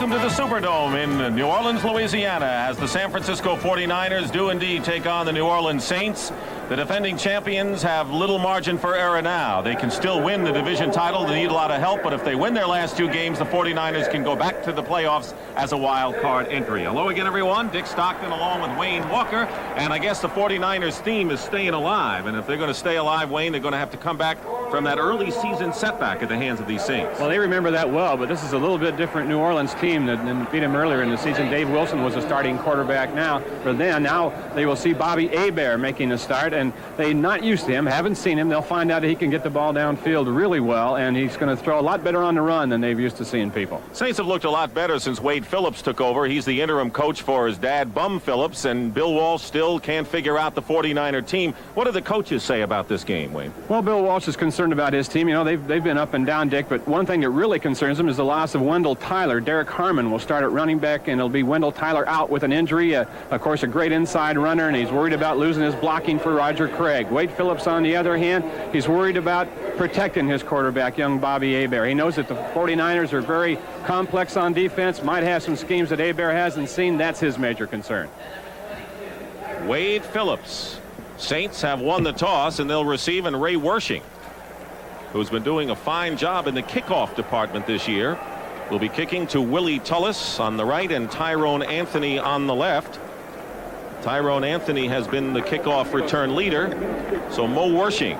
welcome to the Superdome in New Orleans, Louisiana, as the San Francisco 49ers do indeed take on the New Orleans Saints. The defending champions have little margin for error now. They can still win the division title. They need a lot of help, but if they win their last two games, the 49ers can go back to the playoffs as a wild card entry. Hello again, everyone. Dick Stockton along with Wayne Walker, and I guess the 49ers theme is staying alive, and if they're going to stay alive, Wayne, they're going to have to come back from that early season setback at the hands of these Saints. Well, they remember that well, but this is a little bit different New Orleans team than beat them earlier in the season. Dave Wilson was a starting quarterback now. Now they will see Bobby Hebert making a start, and they're not used to him, haven't seen him. They'll find out that he can get the ball downfield really well, and he's going to throw a lot better on the run than they've used to seeing people. Saints have looked a lot better since Wade Phillips took over. He's the interim coach for his dad, Bum Phillips, and Bill Walsh still can't figure out the 49er team. What do the coaches say about this game, Wayne? Well, Bill Walsh is concerned about his team. You know, they've been up and down, Dick, but one thing that really concerns him is the loss of Wendell Tyler. Derek Harmon will start at running back, and it'll be Wendell Tyler out with an injury. Of course, a great inside runner, and he's worried about losing his blocking for Roger Craig. Wade Phillips, on the other hand, he's worried about protecting his quarterback, young Bobby Hebert. He knows that the 49ers are very complex on defense, might have some schemes that Hebert hasn't seen. That's his major concern. Wade Phillips. Saints have won the toss, and they'll receive, and Ray Wersching, who's been doing a fine job in the kickoff department this year, will be kicking to Willie Tullis on the right and Tyrone Anthony on the left. Tyrone Anthony has been the kickoff return leader, so Mo Wersching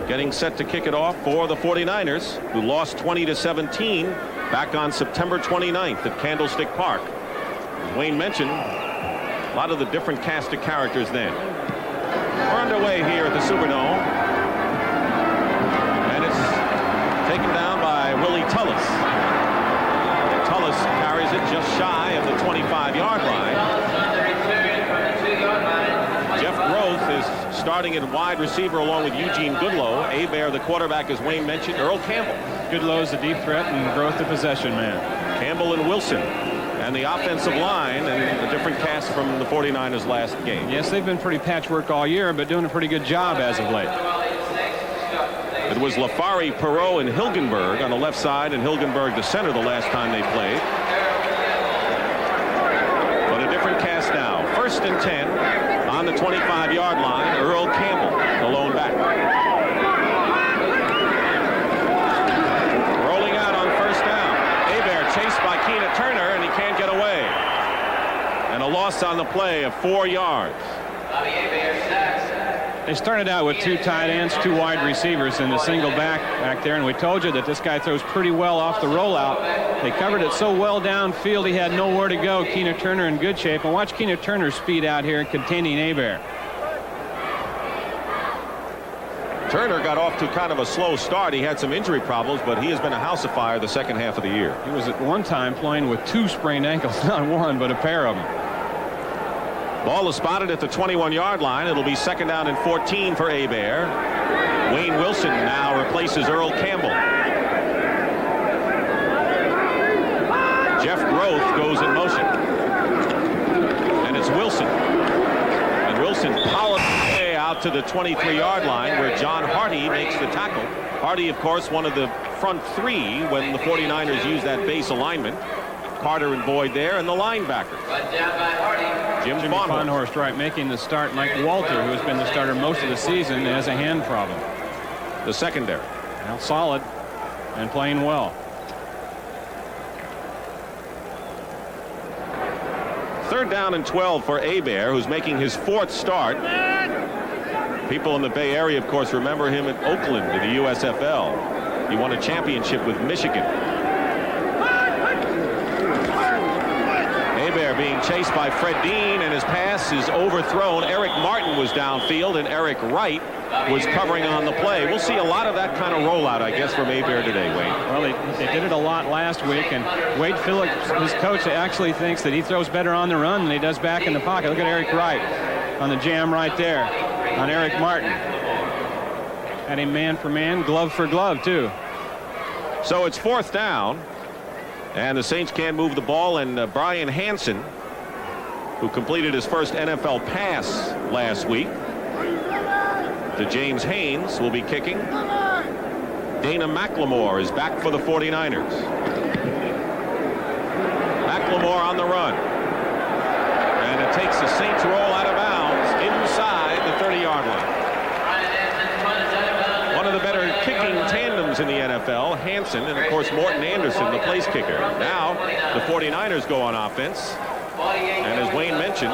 getting set to kick it off for the 49ers, who lost 20-17 back on September 29th at Candlestick Park. As Wayne mentioned, a lot of the different cast of characters then. We're underway here at the Superdome, and it's taken down by Willie Tullis. Tullis carries it just shy of the 25-yard line. Jeff Groth is starting at wide receiver along with Eugene Goodlow. Hebert, the quarterback, as Wayne mentioned. Earl Campbell. Goodlow's the deep threat, and Groth the possession man. Campbell and Wilson. And the offensive line, and a different cast from the 49ers last game. Yes, they've been pretty patchwork all year, but doing a pretty good job as of late. It was Lafari, Perot, and Hilgenberg on the left side, and Hilgenberg the center the last time they played. But a different cast now. 1st and 10 on the 25-yard line. Earl Campbell, the lone back. Rolling out on 1st down. Hebert chased by Keena Turner, and he can't get away. And a loss on the play of 4 yards. They started out with 2 tight ends, 2 wide receivers, and a single back there, and we told you that this guy throws pretty well off the rollout. They covered it so well downfield he had nowhere to go. Keena Turner in good shape, and watch Keena Turner's speed out here containing Hebert. Turner got off to kind of a slow start. He had some injury problems, but he has been a house of fire the second half of the year. He was at one time playing with 2 sprained ankles, not one, but a pair of them. Ball is spotted at the 21-yard line. It'll be 2nd down and 14 for Hebert. Wayne Wilson now replaces Earl Campbell. Jeff Groth goes in motion. And it's Wilson. And Wilson powered way out to the 23-yard line where John Hardy makes the tackle. Hardy, of course, one of the front 3 when the 49ers use that base alignment. Carter and Boyd there, and the linebacker. Jim Fonhorst, right, making the start. Mike Walter, who has been the starter most of the season, has a hand problem. The secondary. Well, solid and playing well. 3rd down and 12 for Hebert, who's making his 4th start. People in the Bay Area, of course, remember him at Oakland in the USFL. He won a championship with Michigan. Hebert being chased by Fred Dean, and his pass is overthrown. Eric Martin was downfield, and Eric Wright was covering on the play. We'll see a lot of that kind of rollout, I guess, from Hebert today, Wayne. Well, they did it a lot last week, and Wade Phillips, his coach, actually thinks that he throws better on the run than he does back in the pocket. Look at Eric Wright on the jam right there on Eric Martin. Had him man for man, glove for glove, too. So it's 4th down. And the Saints can't move the ball, and Brian Hansen, who completed his first NFL pass last week to James Haynes, will be kicking. Dana McLemore is back for the 49ers. McLemore on the run. And it takes the Saints roll out of bounds inside the 30-yard line. One of the better kicking tandems in the NFL, Hansen and, of course, Morton Anderson, the place kicker. Now the 49ers go on offense. And as Wayne mentioned,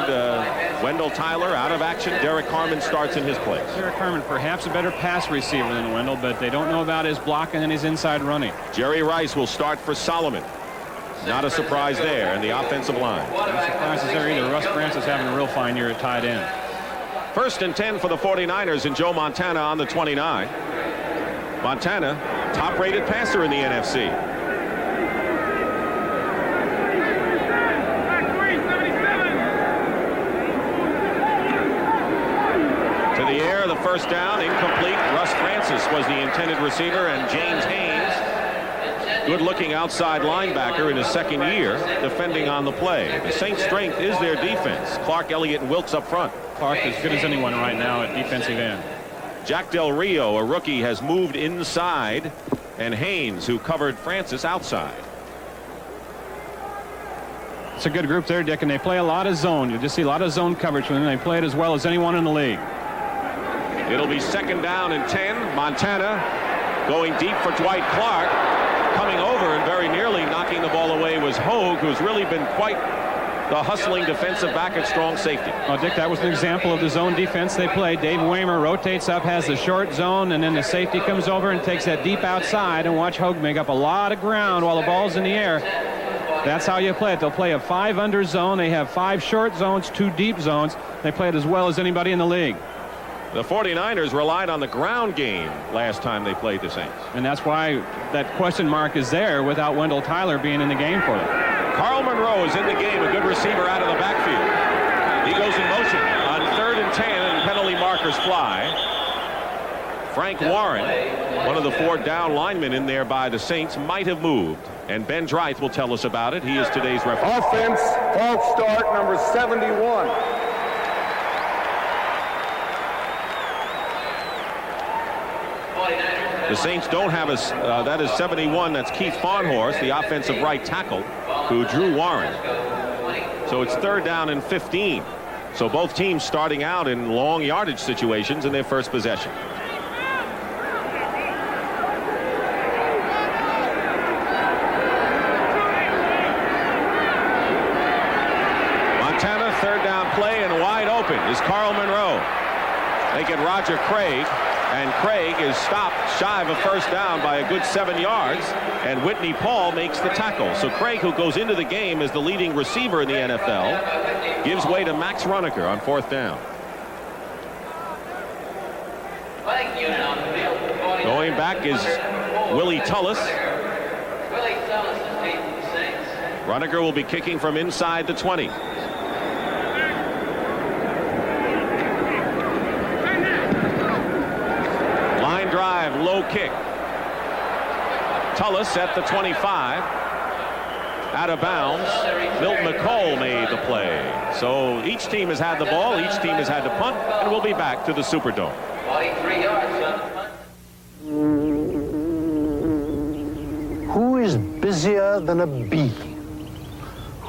Wendell Tyler out of action. Derek Harmon starts in his place. Derek Harmon, perhaps a better pass receiver than Wendell, but they don't know about his blocking and his inside running. Jerry Rice will start for Solomon. Not a surprise there in the offensive line. No surprises there either. Russ Francis having a real fine year at tight end. 1st and 10 for the 49ers, and Joe Montana on the 29. Montana, top-rated passer in the NFC. To the air, the first down, incomplete. Russ Francis was the intended receiver, and James Haynes, good-looking outside linebacker in his second year, defending on the play. The Saints' strength is their defense. Clark, Elliott, and Wilkes up front. Clark as good as anyone right now at defensive end. Jack Del Rio, a rookie, has moved inside, and Haynes, who covered Francis, outside. It's a good group there, Dick, and they play a lot of zone. You just see a lot of zone coverage from them. They play it as well as anyone in the league. It'll be 2nd down and 10. Montana going deep for Dwight Clark. Coming over and very nearly knocking the ball away was Hogue, who's really been quite the hustling defensive back at strong safety. Well, Dick, that was an example of the zone defense they play. Dave Waymer rotates up, has the short zone, and then the safety comes over and takes that deep outside, and watch Hogue make up a lot of ground while the ball's in the air. That's how you play it. They'll play a 5 under zone. They have 5 short zones, 2 deep zones. They play it as well as anybody in the league. The 49ers relied on the ground game last time they played the Saints. And that's why that question mark is there without Wendell Tyler being in the game for them. Carl Monroe is in the game, a good receiver out of the backfield. He goes in motion on 3rd and 10, and penalty markers fly. Frank Warren, one of the 4 down linemen in there by the Saints, might have moved. And Ben Dreith will tell us about it. He is today's referee. Offense, false start, number 71. The Saints don't have a, that is 71. That's Keith Farnhorst, the offensive right tackle, who drew Warren. So it's 3rd down and 15. So both teams starting out in long yardage situations in their first possession. Montana, 3rd down play, and wide open is Carl Monroe. They get Roger Craig. And Craig is stopped shy of a 1st down by a good 7 yards, and Whitney Paul makes the tackle. So Craig, who goes into the game as the leading receiver in the NFL, gives way to Max Runaker on 4th down. Going back is Willie Tullis. Runaker will be kicking from inside the 20. Drive, low kick. Tullis at the 25. Out of bounds. Milt McColl made the play. So each team has had the ball. Each team has had to punt. And we'll be back to the Superdome. 43 yards. Who is busier than a bee?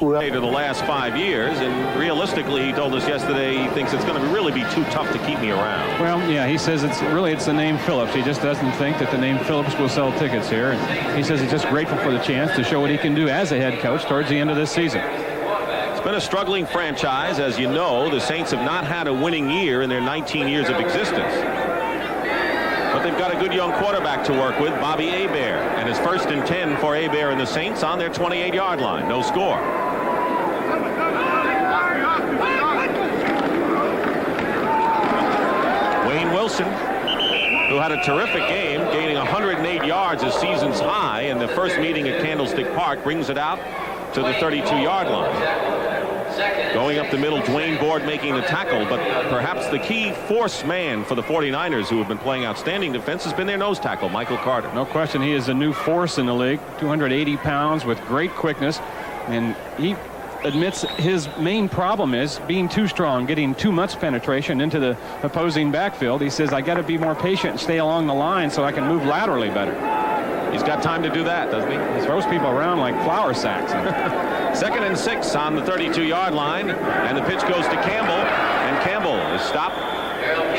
To the last 5 years, and realistically, he told us yesterday he thinks it's going to really be too tough to keep me around. Well, yeah, he says it's the name Phillips. He just doesn't think that the name Phillips will sell tickets here. And he says he's just grateful for the chance to show what he can do as a head coach towards the end of this season. It's been a struggling franchise. As you know, the Saints have not had a winning year in their 19 years of existence. But they've got a good young quarterback to work with, Bobby Hebert. And it's 1st and 10 for Hebert and the Saints on their 28-yard line. No score. Wayne Wilson, who had a terrific game, gaining 108 yards, his season's high, in the first meeting at Candlestick Park, brings it out to the 32-yard line. Going up the middle, Dwayne Board making the tackle, but perhaps the key force man for the 49ers, who have been playing outstanding defense, has been their nose tackle, Michael Carter. No question, he is a new force in the league, 280 pounds with great quickness, and he admits his main problem is being too strong, getting too much penetration into the opposing backfield. He says, I got to be more patient and stay along the line so I can move laterally better. He's got time to do that, doesn't he? He throws people around like flour sacks. 2nd and 6 on the 32-yard line, and the pitch goes to Campbell, and Campbell is stopped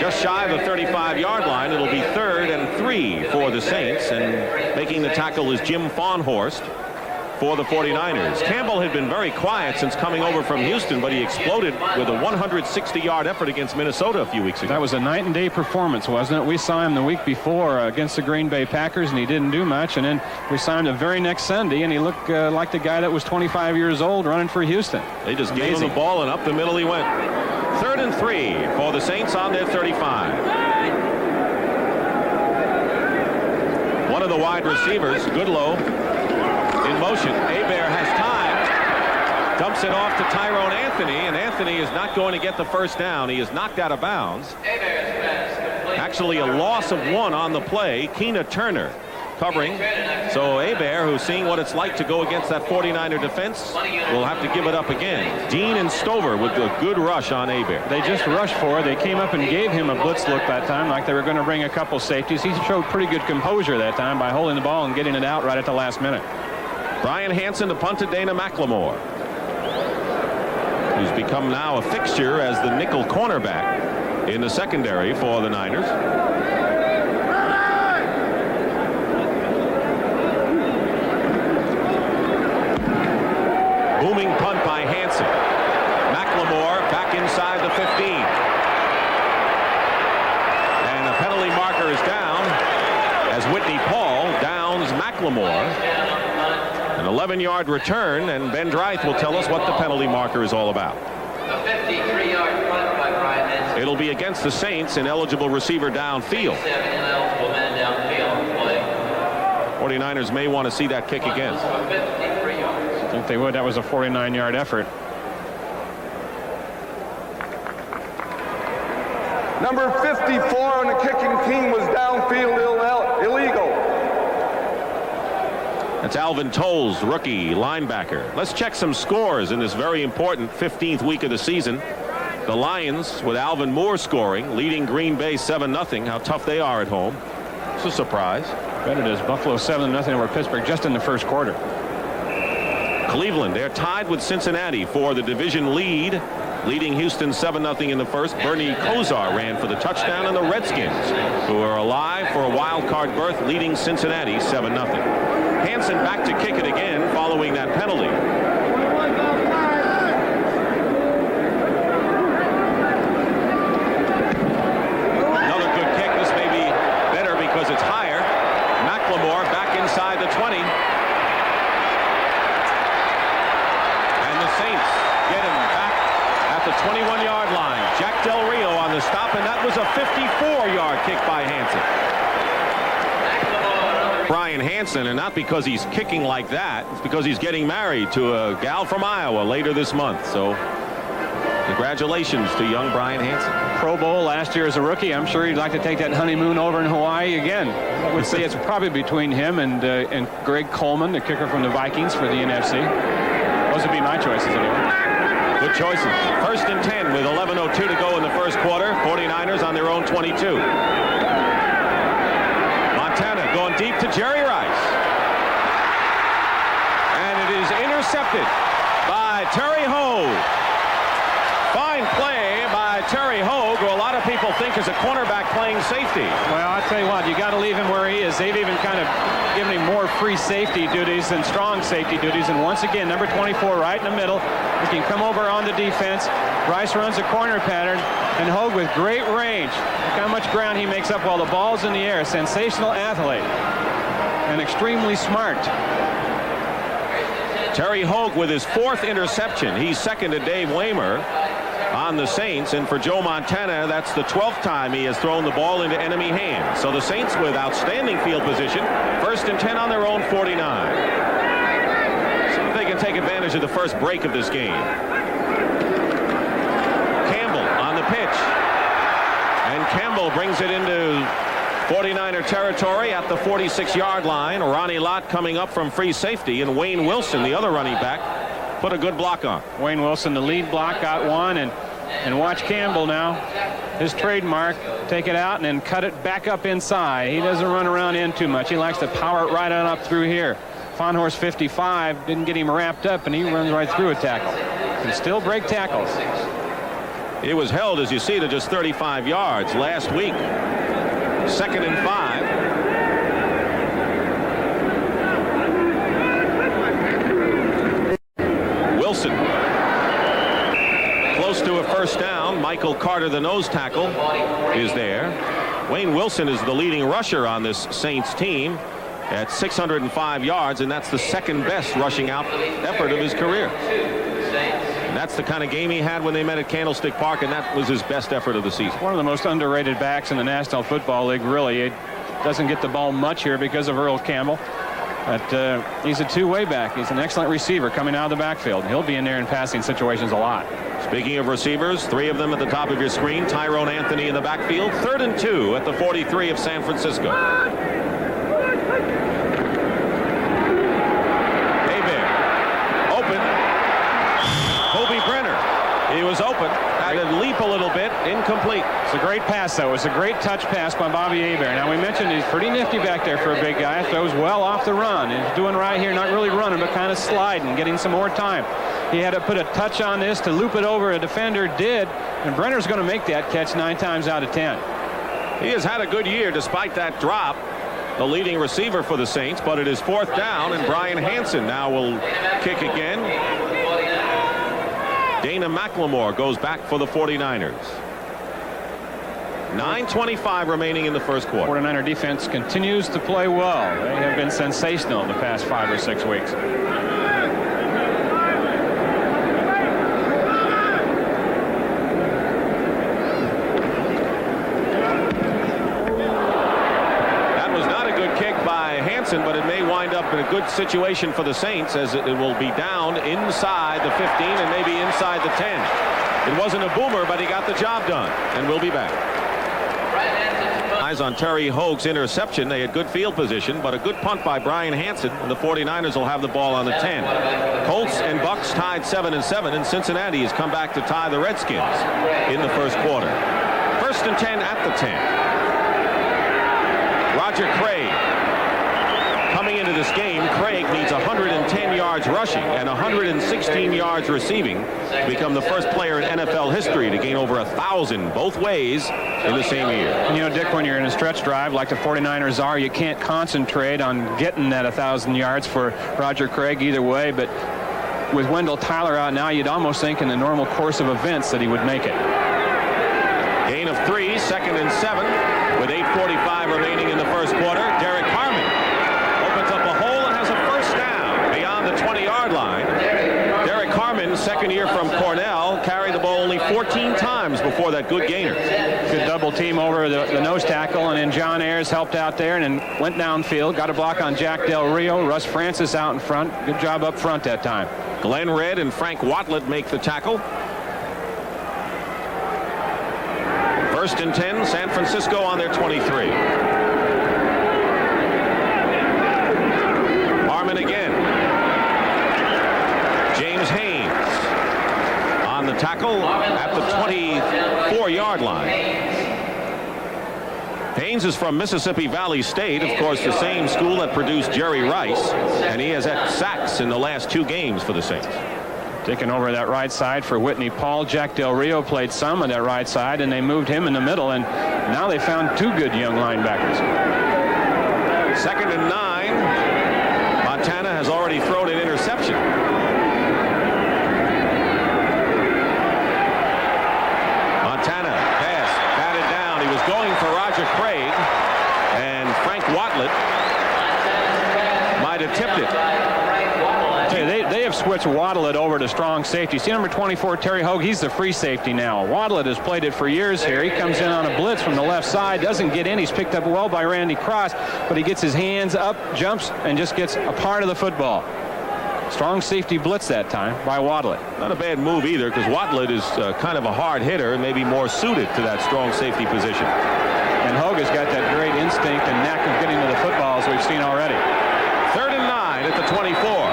just shy of the 35-yard line. It'll be 3rd and 3 for the Saints, and making the tackle is Jim Fawnhorst for the 49ers. Campbell had been very quiet since coming over from Houston, but he exploded with a 160-yard effort against Minnesota a few weeks ago. That was a night and day performance, wasn't it? We saw him the week before against the Green Bay Packers, and he didn't do much. And then we saw him the very next Sunday, and he looked like the guy that was 25 years old running for Houston. They just gave him the ball, and up the middle he went. 3rd and 3 for the Saints on their 35. One of the wide receivers, Goodlow, in motion. Hebert has time, dumps it off to Tyrone Anthony, and Anthony is not going to get the first down. He is knocked out of bounds. Actually a loss of 1 on the play. Keena Turner covering. So Hebert, who's seeing what it's like to go against that 49er defense, will have to give it up again. Dean and Stover with a good rush on Hebert. They just rushed for it. They came up and gave him a blitz look that time, like they were going to bring a couple safeties. He showed pretty good composure that time by holding the ball and getting it out right at the last minute. Brian Hansen to punt to Dana McLemore, who's become now a fixture as the nickel cornerback in the secondary for the Niners. Booming punt by Hansen. McLemore back inside the 15. And a penalty marker is down as Whitney Paul downs McLemore. An 11-yard return, and Ben Dreith will tell us what the penalty marker is all about. A 53-yard punt by Brian Hansen. It'll be against the Saints, an eligible receiver downfield. 7 ineligible men downfield play. 49ers may want to see that kick again. 53 yards. I think they would. That was a 49-yard effort. Number 54 on the kicking team was downfield illegal. That's Alvin Tolles, rookie linebacker. Let's check some scores in this very important 15th week of the season. The Lions, with Alvin Moore scoring, leading Green Bay 7-0. How tough they are at home. It's a surprise. Bet it is. Buffalo 7-0 over Pittsburgh just in the first quarter. Cleveland, they're tied with Cincinnati for the division lead, leading Houston 7-0 in the first. Bernie Kosar ran for the touchdown, and the Redskins, who are alive for a wild card berth, leading Cincinnati 7-0. Hansen back to kick it again following that penalty. Another good kick. This may be better because it's higher. McLemore back inside the 20. And the Saints get him back at the 21-yard line. Jack Del Rio on the stop, and that was a 54-yard kick by Hansen. Brian Hansen, and not because he's kicking like that. It's because he's getting married to a gal from Iowa later this month. So congratulations to young Brian Hansen. Pro Bowl last year as a rookie. I'm sure he'd like to take that honeymoon over in Hawaii again. I would say it's probably between him and Greg Coleman, the kicker from the Vikings for the NFC. Those would be my choices anyway. Good choices. 1st and 10 with 11:02 to go in the first quarter. 49ers on their own 22. Montana going deep to Jerry Rice. And it is intercepted by Terry Hogue. Fine play by Terry Hogue, who a lot of people think is a cornerback playing safety. Well, I'll tell you what, you got to leave him where he is. They've even kind of given him more free safety duties than strong safety duties. And once again, number 24 right in the middle. He can come over on the defense. Rice runs a corner pattern, and Hogue with great range. Look how much ground he makes up while the ball's in the air. Sensational athlete and extremely smart. Terry Hogue with his 4th interception. He's second to Dave Waymer on the Saints, and for Joe Montana, that's the 12th time he has thrown the ball into enemy hands. So the Saints with outstanding field position, 1st and 10 on their own 49. See if they can take advantage of the first break of this game. Campbell on the pitch, and Campbell brings it into 49er territory at the 46-yard line. Ronnie Lott coming up from free safety, and Wayne Wilson, the other running back, put a good block on. Wayne Wilson, the lead block, got one, and watch Campbell now. his trademark. Take it out and then cut it back up inside. He doesn't run around in too much. He likes to power it right on up through here. Fawnhorse 55 didn't get him wrapped up, and he runs right through a tackle. Can still break tackles. It was held, as you see, to just 35 yards last week. 2nd and 5. Wilson. Close to a first down. Michael Carter, the nose tackle, is there. Wayne Wilson is the leading rusher on this Saints team at 605 yards, and that's the second best rushing out effort of his career. And that's the kind of game he had when they met at Candlestick Park, and that was his best effort of the season. One of the most underrated backs in the National Football League, really. He doesn't get the ball much here because of Earl Campbell. But he's a two-way back. He's an excellent receiver coming out of the backfield. He'll be in there in passing situations a lot. Speaking of receivers, 3 of them at the top of your screen. Tyrone Anthony in the backfield. 3rd and 2 at the 43 of San Francisco. Hebert. Open. Hobie Brenner. He was open. Had to leap a little bit. Incomplete. It's a great pass, though. It's a great touch pass by Bobby Hebert. Now, we mentioned he's pretty nifty back there for a big guy. Throws well off the run. He's doing right here, not really running, but kind of sliding, getting some more time. He had to put a touch on this to loop it over. A defender did, and Brenner's going to make that catch 9 times out of 10. He has had a good year despite that drop. The leading receiver for the Saints, but it is 4th down, and Brian Hansen now will kick again. Dana McLemore goes back for the 49ers. 9:25 remaining in the first quarter. 49er defense continues to play well. They have been sensational in the past 5 or 6 weeks. But it may wind up in a good situation for the Saints, as it will be down inside the 15 and maybe inside the 10. It wasn't a boomer, but he got the job done, and we'll be back. Eyes on Terry Hoag's interception. They had good field position, but a good punt by Brian Hansen, and the 49ers will have the ball on the 10. Colts and Bucks tied 7-7, and Cincinnati has come back to tie the Redskins in the first quarter. 1st and 10 at the 10. Roger Craig. Coming into this game, Craig needs 110 yards rushing and 116 yards receiving to become the first player in NFL history to gain over 1,000 both ways in the same year. And you know, Dick, when you're in a stretch drive like the 49ers are, you can't concentrate on getting that 1,000 yards for Roger Craig either way. But with Wendell Tyler out now, you'd almost think in the normal course of events that he would make it. Gain of 3, 2nd and 7 with 8:45 remaining in the first quarter. Derek Harmon opens up a hole and has a first down beyond the 20-yard line. Derek Harmon, second year from Cornell, carried the ball only 14 times before that good gainer. Good double team over the nose tackle, and then John Ayers helped out there and then went downfield, got a block on Jack Del Rio. Russ Francis out in front. Good job up front that time. Glenn Redd and Frank Watlet make the tackle. 1st and 10, San Francisco on their 23. Harmon again. James Haynes on the tackle at the 24-yard line. Haynes is from Mississippi Valley State, of course, the same school that produced Jerry Rice, and he has had sacks in the last 2 games for the Saints. Taking over that right side for Whitney Paul. Jack Del Rio played some on that right side, and they moved him in the middle, and now they found 2 good young linebackers. 2nd and 9. Montana has already thrown an interception. Montana pass batted down. He was going for Roger Craig, and Frank Watlet might have tipped it. They have switched Watlet over to strong safety. See number 24, Terry Hoag, he's the free safety now. Watlet has played it for years here. He comes in on a blitz from the left side, doesn't get in. He's picked up well by Randy Cross, but he gets his hands up, jumps, and just gets a part of the football. Strong safety blitz that time by Watlet. Not a bad move either, because Watlet is kind of a hard hitter and maybe more suited to that strong safety position. And Hoag has got that great instinct and knack of getting to the football, as we've seen already. 3rd and 9 at the 24.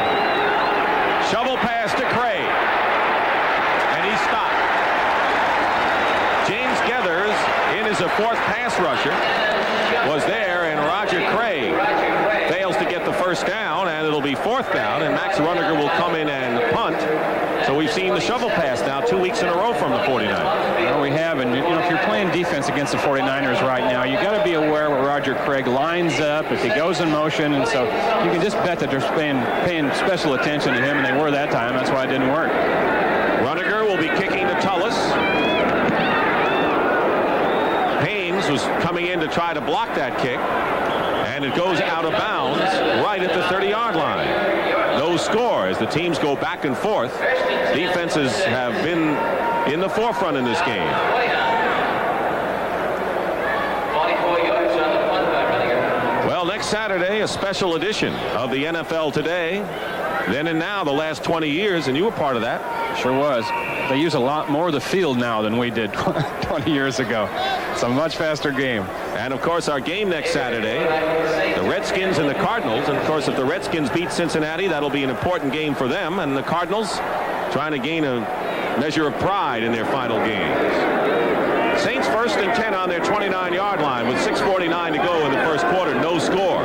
Shovel pass to Craig, and he stopped. James Geathers pass rusher was there, and Roger Craig fails to get the first down, and it'll be 4th down, and Max Runninger will come in and punt. So we've seen the shovel pass now 2 weeks in a row from the 49ers. Well, we have, and if you're playing defense against the 49ers right now, you got to be aware where Roger Craig lines up, if he goes in motion, and so you can just bet that they're paying special attention to him, and they were that time. That's why it didn't work. Runninger will be kicking to Tullis. Haynes was coming in to try to block that kick, and it goes out of bounds right at the 30-yard line. No score as the teams go back and forth. Defenses have been in the forefront in this game. 44 yards on the punt by Runninger. Well, next Saturday, a special edition of the NFL Today. Then and now, the last 20 years, and you were part of that. Sure was. They use a lot more of the field now than we did 20 years ago. It's a much faster game. And, of course, our game next Saturday, the Redskins and the Cardinals. And, of course, if the Redskins beat Cincinnati, that'll be an important game for them. And the Cardinals trying to gain a measure of pride in their final games. Saints 1st and 10 on their 29-yard line with 6:49 to go in the first quarter. No score.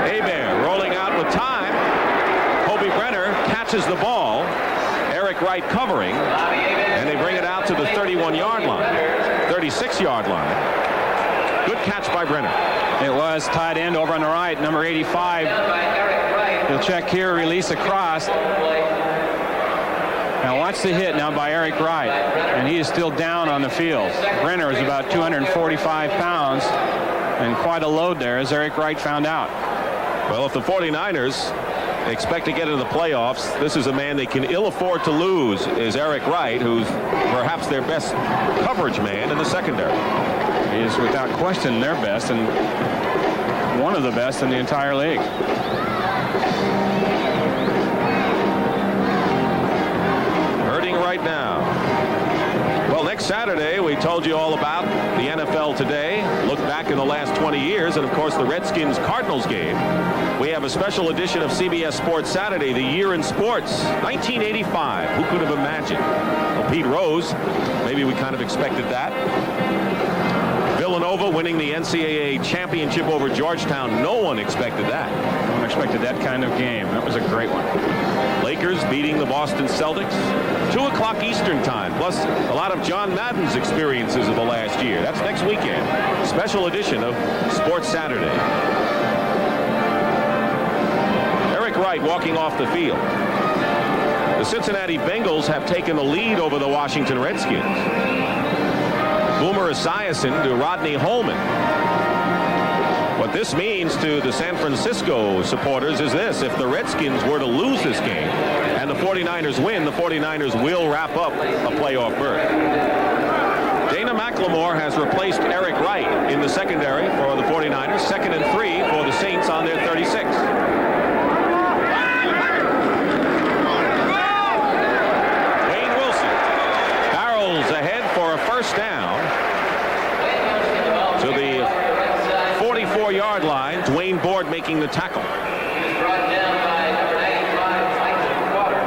Hebert rolling out with time. Hobie Brenner catches the ball. Eric Wright covering. And they bring it out to the 31-yard line. 36-yard line. Good catch by Brenner. It was tight end over on the right, number 85. He'll check here, release across. Now watch the hit now by Eric Wright, and he is still down on the field. Brenner is about 245 pounds, and quite a load there, as Eric Wright found out. Well, if the 49ers expect to get into the playoffs, this is a man they can ill afford to lose, is Eric Wright, who's perhaps their best coverage man in the secondary. He is without question their best, and one of the best in the entire league. Hurting right now. Well, next Saturday, we told you all about the NFL Today. Look back in the last 20 years, and of course the Redskins-Cardinals game. We have a special edition of CBS Sports Saturday, the year in sports, 1985. Who could have imagined? Well, Pete Rose, maybe we kind of expected that. Villanova winning the NCAA championship over Georgetown. No one expected that. No one expected that kind of game. That was a great one. Lakers beating the Boston Celtics. 2 o'clock Eastern time, plus a lot of John Madden's experiences of the last year. That's next weekend. Special edition of Sports Saturday. Eric Wright walking off the field. The Cincinnati Bengals have taken the lead over the Washington Redskins. Boomer Esiason to Rodney Holman. What this means to the San Francisco supporters is this: if the Redskins were to lose this game and the 49ers win, the 49ers will wrap up a playoff berth. Dana McLemore has replaced Eric Wright in the secondary for the 49ers. 2nd and 3 for the Saints on their 36. Wayne Wilson barrels ahead for a first down to the 44-yard line. Dwayne Board making the tackle. Brought down by number 95, Michael Carter.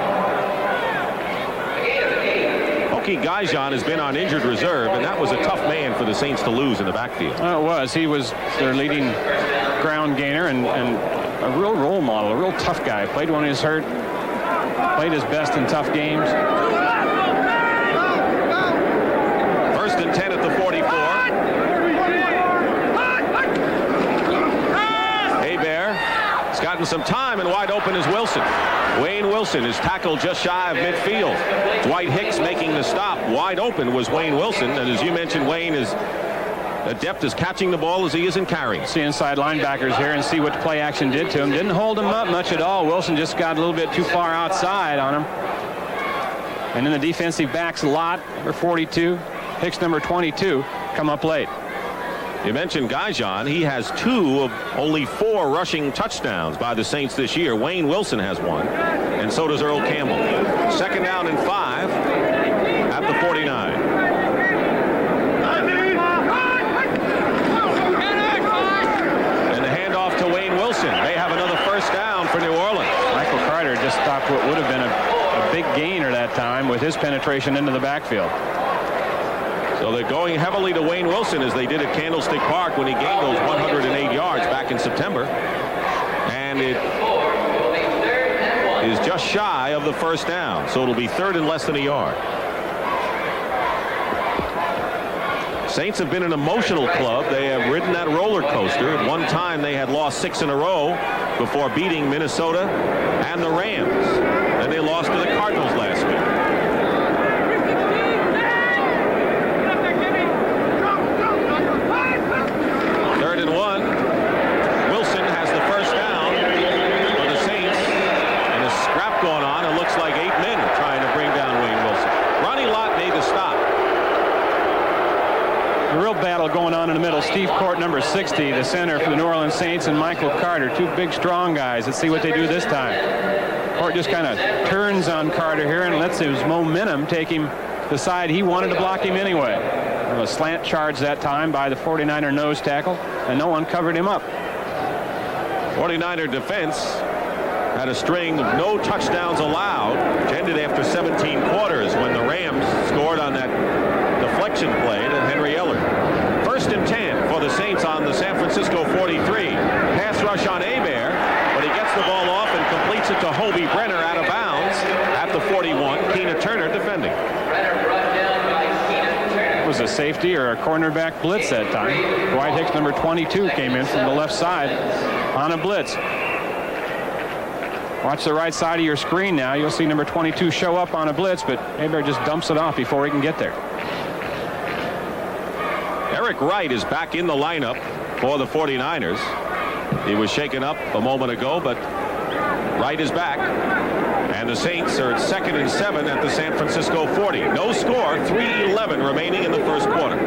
Oki Gaijan has been on injured reserve, and that was a tough man for the Saints to lose in the backfield. Well, it was. He was their leading ground gainer and a real role model, a real tough guy. Played when he was hurt, played his best in tough games. 1st and 10 at the 44. Hebert has gotten some time, and wide open is Wilson. Wayne Wilson is tackled just shy of midfield. Dwight Hicks making the stop. Wide open was Wayne Wilson, and as you mentioned, Wayne is adept as catching the ball as he is in carrying. See inside linebackers here and see what the play action did to him. Didn't hold him up much at all. Wilson just got a little bit too far outside on him. And in the defensive backs lot, number 42, Hicks number 22, come up late. You mentioned Gaijan. He has 2 of only 4 rushing touchdowns by the Saints this year. Wayne Wilson has 1, and so does Earl Campbell. 2nd down and 5 at the 49. And the handoff to Wayne Wilson. They have another first down for New Orleans. Michael Carter just stopped what would have been a big gainer that time with his penetration into the backfield. So they're going heavily to Wayne Wilson as they did at Candlestick Park when he gained those 108 yards back in September. And it is just shy of the first down. So it'll be third and less than a yard. Saints have been an emotional club. They have ridden that roller coaster. At one time they had lost 6 in a row before beating Minnesota and the Rams. Then they lost to the Cardinals last week. Third and 1. Wilson has the first down for the Saints. And a scrap going on. It looks like 8 men are trying to bring down Wayne Wilson. Ronnie Lott made the stop. A real battle going on in the middle. Steve Court, number 60, the center for the New Orleans Saints, and Michael Carter, 2 big, strong guys. Let's see what they do this time. Court just kind of turns on Carter here and lets his momentum take him to the side he wanted to block him anyway. A slant charge that time by the 49er nose tackle, and no one covered him up. 49er defense had a string of no touchdowns allowed, which ended after 17 quarters when the Rams scored on that deflection play to Henry Ellard. First and 10 for the Saints on the San Francisco 43. Pass rush on Hebert, but he gets the ball off and completes it to Hobie Brenner out of bounds at the 41. Keena Turner defending. It was a safety or a cornerback blitz that time. Dwight Hicks, number 22, came in from the left side on a blitz. Watch the right side of your screen now. You'll see number 22 show up on a blitz, but Hebert just dumps it off before he can get there. Eric Wright is back in the lineup for the 49ers. He was shaken up a moment ago, but Wright is back. And the Saints are at 2nd and 7 at the San Francisco 40. No score, 3:11 remaining in the first quarter.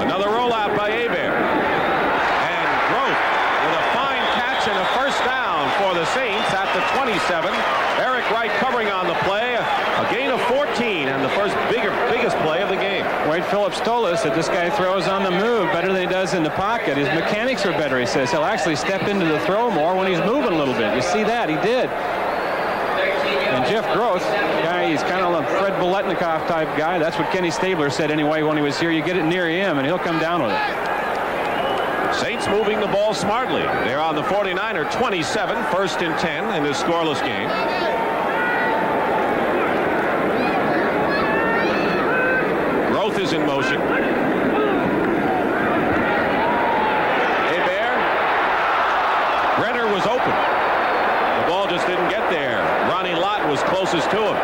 Another rollout by Hebert. And Groth with a fine catch and a first down for the Saints at the 27. Eric Wright covering on the play. A gain of 14 and the first biggest play of the game. Wade Phillips told us that this guy throws on the move better than he does in the pocket. His mechanics are better, he says. He'll actually step into the throw more when he's moving a little bit. You see that? He did. And Jeff Groth, guy, he's kind of a Fred Biletnikoff type guy. That's what Kenny Stabler said anyway when he was here. You get it near him and he'll come down with it. Saints moving the ball smartly. They're on the 49er 27, 1st and 10 in this scoreless game. Groth is in motion. Hebert. Brenner was open. The ball just didn't get there. Ronnie Lott was closest to him.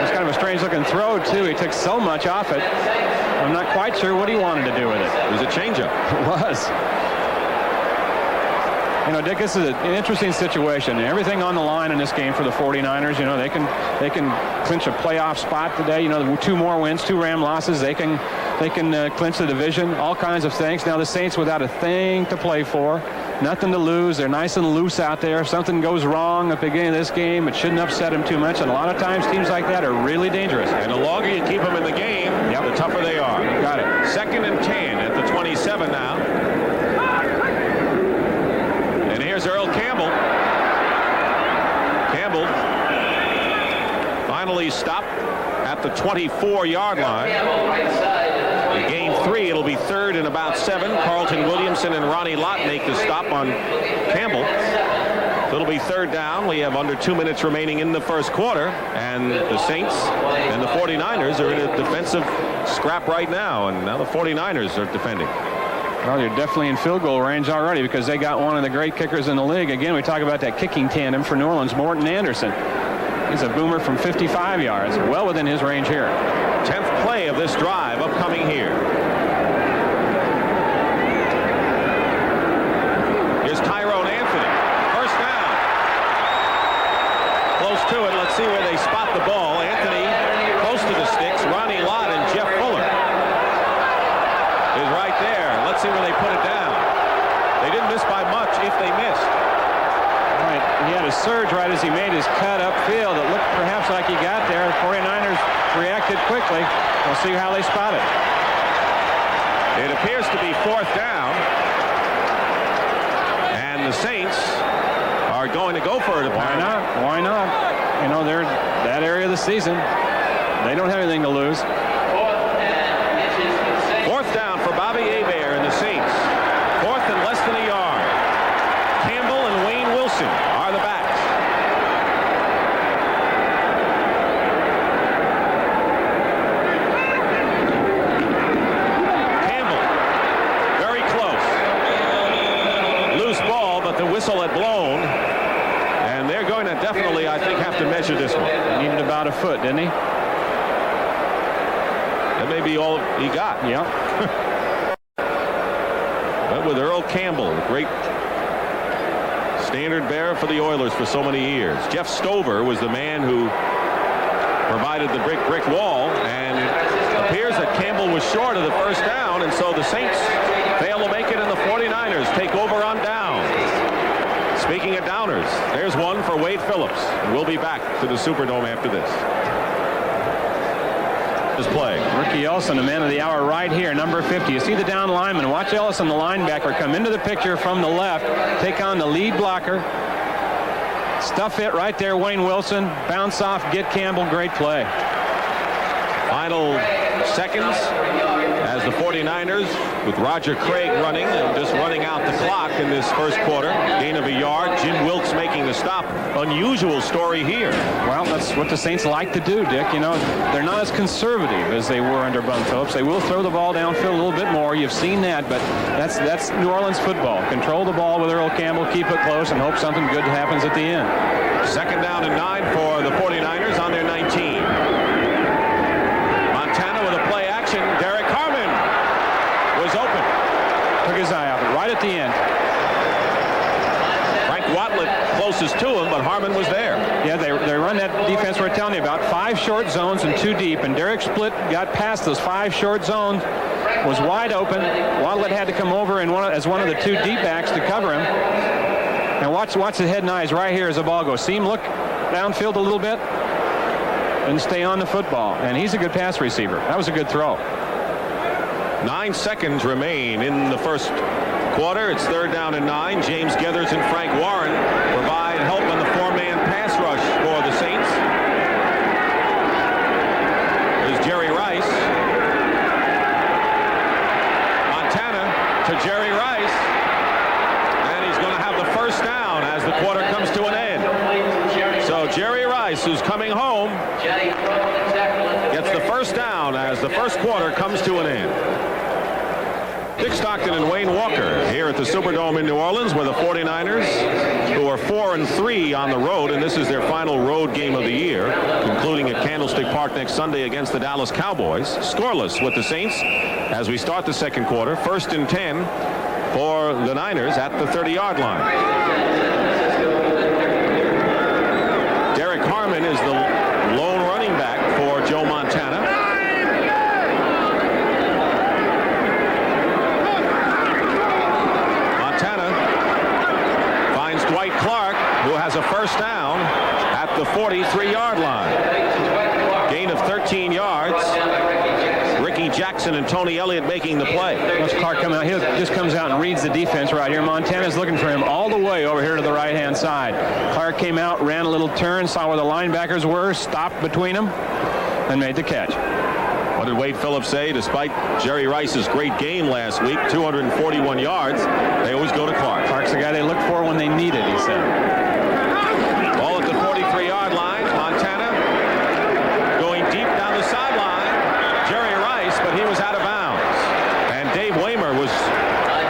It's kind of a strange looking throw too. He took so much off it. I'm not quite sure what he wanted to do with it. It was a changeup. It was. You know, Dick, this is an interesting situation. Everything on the line in this game for the 49ers. You know, they can clinch a playoff spot today. You know, 2 more wins, 2 Ram losses. They can clinch the division. All kinds of things. Now the Saints without a thing to play for, nothing to lose. They're nice and loose out there. If something goes wrong at the beginning of this game, it shouldn't upset them too much. And a lot of times teams like that are really dangerous. And the longer you keep them in the game, the tougher they are. Got it. 2nd and 10 at the 27 now. And here's Earl Campbell. Campbell finally stopped at the 24-yard line. He gained 3. It'll be 3rd and about 7. Carlton Williamson and Ronnie Lott make the stop on Campbell. It'll be 3rd down. We have under 2 minutes remaining in the first quarter. And the Saints and the 49ers are in a defensive scrap right now. And now the 49ers are defending. Well, you're definitely in field goal range already because they got one of the great kickers in the league. Again, we talk about that kicking tandem for New Orleans, Morton Anderson. He's a boomer from 55 yards, well within his range here. 10th play of this drive upcoming here. Here's Tyrone Anthony. First down. Close to it. Let's see where they spot the ball. Anthony close to the sticks. Ronnie Lott and Jeff Fuller is right there. Let's see where they put it down. They didn't miss by much if they missed. Right. He had a surge right as he made his cut upfield. It looked perhaps like he got there. The 49ers reacted quickly. We'll see how they spot it. It appears to be 4th down. And the Saints are going to go for it. Why Apparently. not? Why not? You know, they're that area of the season. They don't have anything to lose. Fourth down for Bobby Hebert and the Saints. Fourth and less than a yard. Campbell and Wayne Wilson are the backs. Campbell, very close. Loose ball, but the whistle had blown. And they're going to definitely, I think, have to measure this one. He needed about a foot, didn't he? That may be all he got. Yeah. But with Earl Campbell, the great standard bearer for the Oilers for so many years. Jeff Stover was the man who provided the brick wall, and it appears that Campbell was short of the first down, and so the Saints fail to make it, and the 49ers take over on downs. Speaking of downers, there's one for Wade Phillips. We'll be back to the Superdome after this. Play. Ricky Ellison, the man of the hour right here, number 50. You see the down lineman. Watch Ellison, the linebacker, come into the picture from the left, take on the lead blocker. Stuff it right there, Wayne Wilson. Bounce off, get Campbell. Great play. Final seconds as the 49ers with Roger Craig running and just running out the clock in this first quarter. Gain of a yard. Jim Wilkes making the stop. Unusual story here. Well, that's what the Saints like to do, Dick. You know, they're not as conservative as they were under Bum Phillips. They will throw the ball downfield a little bit more. You've seen that, but that's New Orleans football. Control the ball with Earl Campbell, keep it close, and hope something good happens at the end. Second down and 9 for the 49ers on their 19. Montana with a play action. Derek Harmon was open. Took his eye off it right at the end. Frank Watlett closest to him, but Harmon was there. Yeah, they run that defense we're telling you about. 5 short zones and 2 deep, and Derek Split got past those 5 short zones, was wide open. Watlett had to come over as one of the 2 deep backs to cover him. And watch the head and eyes right here as the ball goes. See him look downfield a little bit and stay on the football. And he's a good pass receiver. That was a good throw. 9 seconds remain in the first quarter. It's third down and 9. James Gethers and Frank Warren provide help on the 4-man pass rush for the Saints. There's Jerry Rice. Montana to Jerry Rice. And he's going to have the first down as the quarter comes to an end. So Jerry Rice, who's coming home, gets the first down as the first quarter comes to an end. Dick Stockton and Wayne Walker here at the Superdome in New Orleans with the 49ers, who are 4-3 on the road, and this is their final road game of the year, concluding at Candlestick Park next Sunday against the Dallas Cowboys. Scoreless with the Saints as we start the second quarter. First and 10 for the Niners at the 30-yard line. Derek Harmon is the lone running back for Joe Montana. Montana finds Dwight Clark, who has a first down at the 43-yard line. Gain of 13 yards. Ricky Jackson and Tony Elliott making the play. Once Clark come out, he just comes out and reads the defense right here. Montana's looking for him all the way over here to the right-hand side. Clark came out, ran a little turn, saw where the linebackers were, stopped between them, and made the catch. What did Wade Phillips say? Despite Jerry Rice's great game last week, 241 yards, they always go to Clark. Clark's the guy they look for when they need it, he said. Ball at the 43-yard line. Montana going deep down the sideline. Jerry Rice, but he was out of bounds. And Dave Waymer was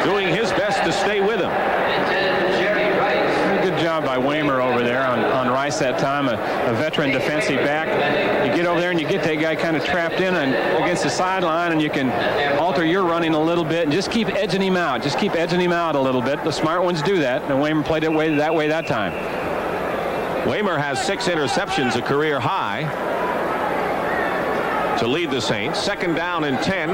doing his best to stay with him. Good job by Waymer over there on Rice that time, a veteran defensive back. You get over there and you get that guy kind of trapped in and against the sideline, and you can alter your running a little bit and just keep edging him out. Just keep edging him out a little bit. The smart ones do that, and Waymer played it that way that time. Waymer has 6 interceptions, a career high, to lead the Saints. Second down and 10.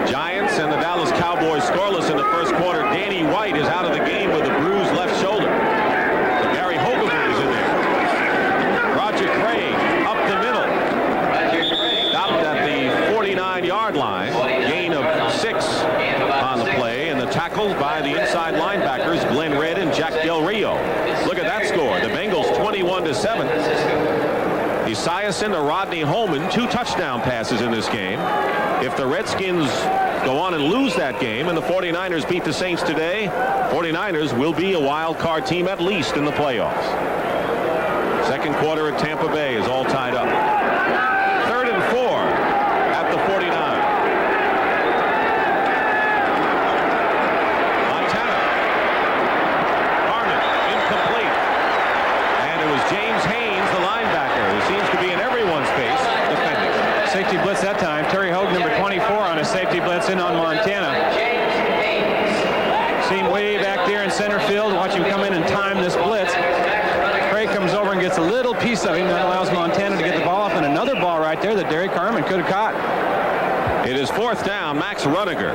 Giants and the Dallas Cowboys scoreless in the first quarter. Danny White is out of the game with a bruised left shoulder. So Gary Hogaboom is in there. Roger Craig up the middle. Stopped at the 49-yard line. Gain of 6 on the play, and the the tackles by the inside linebackers Glenn Red and Jack Del Rio. Look at that score. The Bengals 21-7. Esiason to Rodney Holman, 2 touchdown passes in this game. If the Redskins go on and lose that game and the 49ers beat the Saints today, 49ers will be a wild card team at least in the playoffs. Second quarter at Tampa Bay is all tied up. 3rd and 4 at the 49. Montana. Harmon incomplete. And it was James Haynes, the linebacker, who seems to be in everyone's face defending. Safety blitz that time. Terry Hogue, number 24, on a safety blitz in on Montana. See him way back there in center field. Watch him come in and time this blitz. Craig comes over and gets a little piece of him. That allows Montana to get the ball off, and another ball right there that Derek Harmon could have caught. It is 4th down. Max Runniger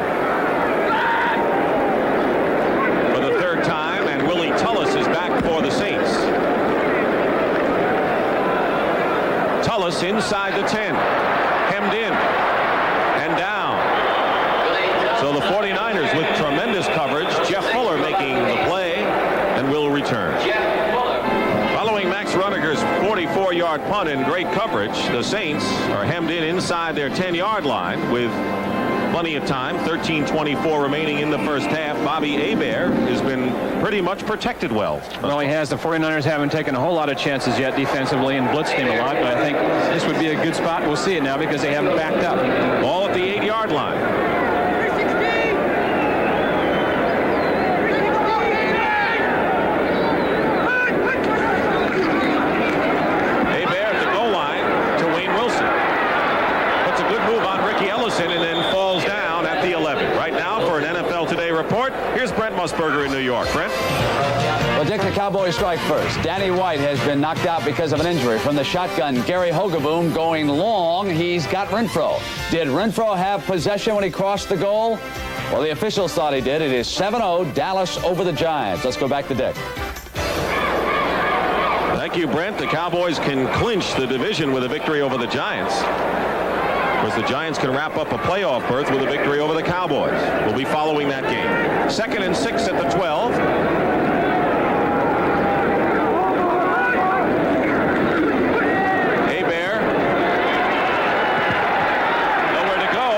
for the 3rd time, and Willie Tullis is back for the Saints. Tullis inside the 10, hemmed in and down. So the 49ers with tremendous coverage. Jeff Fuller making the play and will return. Following Max Runniger's 44-yard punt in great coverage, the Saints are hemmed in inside their 10-yard line with plenty of time. 13:24 remaining in the first half. Bobby Hebert has been pretty much protected well. Well, he has. The 49ers haven't taken a whole lot of chances yet defensively and blitzed him a lot, but I think this would be a good spot. We'll see it now because they haven't backed up. Ball at the 8-yard line. And then falls down at the 11. Right now for an NFL Today report, here's Brent Musburger in New York. Brent? Well, Dick, the Cowboys strike first. Danny White has been knocked out because of an injury from the shotgun. Gary Hogeboom going long. He's got Renfro. Did Renfro have possession when he crossed the goal? Well, the officials thought he did. It is 7-0, Dallas over the Giants. Let's go back to Dick. Thank you, Brent. The Cowboys can clinch the division with a victory over the Giants. Of course, the Giants can wrap up a playoff berth with a victory over the Cowboys. We'll be following that game. 2nd and 6 at the 12. Hebert. Nowhere to go.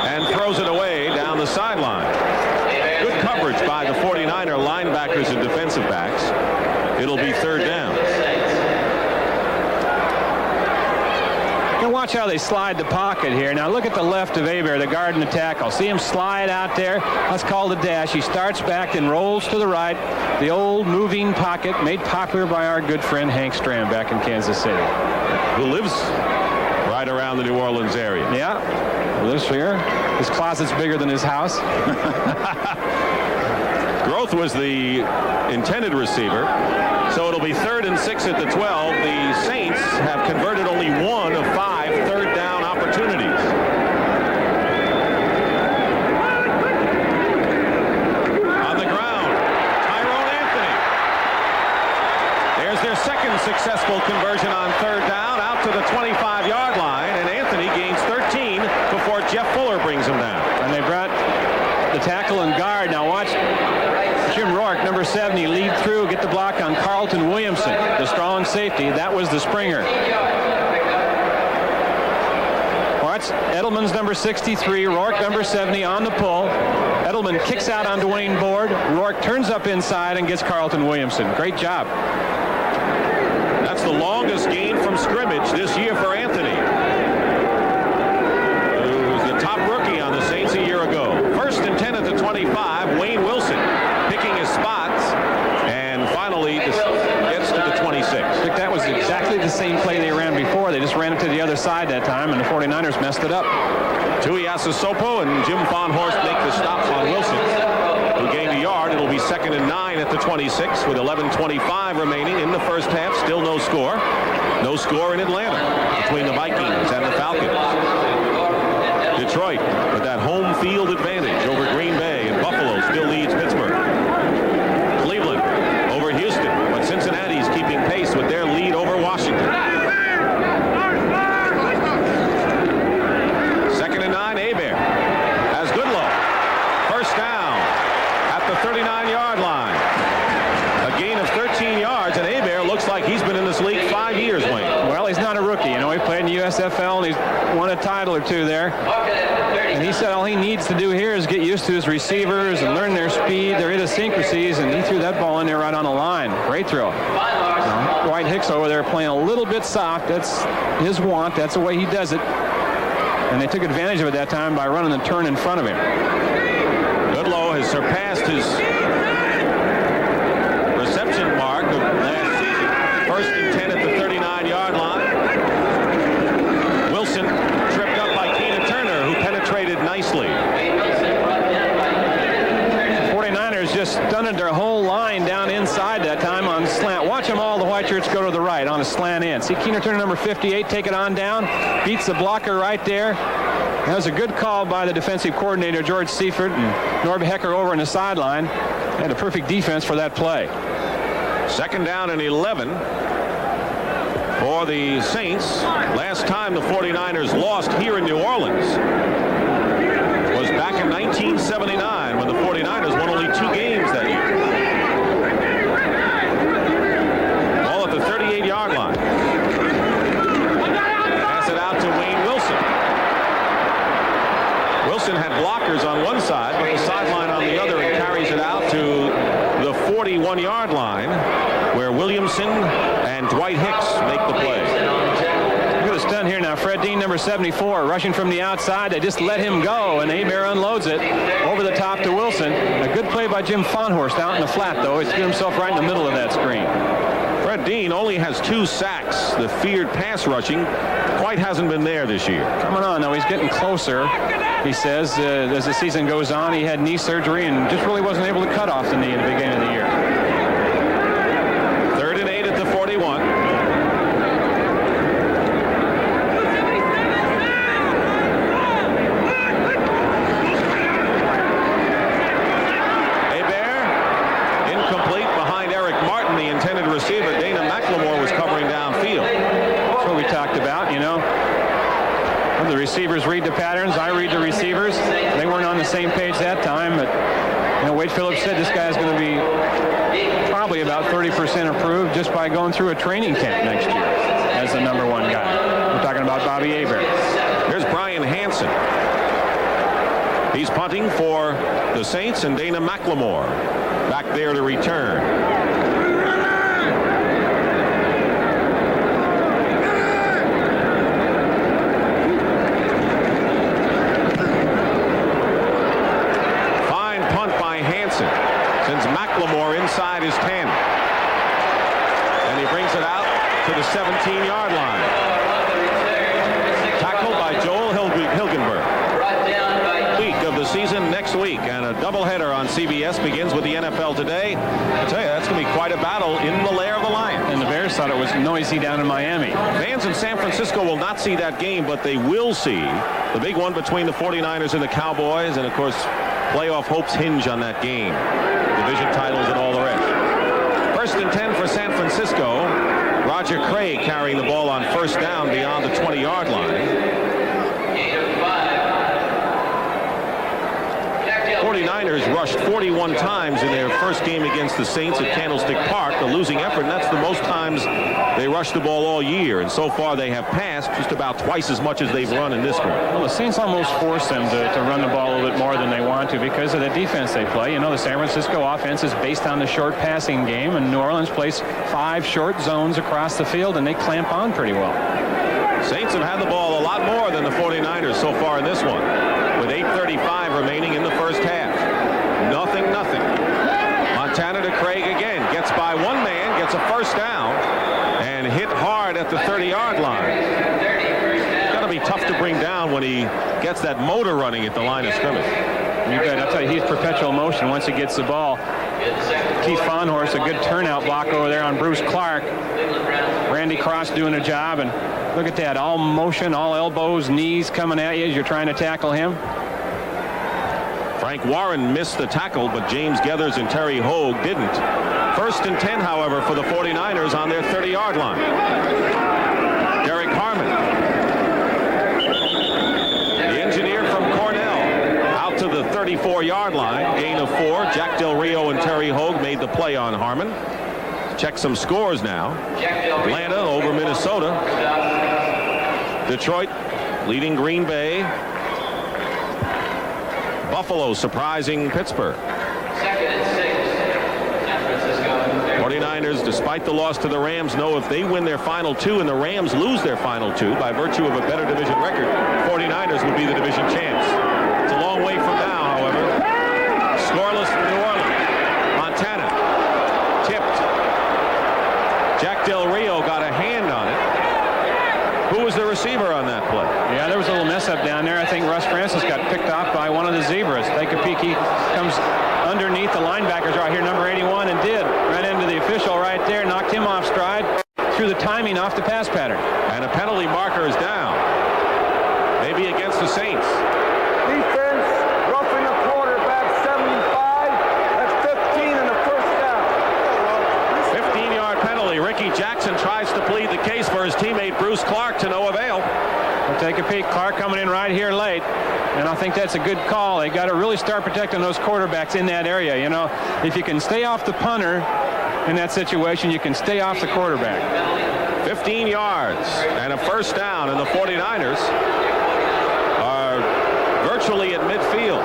And throws it away down the sideline. Good coverage by the 49er linebackers and defensive backs. It'll be 3rd down. Now watch how they slide the pocket here. Now look at the left of Hebert, the guard and the tackle. See him slide out there. That's called a dash. He starts back and rolls to the right. The old moving pocket made popular by our good friend Hank Stram back in Kansas City. Who lives right around the New Orleans area. Yeah, lives here. His closet's bigger than his house. Groth was the intended receiver. So it'll be 3rd and 6 at the 12. The Saints have converted only 1 of 5 3rd down opportunities. On the ground, Tyrone Anthony. There's their 2nd successful conversion on 3rd down, out to the 25-yard line, and Anthony gains 13 before Jeff Fuller brings him down. And they brought the tackle and guard. Now watch Jim Rourke, number 70, lead through, get the block on Carlton Williamson, the strong safety. That was the Springer. Watch Edelman's number 63, Rourke number 70 on the pull. Edelman kicks out on Dwayne Board. Rourke turns up inside and gets Carlton Williamson. Great job. That's the longest gain from scrimmage this year for Anthony, who was the top rookie on the Saints a year ago. 1st and 10 at the 25. Wayne Wilson picking his spots and finally gets to the 26. I think that was exactly the same play they ran before. They just ran it to the other side that time, and the 49ers messed it up. Tui Asasopo and Jim Fonhorst make the stop on Wilson, who gained a yard. It'll be 2nd and 9 at the 26 with 11:25 remaining in the first half. Still no score. No score in Atlanta between the Vikings and the Falcons. Detroit with that home field advantage over Green Bay, and Buffalo still leads Pittsburgh. Cleveland over Houston, but Cincinnati's keeping pace with their lead over Washington. 2nd and 9, Hebert has Goodlow. 1st down. two there. And he said all he needs to do here is get used to his receivers and learn their speed, their idiosyncrasies, and he threw that ball in there right on the line. Great throw. Dwight Hicks over there playing a little bit soft. That's his want. That's the way he does it. And they took advantage of it that time by running the turn in front of him. Goodlow has surpassed his reception mark of last season. 1st and 10 at the 39-yard line. Wilson tripped up by Keena Turner, who penetrated nicely. 49ers just stunted their whole line down inside that time on slant. Watch them all, the white shirts go to the right on a slant in. See Keena Turner, number 58, take it on down. Beats the blocker right there. That was a good call by the defensive coordinator, George Seifert, and Norb Hecker over on the sideline. Had a perfect defense for that play. 2nd down and 11 for the Saints. Last time the 49ers lost here in New Orleans was back in 1979 when the 49ers won only 2 games that year. Ball at the 38-yard line. Pass it out to Wayne Wilson. Wilson had blockers on one side, but the sideline on the other, and carries it out to the 41-yard line, where Williamson and Dwight Hicks make the play. Look at the stunt here now. Fred Dean, number 74, rushing from the outside. They just let him go, and Hebert unloads it over the top to Wilson. A good play by Jim Fonhorst out in the flat, though. He's threw himself right in the middle of that screen. Fred Dean only has 2 sacks. The feared pass rushing quite hasn't been there this year. Coming on, though. He's getting closer. He says as the season goes on, he had knee surgery and just really wasn't able to cut off the knee at the beginning of the year. 3rd and 8 at the 41. Hebert, incomplete behind Eric Martin, the intended receiver. Dana McLemore was covering downfield. That's what we talked about, you know. The receivers read the patterns. I read the receivers. They weren't on the same page that time, but you know, Wade Phillips said this guy is going to be probably about 30% improved just by going through a training camp next year as the number 1 guy. We're talking about Bobby Hebert. Here's Brian Hansen. He's punting for the Saints, and Dana McLemore back there to return. Sends McLemore inside his 10. And he brings it out to the 17-yard line. Tackled by Joel Hilgenberg. Week of the season next week, and a doubleheader on CBS begins with the NFL today. I tell you, that's going to be quite a battle in the lair of the Lions. And the Bears thought it was noisy down in Miami. Fans in San Francisco will not see that game, but they will see the big one between the 49ers and the Cowboys, and of course playoff hopes hinge on that game. Division titles and all the rest. 1st and 10 for San Francisco. Roger Craig carrying the ball on 1st down beyond the 20-yard line. 49ers rushed 41 times in their first game against the Saints at Candlestick Park, a losing effort, and that's the most times they rushed the ball all year. And so far they have passed just about twice as much as they've run in this one. Well, the Saints almost force them to run the ball a little bit more than they want to because of the defense they play. You know, the San Francisco offense is based on the short passing game, and New Orleans plays 5 short zones across the field, and they clamp on pretty well. Saints have had the ball a lot more than the 49ers so far in this one, with 8:35 remaining in the first half. Nothing. Montana to Craig again. Gets by one man, gets a 1st down, and hit hard at the 30-yard line. It's got to be tough to bring down when he gets that motor running at the line of scrimmage. You bet. I'll tell you, he's perpetual motion once he gets the ball. Keith Fonhorst, a good turnout block over there on Bruce Clark. Randy Cross doing a job, and look at that. All motion, all elbows, knees coming at you as you're trying to tackle him. Frank Warren missed the tackle, but James Geathers and Terry Hogue didn't. 1st and 10, however, for the 49ers on their 30-yard line. Derek Harmon, the engineer from Cornell, out to the 34-yard line. Gain of 4. Jack Del Rio and Terry Hogue made the play on Harmon. Check some scores now. Atlanta over Minnesota. Detroit leading Green Bay. Buffalo surprising Pittsburgh. 2nd and 6. San Francisco. 49ers, despite the loss to the Rams, know if they win their final two and the Rams lose their final two by virtue of a better division record, 49ers would be the division champs. It's a long way from now, however. Scoreless in New Orleans. Montana tipped. Jack Del Rio got a hand on it. Who was the receiver on that play? Yeah, there was a little mess up down there. I think Russ Francis got picked off by one of the zebras. Take a peek. He comes underneath the linebackers right here, number 81, and ran into the official right there, knocked him off stride, threw the timing off the pass pattern. And a penalty marker is down. Maybe against the Saints. Defense, roughing the quarterback, 75. That's 15 and a first down. 15-yard penalty. Ricky Jackson tries to plead the case for his teammate Bruce Clark to no avail. We'll take a peek. Clark coming in right here late. And I think that's a good call. They got to really start protecting those quarterbacks in that area. You know, if you can stay off the punter in that situation, you can stay off the quarterback. 15 yards and a first down, and the 49ers are virtually at midfield.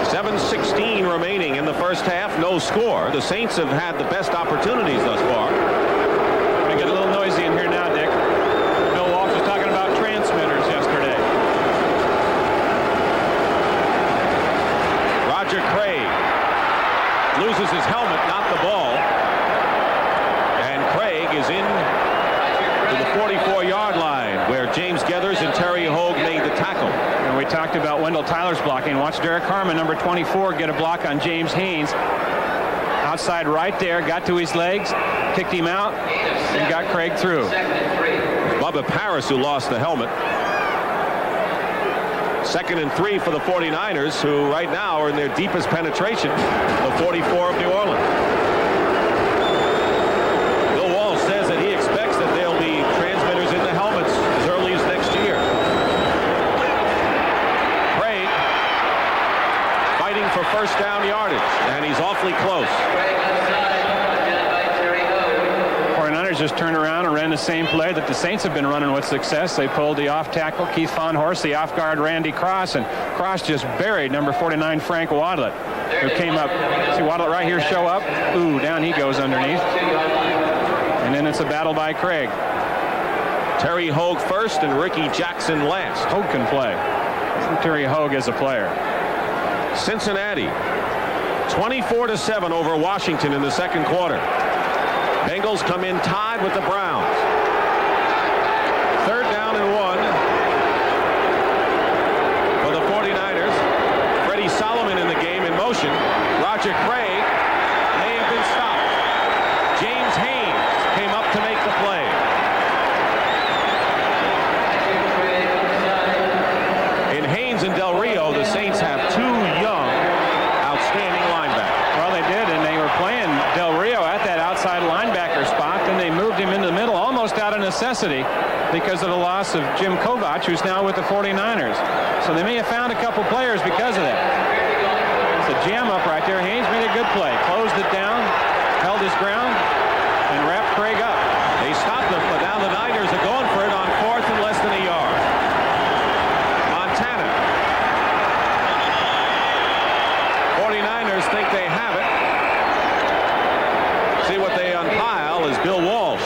7:16 remaining in the first half, no score. The Saints have had the best opportunities thus far. We're going to get a little noisy in here now, Dick. Bill Walsh was talking about transmitters yesterday. Roger Craig loses his helmet, not the ball. And Craig is in to the 44-yard line where James Gethers and Terry Hogue made the tackle. And we talked about Wendell Tyler's blocking. Watch Derek Harmon, number 24, get a block on James Haynes. Outside right there, got to his legs, kicked him out, and got Craig through. 2nd and 3. Bubba Paris who lost the helmet. 2nd and 3 for the 49ers, who right now are in their deepest penetration, the 44 of New Orleans. Bill Walsh says that he expects that there'll be transmitters in the helmets as early as next year. Craig fighting for first down yardage, and he's awfully close. Craig outside, identified Terry Hogue. 49ers just turned around and ran the same play that the Saints have been running with success. They pulled the off tackle, Keith Von Horst, the off guard, Randy Cross, and Cross just buried number 49, Frank Wadlett, who came up. See Wadlett right here show up. Ooh, down he goes underneath. 2-yard line. And then it's a battle by Craig. Terry Hogue first and Ricky Jackson last. Hogue can play. Terry Hogue is a player. Cincinnati 24-7 over Washington in the second quarter. Bengals come in tied with the Browns. 3rd down and 1 for the 49ers. Freddie Solomon in the game in motion. Roger Craig may have been stopped. James Haynes came up to make the play. In Haynes and Del Rio, the Saints have two young, outstanding linebackers. Well, they did, and they were playing Del Rio at that outside linebacker spot. Then they moved him into the middle almost out of necessity because of the loss of Jim Kovach, who's now with the 49ers. So they may have found a couple players because of that. It's a jam up right there. Haynes made a good play. Closed it down, held his ground, and wrapped Craig up. They stopped him, but now the Niners are going for it on 4th and less than a yard. Montana. 49ers think they have it. See what they unpile as Bill Walsh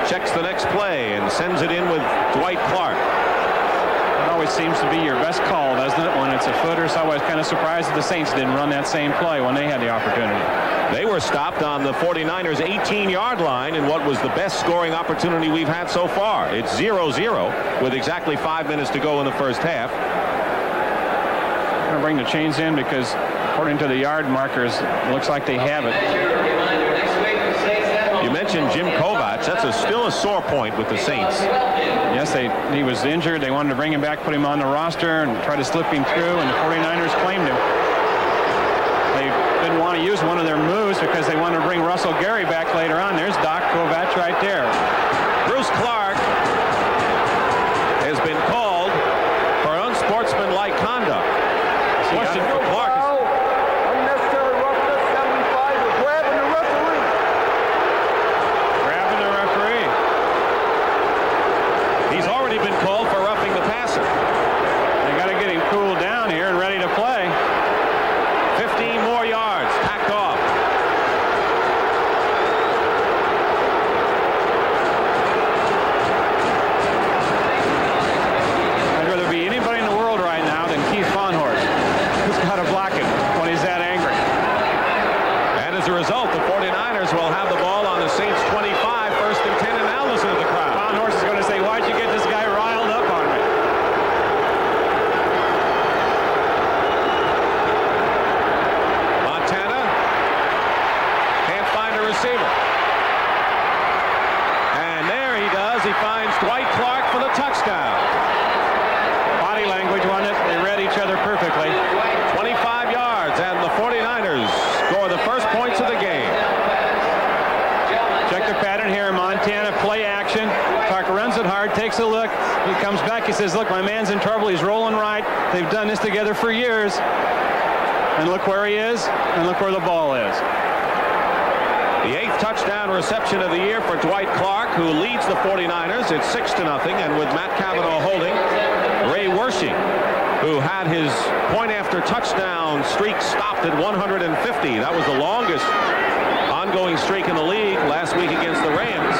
checks the next play and sends it in with Dwight Clark. It always seems to be your best call, doesn't it, when it's a footer? So I was kind of surprised that the Saints didn't run that same play when they had the opportunity. They were stopped on the 49ers 18-yard line in what was the best scoring opportunity we've had so far. It's 0-0 with exactly 5 minutes to go in the first half. I'm going to bring the chains in because according to the yard markers, it looks like they have it. You mentioned Jim Kovach. That's still a sore point with the Saints. Yes, he was injured. They wanted to bring him back, put him on the roster, and try to slip him through, and the 49ers claimed him. They didn't want to use one of their moves because they wanted to bring Russell Gary back later on. There's Doc Kovach right there. Bruce Clark has been called for unsportsmanlike conduct. Question for Clark. Unnecessary roughness, 75, or grabbing the referee. Grabbing the referee. He's already been called says, look, my man's in trouble. He's rolling right. They've done this together for years. And look where he is, and look where the ball is. The 8th touchdown reception of the year for Dwight Clark, who leads the 49ers. It's 6-0, and with Matt Cavanaugh holding, Ray Wersching, who had his point-after-touchdown streak stopped at 150. That was the longest ongoing streak in the league last week against the Rams.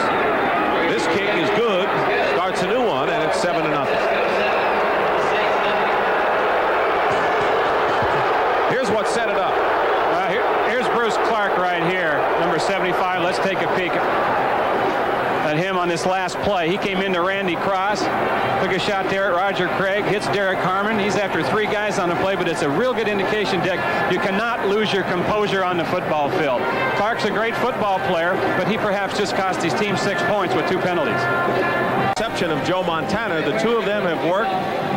This kick is good, starts a new one, and it's 7-0. Here's what set it up. Here's Bruce Clark right here, number 75. Let's take a peek at him on this last play. He came into Randy Cross, took a shot there at Roger Craig, hits Derek Harmon. He's after 3 guys on the play, but it's a real good indication, Dick. You cannot lose your composure on the football field. Clark's a great football player, but he perhaps just cost his team 6 points with 2 penalties. Exception of Joe Montana, the two of them have worked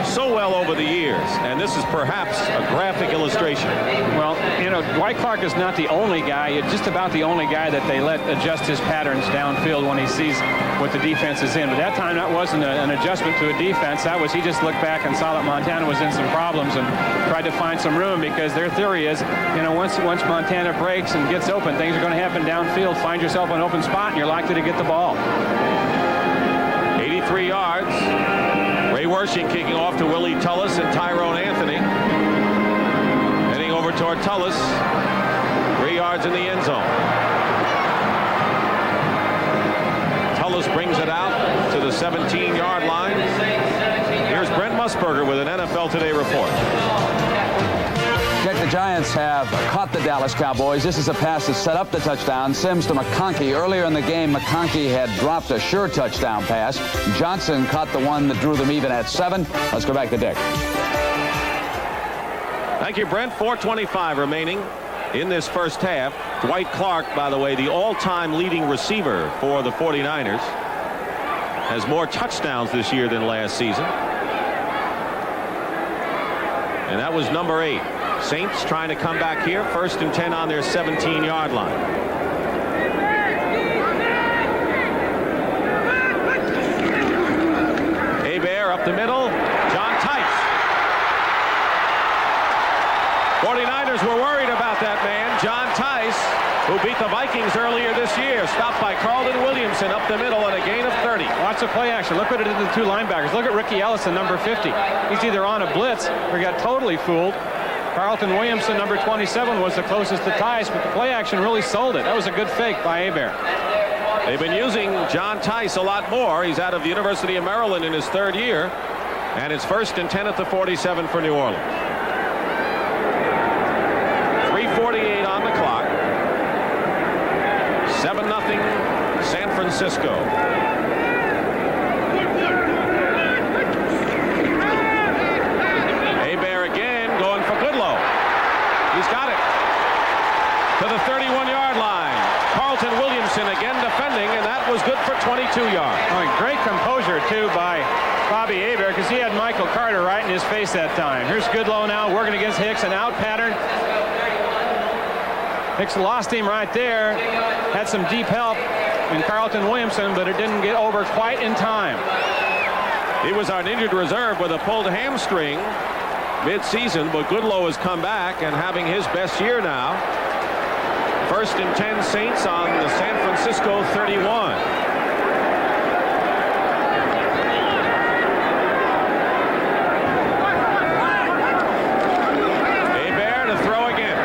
so well over the years, and this is perhaps a graphic illustration. Well, you know, Dwight Clark is not the only guy, just about the only guy that they let adjust his patterns downfield when he sees what the defense is in. But that time, that wasn't an adjustment to a defense. That was he just looked back and saw that Montana was in some problems and tried to find some room, because their theory is, you know, once Montana breaks and gets open, things are going to happen downfield. Find yourself an open spot, and you're likely to get the ball. 83 yards. Ray Wersching kicking off to Willie Tullis and Tyrone Anthony. Heading over toward Tullis. 3 yards in the end zone. Tullis brings it out to the 17-yard line. Here's Brent Musburger with an NFL Today report. Dick, the Giants have caught the Dallas Cowboys. This is a pass that set up the touchdown. Sims to McConkey. Earlier in the game, McConkey had dropped a sure touchdown pass. Johnson caught the one that drew them even at 7. Let's go back to Dick. Thank you, Brent. 4:25 remaining in this first half. Dwight Clark, by the way, the all-time leading receiver for the 49ers, has more touchdowns this year than last season. And that was number 8. Saints trying to come back here. 1st and 10 on their 17-yard line. Hebert up the middle. John Tice. 49ers were worried about that man, John Tice, who beat the Vikings earlier this year. Stopped by Carlton Williamson up the middle and a gain of 30. Watch the play action. Look what it did to the 2 linebackers. Look at Ricky Ellison, number 50. He's either on a blitz or got totally fooled. Carlton Williamson, number 27, was the closest to Tice, but the play action really sold it. That was a good fake by Hebert. They've been using John Tice a lot more. He's out of the University of Maryland in his 3rd year. And it's 1st and 10 at the 47 for New Orleans. 3:48 on the clock. 7-0 San Francisco. He's got it to the 31-yard line. Carlton Williamson again defending, and that was good for 22 yards. Oh, great composure, too, by Bobby Hebert, because he had Michael Carter right in his face that time. Here's Goodlow now working against Hicks, an out pattern. Hicks lost him right there. Had some deep help in Carlton Williamson, but it didn't get over quite in time. He was our injured reserve with a pulled hamstring mid-season, but Goodlow has come back and having his best year now. 1st and 10 Saints on the San Francisco 31. Hebert to throw again.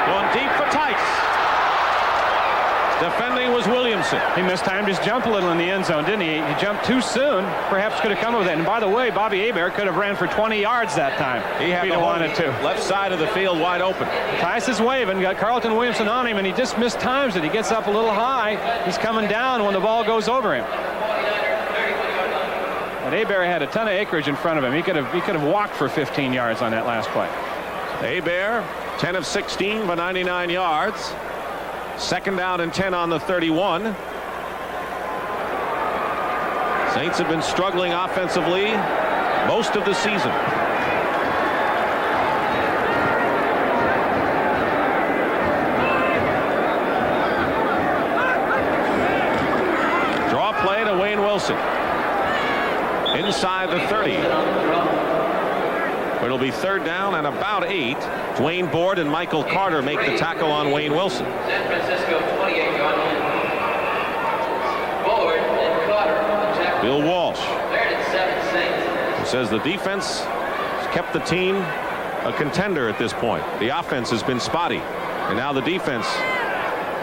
Going deep for Tice. Defending was Williamson. He mistimed his jump a little in the end zone, didn't he? He jumped too soon. Perhaps could have come with it. And by the way, Bobby Hebert could have ran for 20 yards that time. He had the wanted to. Left side of the field wide open. Tice is waving, got Carlton Williamson on him, and he just mistimes it. He gets up a little high. He's coming down when the ball goes over him. But Hebert had a ton of acreage in front of him. He could have walked for 15 yards on that last play. Hebert, 10 of 16 for 99 yards. 2nd down and 10 on the 31. Saints have been struggling offensively most of the season. Draw play to Wayne Wilson. inside the 30. It'll be third down and about 8. Dwayne Board and Michael Carter make the tackle on Wayne Wilson. San Francisco 28-yard line. Board and Carter on tackle. Bill Walsh, 3rd and 7 Saints. who says the defense has kept the team a contender at this point. The offense has been spotty, and now the defense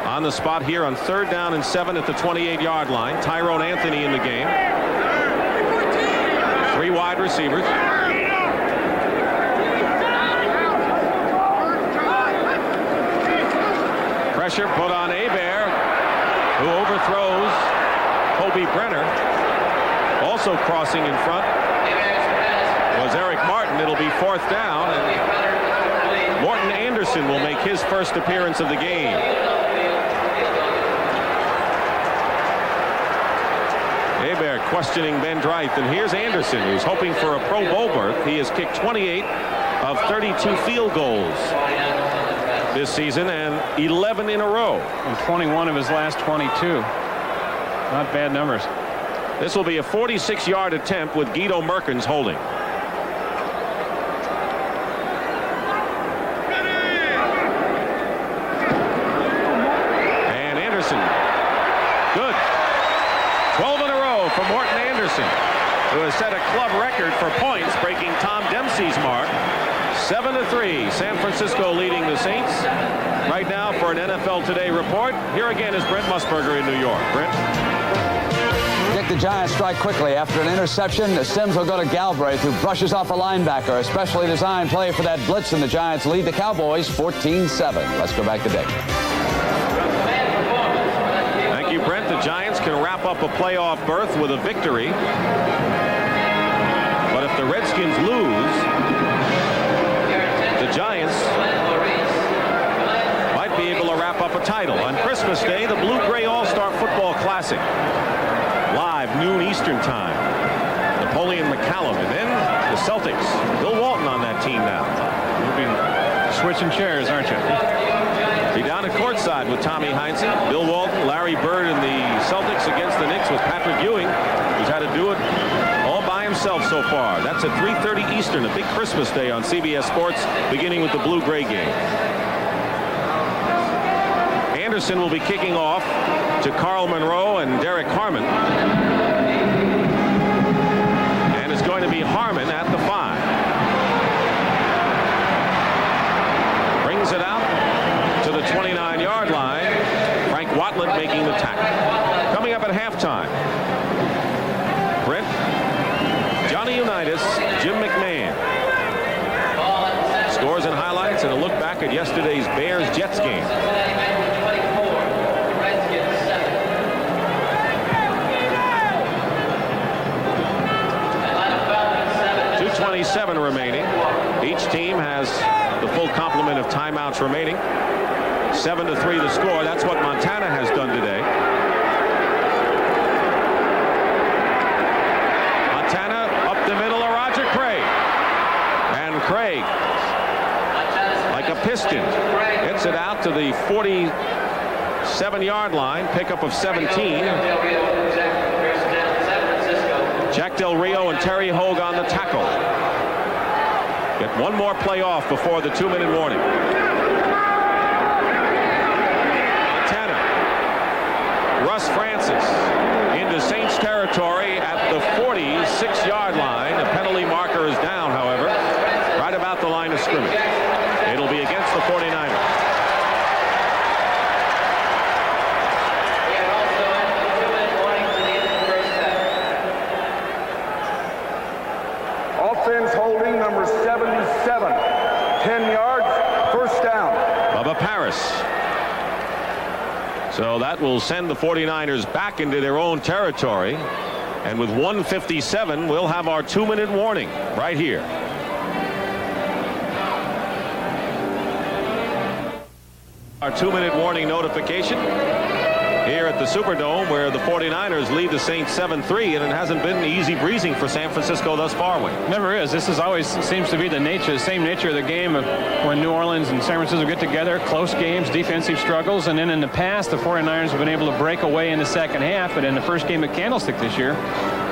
on the spot here on third down and 7 at the 28-yard line. Tyrone Anthony in the game. 3 wide receivers. Pressure put on Hebert, who overthrows Kobe Brenner. Also crossing in front was Eric Martin. It'll be 4th down, and Morton Anderson will make his first appearance of the game. Hebert questioning Ben Dreith, and here's Anderson, who's hoping for a Pro Bowl berth. He has kicked 28 of 32 field goals this season, and 11 in a row. And 21 of his last 22. Not bad numbers. This will be a 46-yard attempt with Guido Merkins holding. And Anderson. Good. 12 in a row for Morton Anderson, who has set a club record for points, breaking Tom Dempsey's mark. 7-3, San Francisco leading the Saints. Right now for an NFL Today report, here again is Brent Musburger in New York. Brent? Dick, the Giants strike quickly. After an interception, Sims will go to Galbraith, who brushes off a linebacker. A specially designed play for that blitz, and the Giants lead the Cowboys 14-7. Let's go back to Dick. Thank you, Brent. The Giants can wrap up a playoff berth with a victory. But if the Redskins lose, the Giants might be able to wrap up a title. On Christmas Day, the Blue-Gray All-Star Football Classic. Live, noon Eastern time. Napoleon McCallum, and then the Celtics. Bill Walton on that team now. You'll be switching chairs, aren't you? Be down at courtside with Tommy Heinze, Bill Walton, Larry Bird, and the Celtics against the Knicks with Patrick Ewing, who's had to do it all by himself so far. That's at 3:30 Eastern, a big Christmas day on CBS Sports, beginning with the Blue-Gray game. Anderson will be kicking off to Carl Monroe and Derek Harmon. And it's going to be Harmon at the 5. Brings it out to the 29-yard line. Frank Watland making the tackle. Coming up at halftime, Brent, Johnny Unitas, Jim McMahon. Scores and highlights and a look back at yesterday's Bears-Jets game. 2:27 remaining. Each team has the full complement of timeouts remaining. 7-3 the score. That's what Montana has done today. Montana up the middle of Roger Craig. And Craig, like a piston, hits it out to the 47-yard line. Pickup of 17. Jack Del Rio and Terry Hogue on the tackle. Get one more play off before the 2-minute warning. Montana. Russ Francis into Saints territory at the 46-yard line. The penalty marker is down, however, right about the line of scrimmage. It'll be against the 49ers. Offense holding number 77. 10 yards, first down. Bubba Paris. So that will send the 49ers back into their own territory. And with 1:57, we'll have our 2-minute warning right here. Our 2-minute warning notification here at the Superdome, where the 49ers lead the Saints 7-3, and it hasn't been easy breezing for San Francisco thus far. Never is. This is always seems to be the same nature of the game of when New Orleans and San Francisco get together, close games, defensive struggles, and then in the past, the 49ers have been able to break away in the second half, but in the first game at Candlestick this year,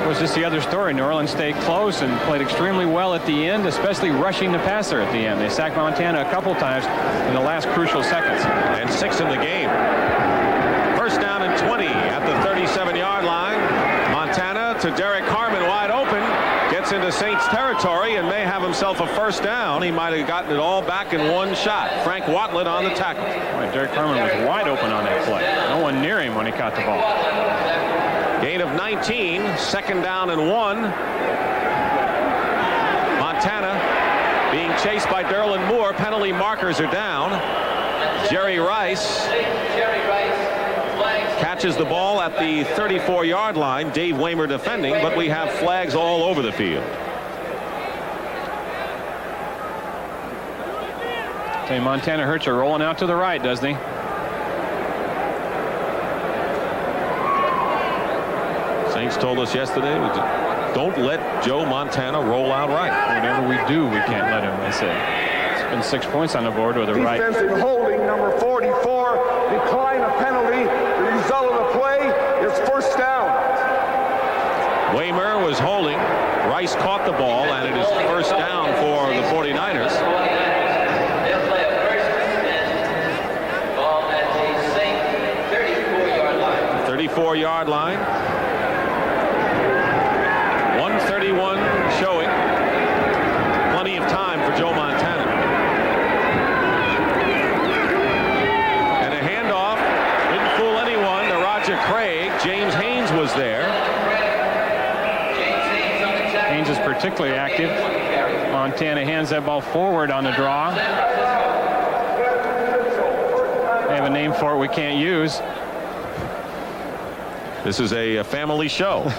was just the other story. New Orleans stayed close and played extremely well at the end, especially rushing the passer at the end. They sacked Montana a couple times in the last crucial seconds. And 6 in the game. First down and 20 at the 37-yard line. Montana to Derek Harmon, wide open. Gets into Saints territory and may have himself a first down. He might have gotten it all back in one shot. Frank Watlet on the tackle. Boy, Derek Harmon was wide open on that play. No one near him when he caught the ball. Gain of 19, second down and 1. Montana being chased by Derlin Moore. Penalty markers are down. Jerry Rice catches the ball at the 34-yard line. Dave Waymer defending, but we have flags all over the field. Okay, Montana Hurts rolling out to the right, doesn't he? Saints told us yesterday, don't let Joe Montana roll out right. Whatever we do, we can't let him, they say. It's been 6 points on the board with a right. Defensive holding, number 44, decline a penalty. The result of the play is first down. Waymer was holding. Rice caught the ball, and it is first down for the 49ers. They'll play a first and ball at the Saint 34-yard line. 34-yard line. 1:31 showing. Plenty of time for Joe Montana. And a handoff. Didn't fool anyone to Roger Craig. James Haynes was there. Haynes is particularly active. Montana hands that ball forward on the draw. They have a name for it we can't use. This is a family show.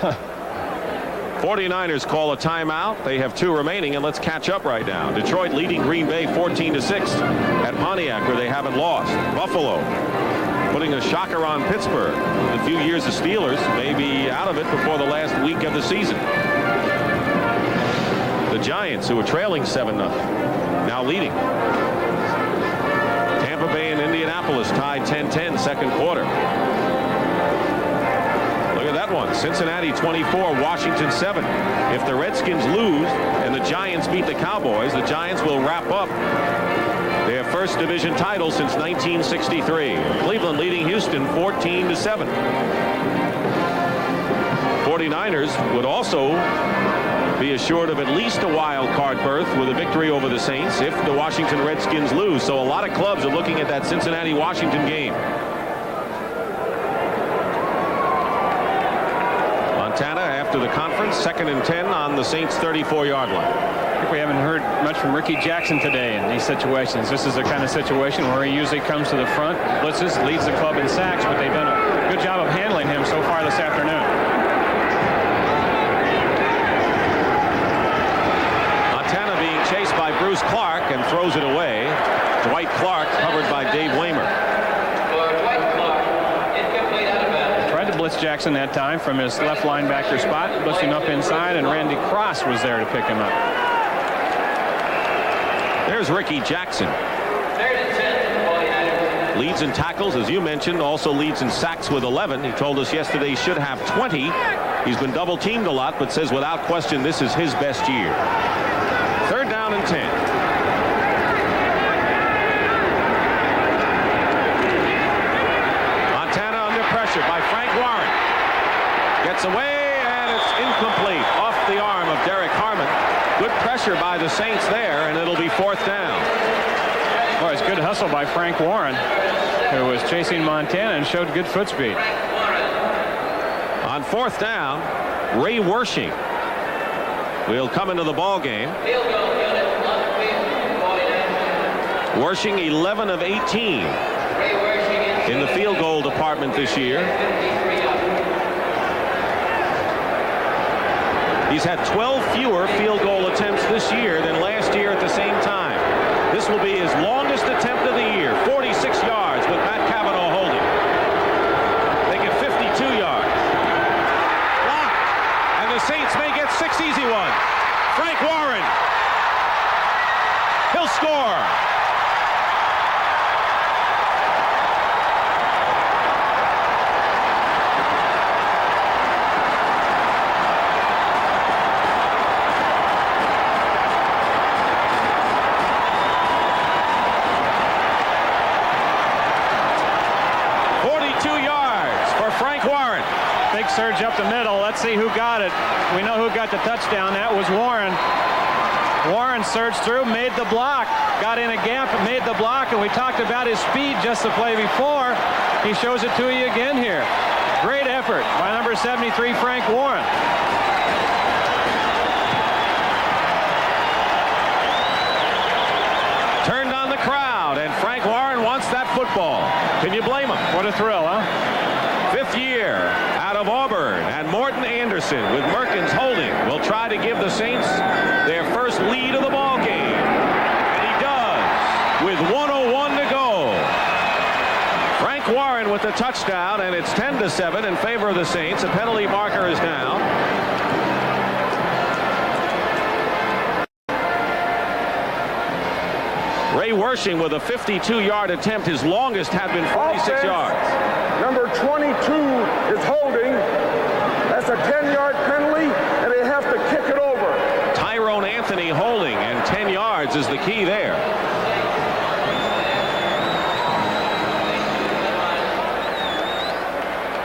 49ers call a timeout. They have 2 remaining, and let's catch up right now. Detroit leading Green Bay 14-6 at Pontiac, where they haven't lost. Buffalo putting a shocker on Pittsburgh. In a few years, the Steelers may be out of it before the last week of the season. The Giants, who are trailing 7-0, now leading. Tampa Bay and Indianapolis tied 10-10 second quarter. That one. Cincinnati 24, Washington 7. If the Redskins lose and the Giants beat the Cowboys, the Giants will wrap up their first division title since 1963. Cleveland leading Houston 14-7. 49ers would also be assured of at least a wild card berth with a victory over the Saints if the Washington Redskins lose. So a lot of clubs are looking at that Cincinnati-Washington game. Montana after the conference, 2nd and 10 on the Saints 34-yard line. I think we haven't heard much from Ricky Jackson today in these situations. This is the kind of situation where he usually comes to the front, blitzes, leads the club in sacks, but they've done a good job of handling him so far this afternoon. Montana being chased by Bruce Clark and throws it away. Dwight Clark covered by Dave Waymer. Blitz Jackson that time from his left linebacker spot, blitzed him up inside, and Randy Cross was there to pick him up. There's Ricky Jackson. Leads in tackles, as you mentioned, also leads in sacks with 11. He told us yesterday he should have 20. He's been double teamed a lot, but says without question this is his best year. 3rd down and 10. By Frank Warren. Gets away, and it's incomplete. Off the arm of Derek Harmon. Good pressure by the Saints there, and it'll be 4th down. Well, it's good hustle by Frank Warren, who was chasing Montana and showed good foot speed. On 4th down, Ray Wersching will come into the ball game. Wersching 11 of 18. In the field goal department this year. He's had 12 fewer field goal attempts this year than last year at the same time. This will be his longest attempt of the year, 46 yards with Matt Cavanaugh holding. They get 52 yards. Blocked. And the Saints may get 6 easy ones. Frank Warren. He'll score. surge up the middle. Let's see who got it. We know who got the touchdown. That was Warren. Warren surged through, made the block, got in a gap and made the block, and we talked about his speed just the play before. He shows it to you again here. Great effort by number 73, Frank Warren. Turned on the crowd, and Frank Warren wants that football. Can you blame him? What a thrill, huh? Fifth year out of Auburn, and Morton Anderson with Merkins holding will try to give the Saints their first lead of the ball game. And he does with 1:01 to go. Frank Warren with the touchdown, and it's 10-7 in favor of the Saints. A penalty marker is down. Ray Wershing with a 52-yard attempt. His longest had been 46 Offense. yards. Number 22 is holding. That's a 10-yard penalty, and they have to kick it over. Tyrone Anthony holding, and 10 yards is the key there.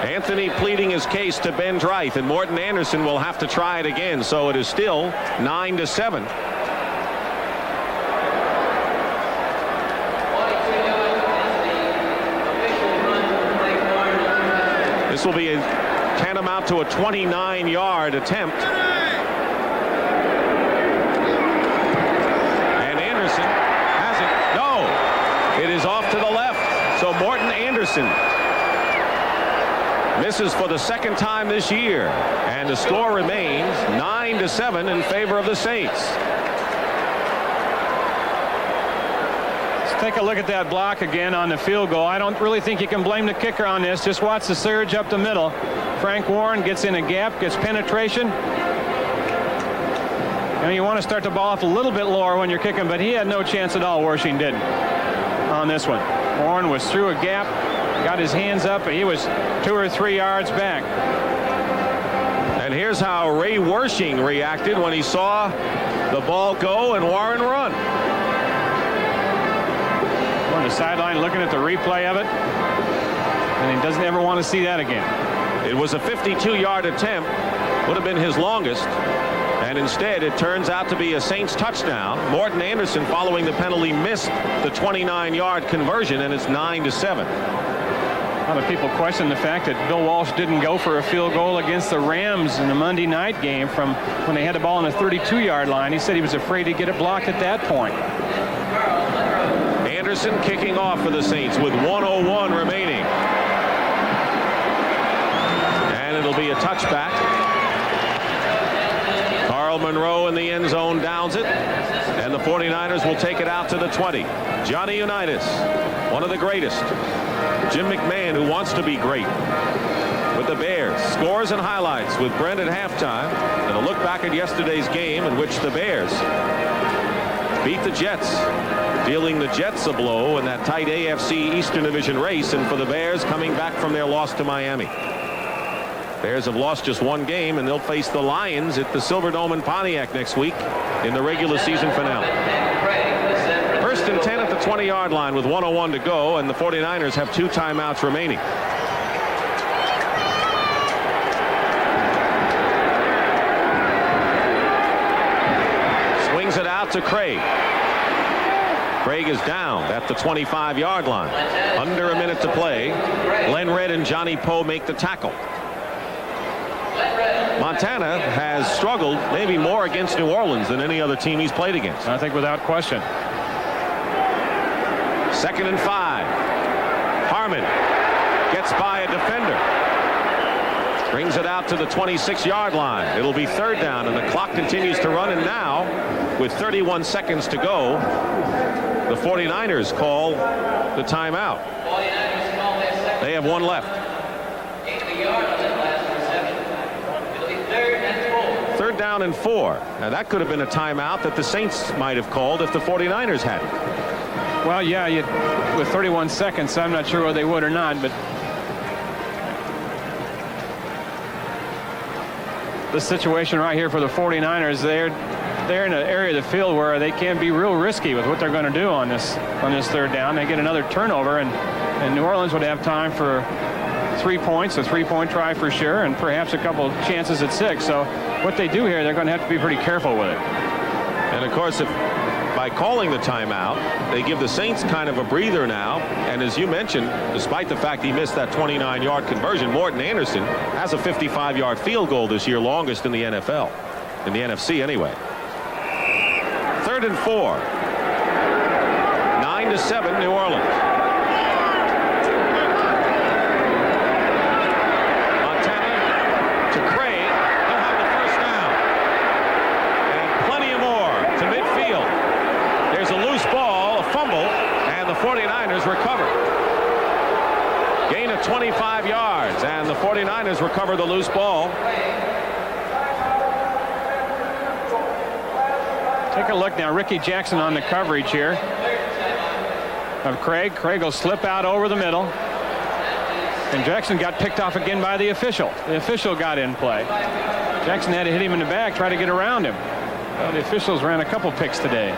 Anthony pleading his case to Ben Dreith, and Morton Anderson will have to try it again, so it is still 9-7. This will be a tantamount to a 29-yard attempt. And Anderson has it. No, it is off to the left. So Morton Anderson misses for the second time this year, and the score remains 9-7 in favor of the Saints. Take a look at that block again on the field goal. I don't really think you can blame the kicker on this. Just watch the surge up the middle. Frank Warren gets in a gap, gets penetration. You want to start the ball off a little bit lower when you're kicking, but he had no chance at all. Wershing didn't on this one. Warren was through a gap, got his hands up, but he was 2 or 3 yards back. And here's how Ray Wershing reacted when he saw the ball go and Warren run. On the sideline looking at the replay of it, and he doesn't ever want to see that again. It was a 52-yard attempt, would have been his longest, and instead it turns out to be a Saints touchdown. Morton Anderson, following the penalty, missed the 29-yard conversion, and it's 9-7. A lot of people question the fact that Bill Walsh didn't go for a field goal against the Rams in the Monday night game from when they had the ball on the 32-yard line. He said he was afraid to get it blocked at that point. Anderson kicking off for the Saints with 1:01 remaining. And it'll be a touchback. Carl Monroe in the end zone downs it. And the 49ers will take it out to the 20. Johnny Unitas, one of the greatest. Jim McMahon, who wants to be great. With the Bears. Scores and highlights with Brent at halftime. And a look back at yesterday's game in which the Bears beat the Jets, dealing the Jets a blow in that tight AFC Eastern Division race, and for the Bears coming back from their loss to Miami. Bears have lost just one game, and they'll face the Lions at the Silverdome in Pontiac next week in the regular season finale. First and 10 at the 20-yard line with 1:01 to go, and the 49ers have 2 timeouts remaining. Swings it out to Craig. Craig is down at the 25-yard line. Under a minute to play. Len Red and Johnny Poe make the tackle. Montana has struggled maybe more against New Orleans than any other team he's played against. I think without question. 2nd and 5. Harmon gets by a defender. Brings it out to the 26-yard line. It'll be 3rd down, and the clock continues to run. And now, with 31 seconds to go, the 49ers call the timeout. They have 1 left. 3rd down and 4. Now that could have been a timeout that the Saints might have called if the 49ers hadn't. Well, yeah, with 31 seconds, I'm not sure whether they would or not, but this situation right here for the 49ers, they're in an area of the field where they can be real risky with what they're going to do on this 3rd down. They get another turnover, and New Orleans would have time for 3 points, a 3-point try for sure, and perhaps a couple chances at 6. So what they do here, they're going to have to be pretty careful with it. And of course, if by calling the timeout, they give the Saints kind of a breather now. And as you mentioned, despite the fact he missed that 29-yard conversion, Morton Anderson has a 55-yard field goal this year, longest in the NFL, in the NFC anyway. 3rd and 4. 9-7 New Orleans. Montana to Craig. He'll have the first down. And plenty more to midfield. There's a loose ball, a fumble, and the 49ers recover. Gain of 25 yards, and the 49ers recover the loose ball. Take a look now. Ricky Jackson on the coverage here of Craig. Craig will slip out over the middle. And Jackson got picked off again by the official. The official got in play. Jackson had to hit him in the back, try to get around him. Well, the officials ran a couple picks today.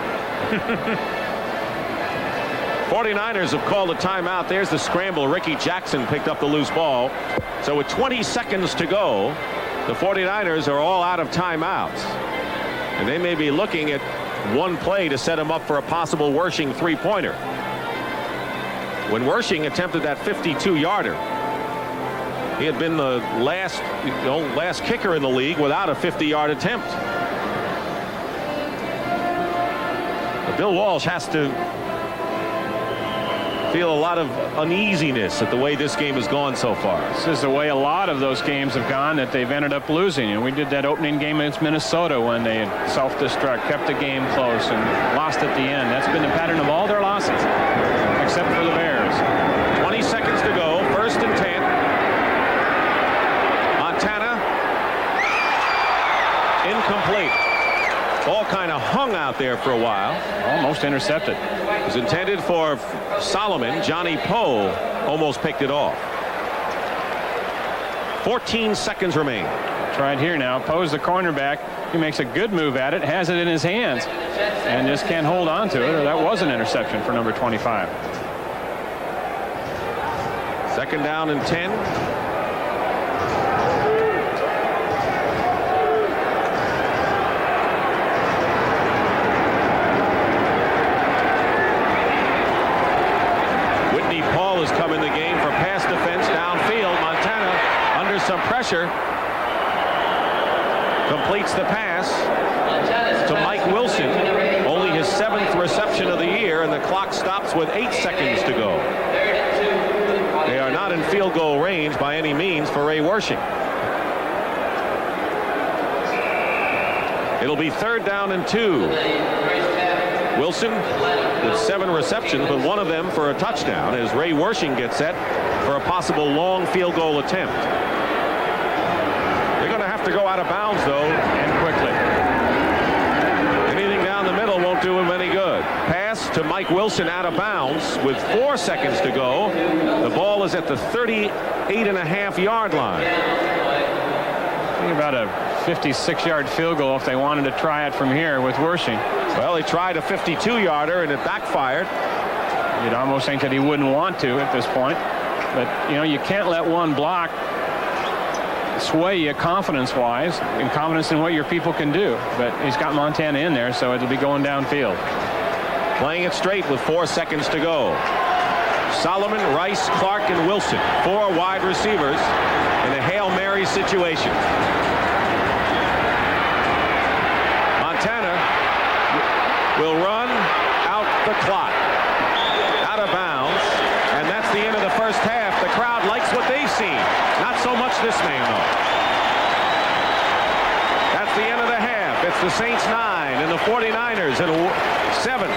49ers have called a timeout. There's the scramble. Ricky Jackson picked up the loose ball. So with 20 seconds to go, the 49ers are all out of timeouts. And they may be looking at one play to set him up for a possible Wersching 3-pointer. When Wersching attempted that 52-yarder, he had been the last kicker in the league without a 50-yard attempt. But Bill Walsh has to feel a lot of uneasiness at the way this game has gone so far. This is the way a lot of those games have gone, that they've ended up losing. And we did that opening game against Minnesota when they self-destruct, kept the game close, and lost at the end. That's been the pattern of all their losses, except for the Bears. 20 seconds to go. 1st and 10. Montana. Incomplete. Ball kind of hung out there for a while. Almost intercepted. It was intended for Solomon. Johnny Poe almost picked it off. 14 seconds remain. Tried here now. Poe's the cornerback. He makes a good move at it, has it in his hands, and just can't hold on to it, or that was an interception for number 25. 2nd down and 10. Has come in the game for pass defense downfield. Montana under some pressure completes the pass to Mike Wilson. Only his 7th reception of the year, and the clock stops with 8 seconds to go. They are not in field goal range by any means for Ray Wersching. It'll be 3rd down and 2. Wilson with 7 receptions, but one of them for a touchdown, as Ray Wersching gets set for a possible long field goal attempt. They're going to have to go out of bounds, though, and quickly. Anything down the middle won't do him any good. Pass to Mike Wilson out of bounds with 4 seconds to go. The ball is at the 38.5-yard line. Think about a 56-yard field goal if they wanted to try it from here with Wersching. Well, he tried a 52-yarder and it backfired. You'd almost think that he wouldn't want to at this point. But, you know, you can't let one block sway you confidence-wise and confidence in what your people can do. But he's got Montana in there, so it'll be going downfield. Playing it straight with 4 seconds to go. Solomon, Rice, Clark, and Wilson. 4 wide receivers in a Hail Mary situation. Montana will run out the clock. Out of bounds. And that's the end of the first half. The crowd likes what they've seen. Not so much this man, though. That's the end of the half. It's the Saints 9 and the 49ers in 7.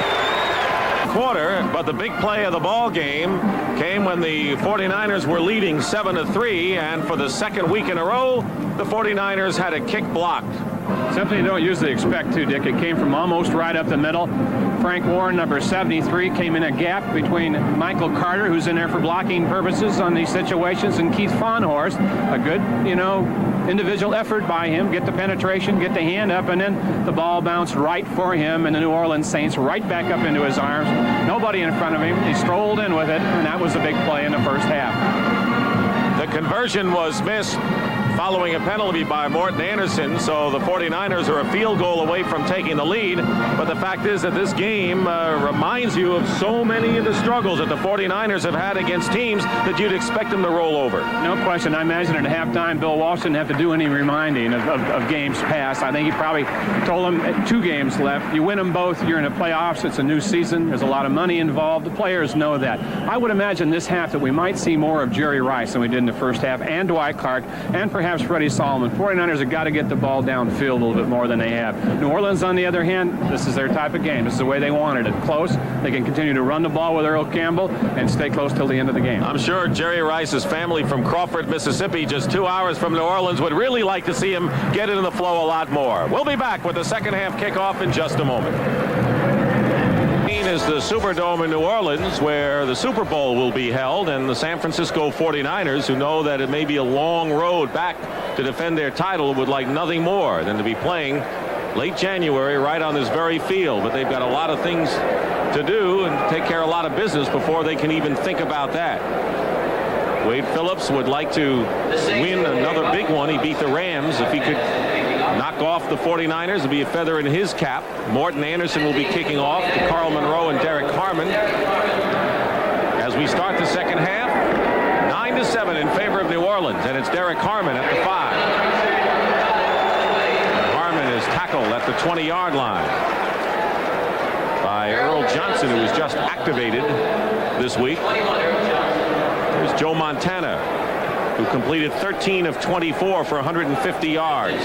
Quarter, but the big play of the ball game came when the 49ers were leading 7-3, and for the 2nd week in a row, the 49ers had a kick blocked. Something you don't usually expect to, Dick. It came from almost right up the middle. Frank Warren, number 73, came in a gap between Michael Carter, who's in there for blocking purposes on these situations, and Keith Fahnhorst. A good, individual effort by him. Get the penetration, get the hand up, and then the ball bounced right for him, and the New Orleans Saints right back up into his arms. Nobody in front of him. He strolled in with it, and that was a big play in the first half. The conversion was missed following a penalty by Morton Anderson, so the 49ers are a field goal away from taking the lead. But the fact is that this game reminds you of so many of the struggles that the 49ers have had against teams that you'd expect them to roll over. No question. I imagine at halftime, Bill Walsh didn't have to do any reminding of games past. I think he probably told them 2 games left. You win them both, you're in the playoffs. It's a new season. There's a lot of money involved. The players know that. I would imagine this half that we might see more of Jerry Rice than we did in the first half, and Dwight Clark, and perhaps Freddie Solomon. 49ers have got to get the ball downfield a little bit more than they have. New Orleans, on the other hand, this is their type of game. This is the way they wanted it. Close. They can continue to run the ball with Earl Campbell and stay close till the end of the game. I'm sure Jerry Rice's family from Crawford, Mississippi, just 2 hours from New Orleans, would really like to see him get into the flow a lot more. We'll be back with the second half kickoff in just a moment. Is the Superdome in New Orleans, where the Super Bowl will be held, and the San Francisco 49ers, who know that it may be a long road back to defend their title, would like nothing more than to be playing late January right on this very field. But they've got a lot of things to do and take care of a lot of business before they can even think about that. Wade Phillips would like to win another big one. He beat the Rams. If he could knock off the 49ers, it'd be a feather in his cap. Morton Anderson will be kicking off to Carl Monroe and Derek Harmon. As we start the second half, 9-7 in favor of New Orleans, and it's Derek Harmon at the 5. Harmon is tackled at the 20-yard line by Earl Johnson, who was just activated this week. There's Joe Montana, who completed 13 of 24 for 150 yards.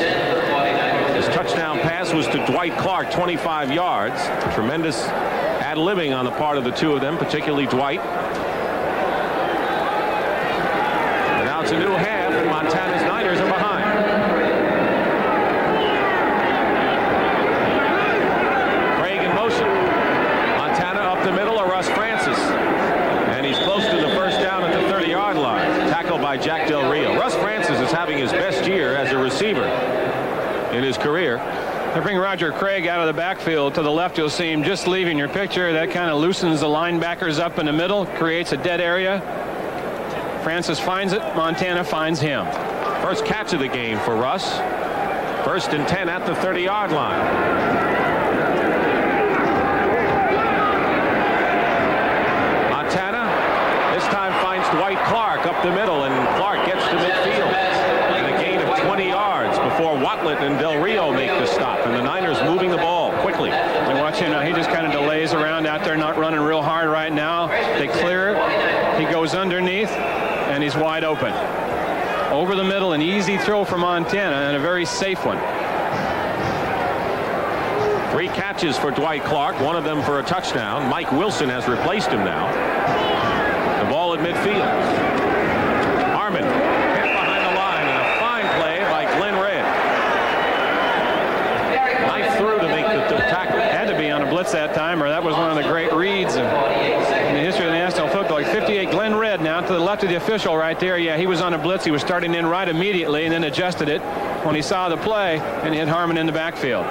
His touchdown pass was to Dwight Clark, 25 yards. Tremendous ad-libbing on the part of the two of them, particularly Dwight. And now it's a new half, and Montana's Niners are behind. Craig in motion. Montana up the middle of Russ Francis. And he's close to the first down at the 30-yard line. Tackled by Jack Del Rio. Russ Francis is having his best year as a receiver in his career. They bring Roger Craig out of the backfield. To the left, you'll see him just leaving your picture. That kind of loosens the linebackers up in the middle, creates a dead area. Francis finds it. Montana finds him. First catch of the game for Russ. 1st and 10 at the 30-yard line. Montana this time finds Dwight Clark up the middle, and Clark gets to midfield. And a gain of 20 yards before Watlett and Del Rio make the stop. And the Niners moving the ball quickly. And watch him now. He just kind of delays around out there, not running real hard right now. They clear it. He goes underneath, and he's wide open. Over the middle, an easy throw for Montana, and a very safe one. 3 catches for Dwight Clark, one of them for a touchdown. Mike Wilson has replaced him now. The ball at midfield. Harmon hit behind the line, and a fine play by Glenn Red. Nice through to make the tackle. Had to be on a blitz that time, or that was one of the great reads in the history of the National Football League. 58, Glenn Red now to the left of the official right there. Yeah, he was on a blitz. He was starting in right immediately and then adjusted it when he saw the play and hit Harmon in the backfield.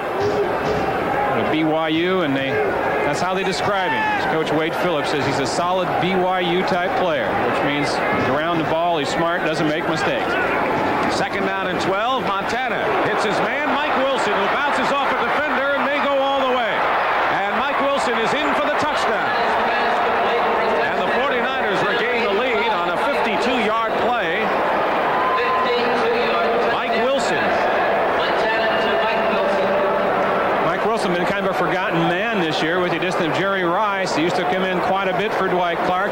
BYU, and that's how they describe him. Coach Wade Phillips says he's a solid BYU type player, which means he's around the ball, he's smart, doesn't make mistakes. 2nd down and 12. Montana hits his man, Mike Wilson, who bounces off a defender and may go all the way. And Mike Wilson is in for the touchdown. And the 49ers regain the lead on a 52-yard play. Mike Wilson. Mike Wilson been kind of a forgotten man this year with the addition of Jerry Rice. He used to come in quite a bit for Dwight Clark,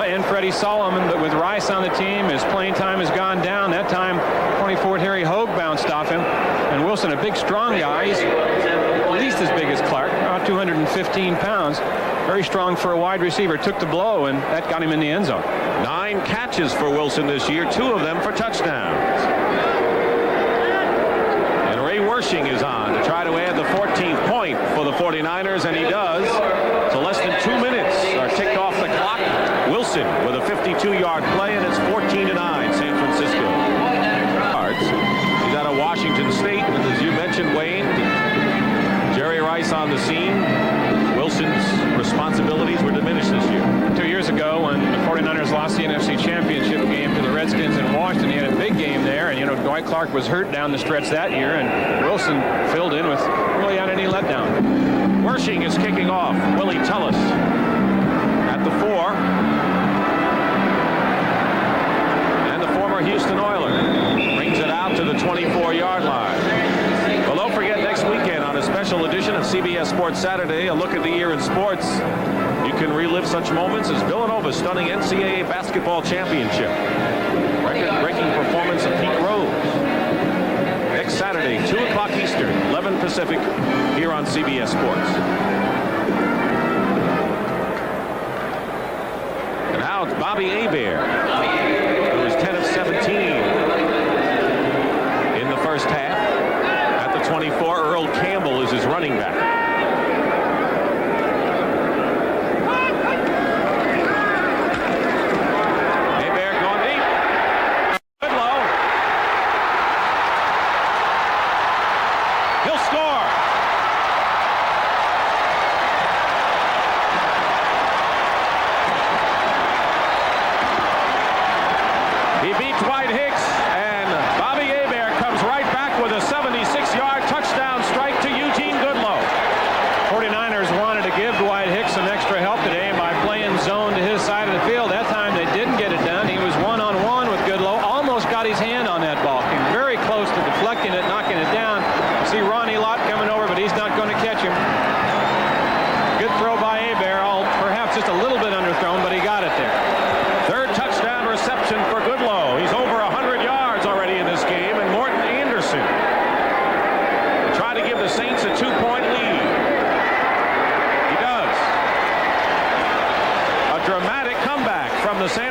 and Freddie Solomon, but with Rice on the team, his playing time has gone down. That time, 24 Harry Hogue bounced off him. And Wilson, a big, strong guy. He's at least as big as Clark, about 215 pounds. Very strong for a wide receiver. Took the blow, and that got him in the end zone. 9 catches for Wilson this year, 2 of them for touchdowns. And Ray Wersching is on to try to add the 14th point for the 49ers, and he does. So less than 2 minutes are ticked off the clock. Wilson with a 52-yard play, and it's 14-9 San Francisco. He's out of Washington State, and as you mentioned, Wayne, Jerry Rice on the scene. Wilson's responsibilities were diminished this year. 2 years ago, when the 49ers lost the NFC Championship game to the Redskins in Washington. He had a big game there, and Dwight Clark was hurt down the stretch that year, and Wilson filled in with really not any letdown. Wersching is kicking off. Willie Tullis at the 4. And the former Houston Oiler brings it out to the 24-yard line. Well, don't forget, next weekend on a special edition of CBS Sports Saturday, a look at the year in sports. You can relive such moments as Villanova's stunning NCAA basketball championship. Record-breaking performance of Pete Rose. Next Saturday, 2 o'clock Eastern, 11 Pacific, here on CBS Sports. And now it's Bobby Hebert, who is 10 of 17 in the first half. At the 24, Earl Campbell is his running back.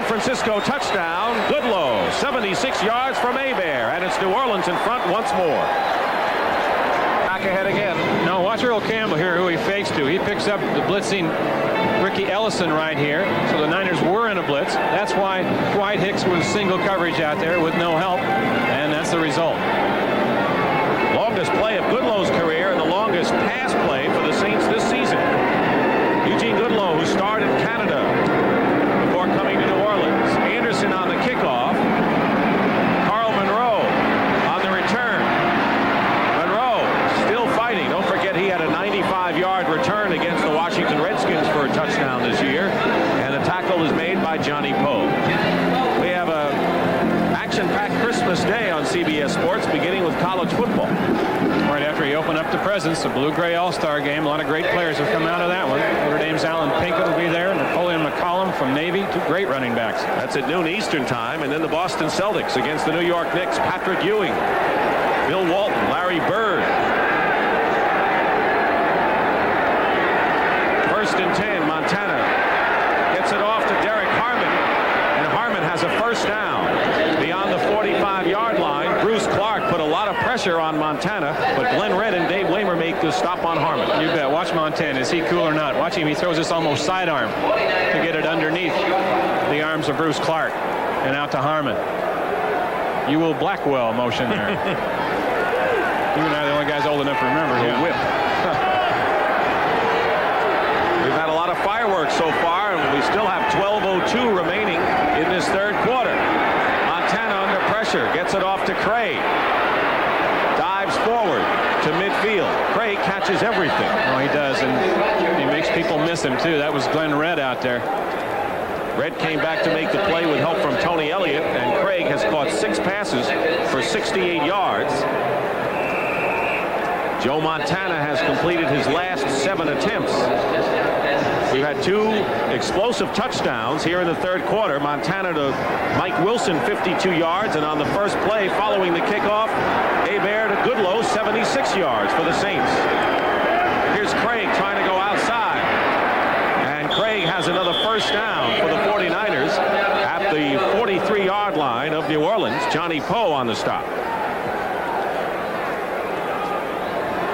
Francisco touchdown. Goodlow, 76 yards from Hebert, and it's New Orleans in front once more. Back ahead again. No, watch Earl Campbell here, who he fakes to. He picks up the blitzing Ricky Ellison right here. So the Niners were in a blitz. That's why Dwight Hicks was single coverage out there with no help, and that's the result. Longest play of Goodlow's career and the longest pass play for the Saints this season. Eugene Goodlow, who starred in Canada before coming to New Orleans. Anderson on the kickoff. Carl Monroe on the return. Monroe still fighting. Don't forget he had a 95-yard return against the Washington Redskins for a touchdown this year. And the tackle is made by Johnny Poe. We have a action-packed Christmas Day on CBS Sports, beginning with college football. Right after he opened up the presents, the Blue-Gray All-Star game. A lot of great players have come out of that one. Notre Dame's Alan Pinkett will be there. Napoleon McCollum from Navy. 2 great running backs. That's at noon Eastern time. And then the Boston Celtics against the New York Knicks. Patrick Ewing, Bill Walton, Larry Bird. 1st and 10, Montana gets it off to Derek Harmon. And Harmon has a first down beyond the 45-yard line. Bruce Clark put a lot of pressure on Montana, but Glenn Red and Dave Waymer make the stop on Harmon. You bet. Watch Montana. Is he cool or not? Watch him. He throws this almost sidearm to get it underneath the arms of Bruce Clark and out to Harmon. You will Blackwell motion there. You and I are the only guys old enough to remember. Yeah. Whip. We've had a lot of fireworks so far, and we still have 12:02 remaining in this third quarter. Montana under pressure, gets it off to Craig. Dives forward to midfield. Craig catches everything. Oh, he does, and he makes people miss him, too. That was Glenn Red out there. Red came back to make the play with help from Tony Elliott, and Craig has caught 6 passes for 68 yards. Joe Montana has completed his last 7 attempts. We've had 2 explosive touchdowns here in the third quarter. Montana to Mike Wilson, 52 yards, and on the first play following the kickoff, Hebert to Goodlow, 76 yards for the Saints. Here's Craig trying to go outside, and Craig has another first down for the 49ers at the 43-yard line of New Orleans. Johnny Poe on the stop.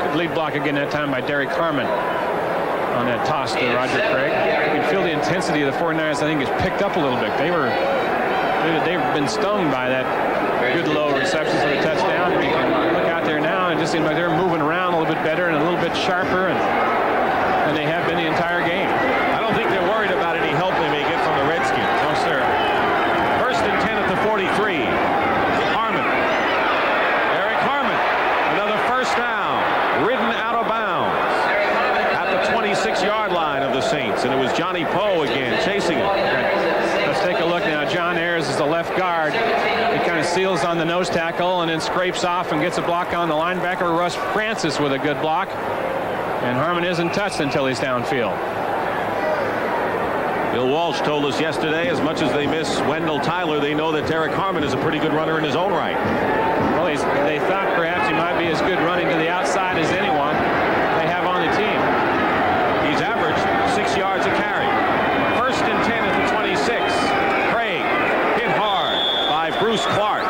Good lead block again that time by Derek Harmon on that toss to Roger Craig. You can feel the intensity of the 49ers, I think, is picked up a little bit. They've been stung by that Goodlow reception for the touchdown. You can look out there now and it just seems like they're moving around a little bit better and a little bit sharper than they have been the entire game. I don't think they're worried about any help they may get from the Redskins. No, sir. 6-yard line of the Saints, and it was Johnny Poe again chasing it. Let's take a look now. John Ayers is the left guard. He kind of seals on the nose tackle and then scrapes off and gets a block on the linebacker. Russ Francis with a good block. And Harmon isn't touched until he's downfield. Bill Walsh told us yesterday, as much as they miss Wendell Tyler, they know that Derek Harmon is a pretty good runner in his own right. Well, they thought perhaps he might be as good running to the outside as anyone they have on the team. He's averaged 6 yards a carry. 1st and 10 at the 26. Craig hit hard by Bruce Clark.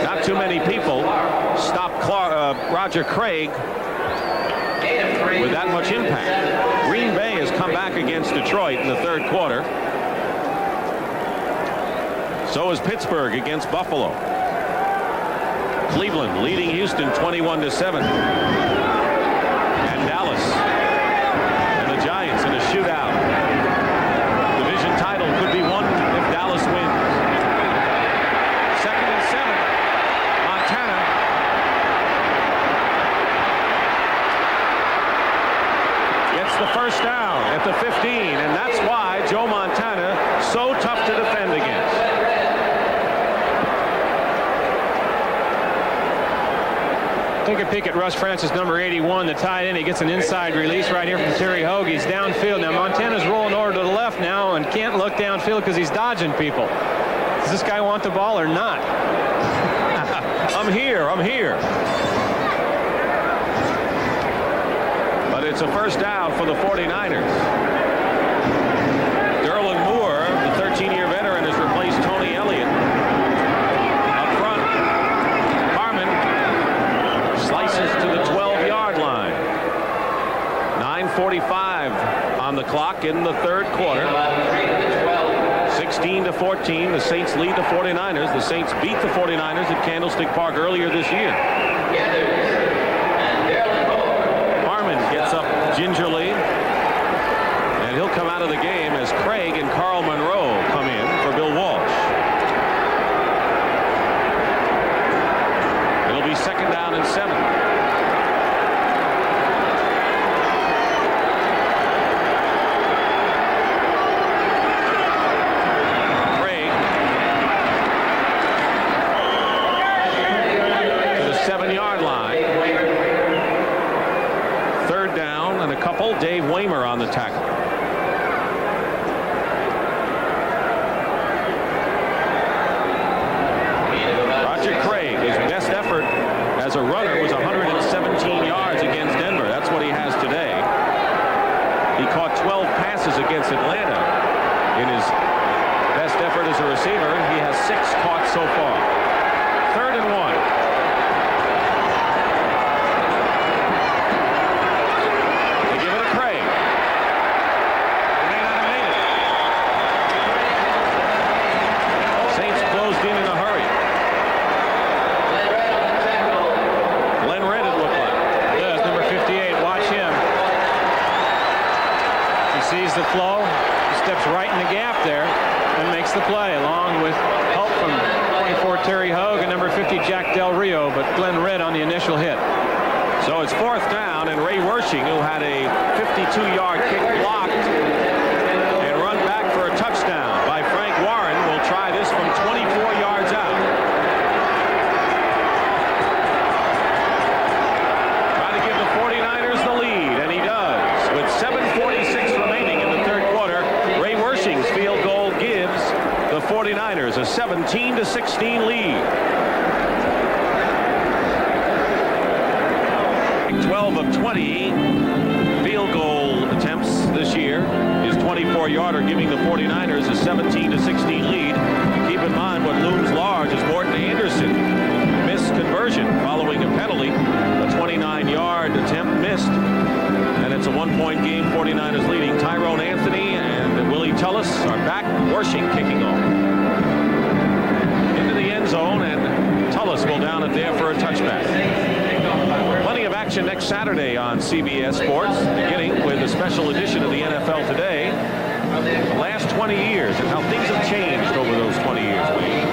Not too many people stop Roger Craig with that much impact. Green Bay has come back against Detroit in the 3rd quarter. So is Pittsburgh against Buffalo. Cleveland leading Houston 21-7. And Dallas and the Giants in a shootout. Division title could be won if Dallas wins. 2nd and 7. Montana. Gets the first down at the 15, and that's why Joe Montana so tough to defend against. Take a peek at Russ Francis, number 81, the tight end. He gets an inside release right here from Terry Hogue. He's downfield. Now Montana's rolling over to the left now and can't look downfield because he's dodging people. Does this guy want the ball or not? I'm here. But it's a first down for the 49ers. Derlin Moore, the 13-year veteran, has replaced Tony Elliott. Up front, Harmon slices to the 12-yard line. 9:45 on the clock in the 3rd quarter. 16-14, the Saints lead the 49ers. The Saints beat the 49ers at Candlestick Park earlier this year. Harmon gets up gingerly, and he'll come out of the game as Craig and Carl Monroe come in for Bill Walsh. It'll be 2nd down and 7. Dave Waymer on the tackle. Roger Craig, his best effort as a runner was 117 yards against Denver. That's what he has today. He caught 12 passes against Atlanta. In his best effort as a receiver, he has 6 caught so far. 3rd and 1. The flow, steps right in the gap there and makes the play, along with help from 24 Terry Hogue and number 50 Jack Del Rio, but Glenn Red on the initial hit. So it's 4th down, and Ray Wersching, who had a 52-yard kick blocked and run back for a touchdown by Frank Warren, will try this from 24 yards out. Try to give the 49ers the lead, and he does. With 7:46 remaining in the 3rd quarter, Ray Wersching's field goal gives the 49ers a 17-16 lead. 12 of 20 field goal attempts this year. His 24-yarder giving the 49ers a 17-16 lead. Keep in mind what looms large is Morton Anderson missed conversion following a penalty. A 29-yard attempt missed. And it's a 1-point game. 49ers leading. Tyrone Anthony and Willie Tullis are back. Wersching kicking off. Into the end zone, and Tullis will down it there for a touchback. Plenty of action next Saturday on CBS Sports, beginning with a special edition of the NFL Today. The last 20 years and how things have changed over those 20 years. We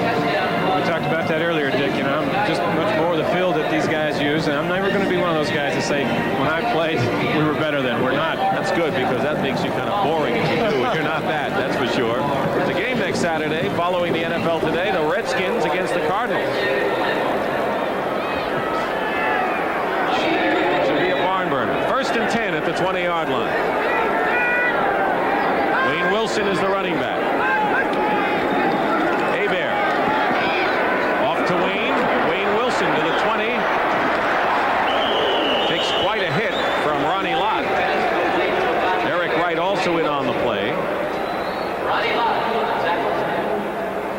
talked about that earlier, Dick. You know, I'm just much more the field that these guys use, and I'm never going to be one of those guys that say, when I played, we we were better then. We're not. That's good, because that makes you kind of boring if you do. You're not that, that's for sure. The game next Saturday, following the NFL Today, the Redskins against the Cardinals. Should be a barn burner. 1st and 10 at the 20-yard line. Wayne Wilson is the running back. Hebert off to Wayne. Wayne Wilson to the 20. Takes quite a hit from Ronnie Lott. Eric Wright also in on the play.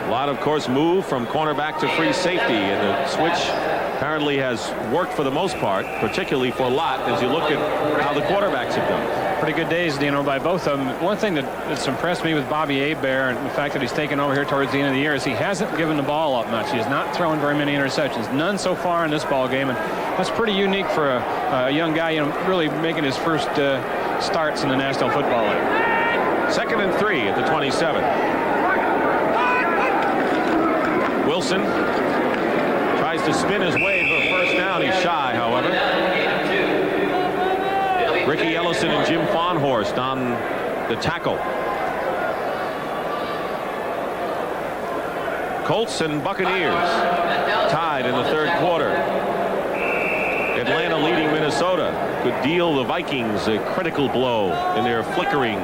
Lott, of course, moved from cornerback to free safety, and the switch apparently has worked for the most part, particularly for Lott, as you look at how the quarterbacks have done. Pretty good days, by both of them. One thing that's impressed me with Bobby Hebert, and the fact that he's taken over here towards the end of the year, is he hasn't given the ball up much. He has not thrown very many interceptions. None so far in this ball game, and that's pretty unique for a young guy, really making his first starts in the National Football League. 2nd and 3 at the 27. Wilson tries to spin his way to a first down. He's shy, however. Ricky Ellison and Jim Farnhorst on the tackle. Colts and Buccaneers tied in the 3rd quarter. Atlanta leading Minnesota could deal the Vikings a critical blow in their flickering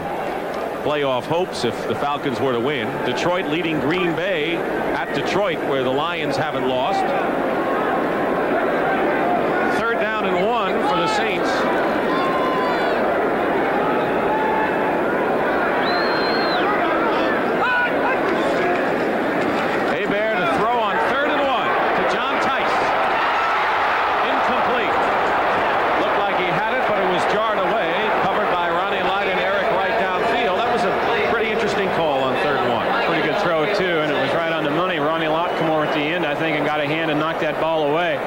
playoff hopes if the Falcons were to win. Detroit leading Green Bay at Detroit, where the Lions haven't lost. 3rd down and 1 for the Saints. Hebert to throw on 3rd and 1 to John Tice. Incomplete. Looked like he had it, but it was jarred away, covered by Ronnie Lott and Eric Wright downfield. That was a pretty interesting call on 3rd and 1. Pretty good throw, too, and it was right on the money. Ronnie Lott come over at the end, I think, and got a hand and knocked that ball away.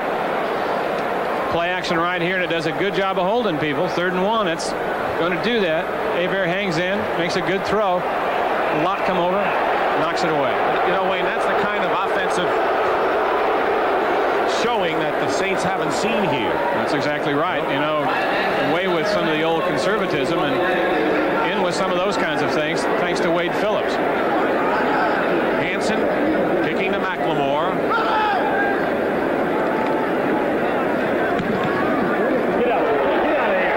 Play action right here, and it does a good job of holding people. 3rd and 1, it's going to do that. Hebert hangs in, makes a good throw. Lott come over, knocks it away. Wayne, that's the kind of offensive showing that the Saints haven't seen here. That's exactly right. Away with some of the old conservatism and in with some of those kinds of things, thanks to Wade Phillips. Hansen kicking to McLemore.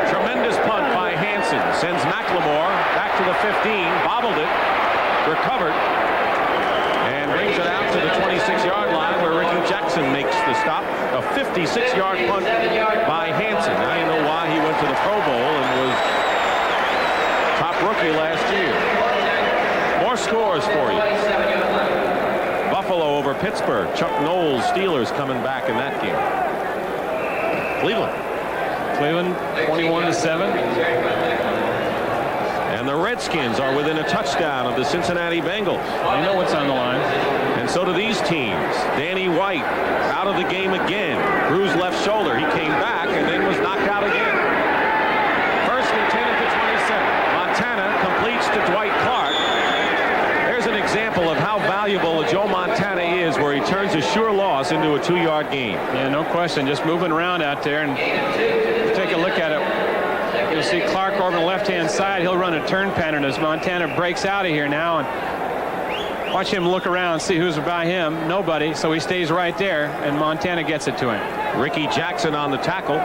Tremendous punt by Hansen. Sends McLemore back to the 15. Bobbled it. Recovered. And brings it out to the 26-yard line, where Ricky Jackson makes the stop. A 56-yard punt by Hansen. Now you know why he went to the Pro Bowl and was top rookie last year. More scores for you. Buffalo over Pittsburgh. Chuck Knowles, Steelers coming back in that game. Cleveland 21-7. And the Redskins are within a touchdown of the Cincinnati Bengals. They know what's on the line. And so do these teams. Danny White out of the game again. Bruised left shoulder. He came back and then was knocked out again. 1st and 10 at the 27. Montana completes to Dwight Clark. There's an example of how valuable Joe Montana is, where he turns a sure loss into a 2-yard gain. Yeah, no question. Just moving around out there, and take a look at it. You'll see Clark over on the left-hand side. He'll run a turn pattern as Montana breaks out of here now. And watch him look around and see who's by him. Nobody, so he stays right there, and Montana gets it to him. Ricky Jackson on the tackle.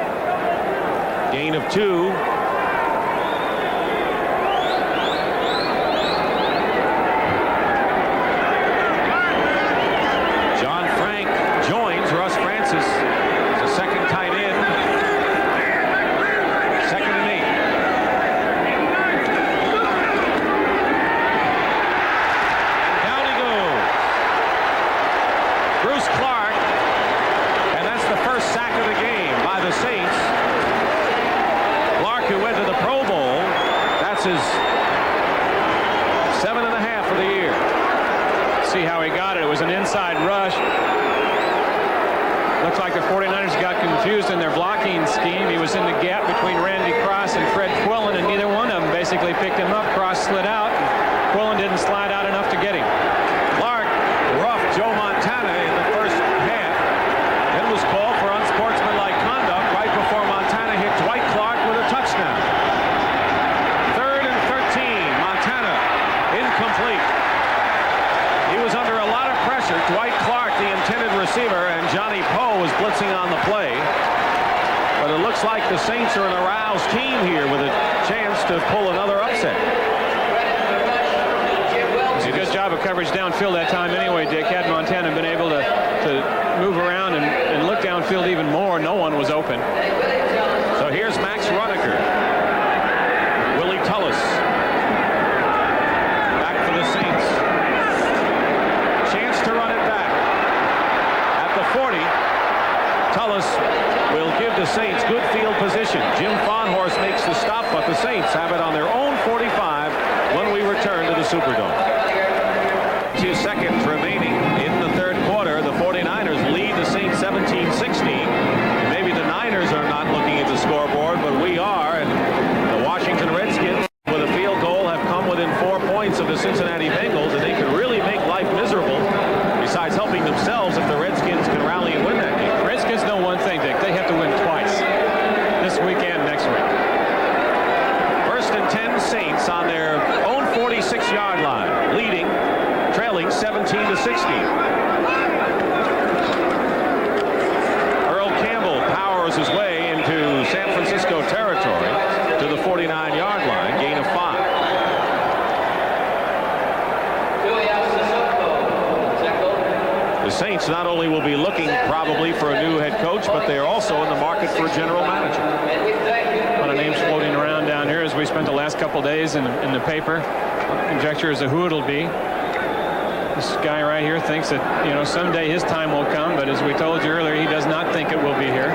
Gain of 2. John Frank joins Russ Francis as a second tight end. 2nd and 8. Down he goes. Bruce Clark, and that's the first sack of the game by the Saints. Clark, who went to the Pro Bowl, that's his 7.5 for the year. See how he got it. It was an inside rush. Looks like the 49ers got confused in their blocking scheme. He was in the gap between Randy Cross and Fred Quillen, and neither one of them basically picked him up. Cross slid out, and Quillen didn't slide out enough to get him. Clark roughed Joe Montana in the first half, then was called for unsportsmanlike conduct right before Montana hit Dwight Clark with a touchdown. to pull another upset. It's a good job of coverage downfield that time anyway, Dick. Had Montana been able to move around and look downfield even more, no one was open. So here's Max Runeker. Willie Tullis. Back for the Saints. Chance to run it back. At the 40, Tullis will give the Saints good field position. Jim Farnhorst makes the stop, but the Saints have it on their own 45 when we return to the Superdome. 2 seconds remaining in the third quarter. The 49ers lead the Saints 17-16. Maybe the Niners are not looking at the scoreboard, but we are. And the Washington Redskins, with a field goal, have come within 4 points of the Cincinnati Bengals, and they could really make life miserable, besides helping themselves if the Redskins can rally and win that game. Redskins know one thing, Dick. They have to win twice. This week and next week. First and 10 Saints on their own 46-yard line, trailing 17-16. Earl Campbell powers his way into San Francisco territory to the 49-yard line, gain of 5. The Saints not only will be looking probably for a new head coach, but they are also in the market for a general manager. A lot of names floating around down here as we spent the last couple days in the paper. Conjecture as to who it'll be. This guy right here thinks that, someday his time will come, but as we told you earlier, he does not think it will be here.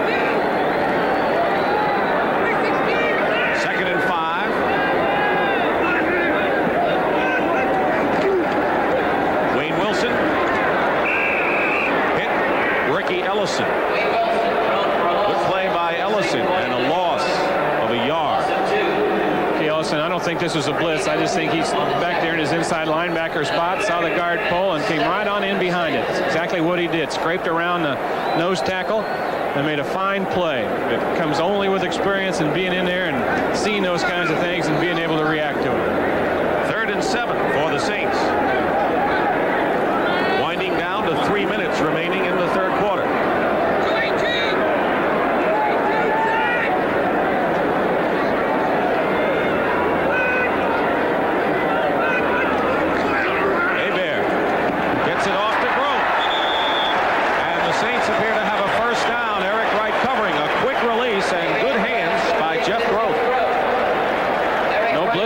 Second and 5. Wayne Wilson hit Ricky Ellison. Good play by Ellison and a loss of a yard. Ellison, I don't think this was a blitz. I just think he's back there in his inside linebacker spot, saw the guard pull, and came right on in behind it. That's exactly what he did. Scraped around the nose tackle and made a fine play. It comes only with experience and being in there and seeing those kinds of things and being able to react to it. Third and 7 for the Saints. Winding down to 3 minutes remaining in the third quarter.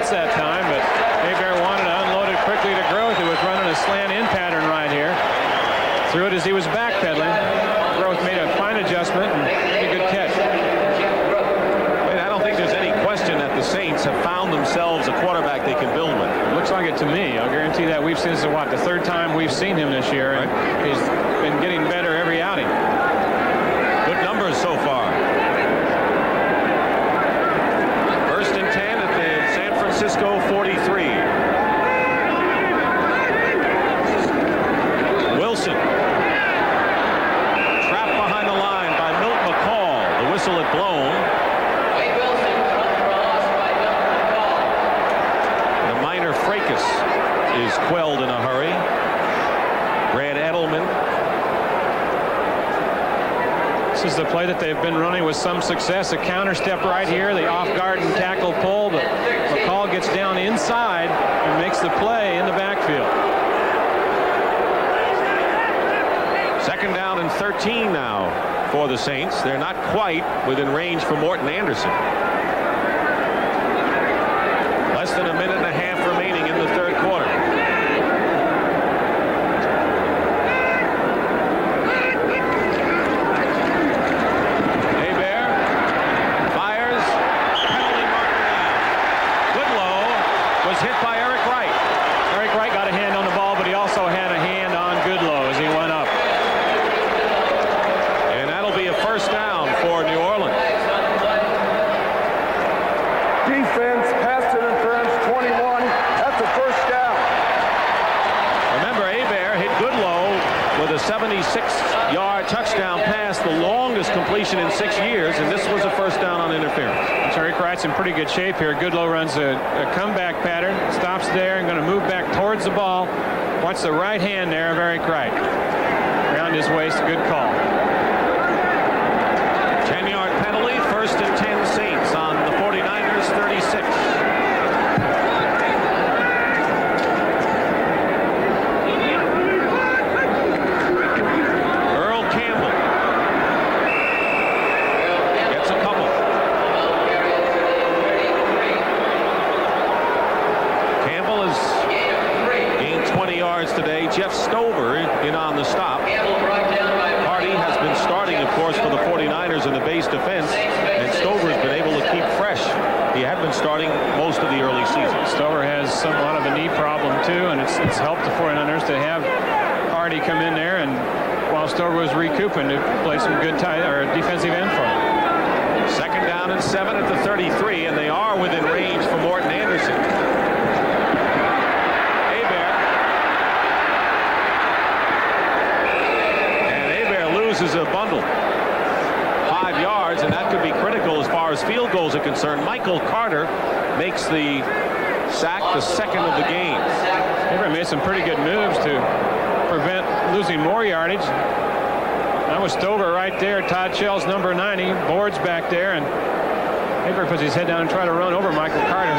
That time, but Hebert wanted to unload it quickly to Groth, who was running a slant in pattern right here. Threw it as he was backpedaling. Groth made a fine adjustment and made a good catch. I don't think there's any question that the Saints have found themselves a quarterback they can build with. It looks like it to me. I'll guarantee that. We've seen this, the third time we've seen him this year, and he's been getting better every outing. Good numbers so far. First and 10 at the San Francisco 43. Wilson. Trapped behind the line by Milt McCall. The whistle had blown. The minor fracas is quelled in a hurry. Brad Edelman. This is the play that they've been running with some success. A counter step right here, the off guard and tackle pull, but McCall gets down inside and makes the play in the backfield. Second down and 13 now for the Saints. They're not quite within range for Morton Anderson. Less than a minute and a half remaining in the third quarter. Hit by Eric Wright. Eric Wright got a hand on the ball, but he also had a hand on Goodlow as he went up. And that'll be a first down for New Orleans. Defense, pass interference, 21. That's a first down. Remember, Hebert hit Goodlow with a 76-yard touchdown pass, the longest completion in 6 years, and this was a first down on interference. Eric Wright's in pretty good shape here. Goodlow runs a comeback pattern, stops there, and going to move back towards the ball. Watch the right hand there of Eric Wright. Around his waist, good call. 10-yard penalty, first and 10 Saints on the 49ers 36. Jeff Stover in on the stop. Campbell brought down by Hardy has been starting, of course, for the 49ers in the base defense, and Stover's been able to keep fresh. He had been starting most of the early season. Stover has somewhat of a knee problem too, and it's helped the 49ers to have Hardy come in there, and while Stover was recouping, to play some good defensive end for him. 2nd down and 7 at the 33, and they are within range for Morton Anderson. Loses a bundle 5 yards, and that could be critical as far as field goals are concerned. Michael Carter makes the sack, the 2nd of the game. They made some pretty good moves to prevent losing more yardage. That was Stover right there. Todd Shell's number 90 boards back there, and Haber puts his head down and try to run over Michael Carter.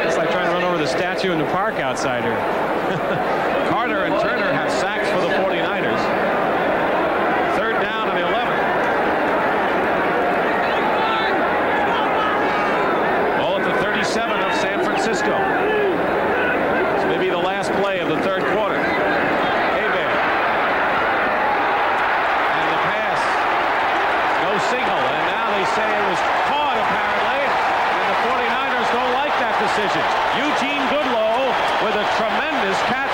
It's like trying to run over the statue in the park outside here. Carter and Turner have sacks for the 49ers. 3rd down and 11. Ball at the 37 of San Francisco. This may be the last play of the 3rd quarter. Hebert. And the pass. No signal. And now they say it was caught, apparently. And the 49ers don't like that decision. Eugene Goodlow with a tremendous catch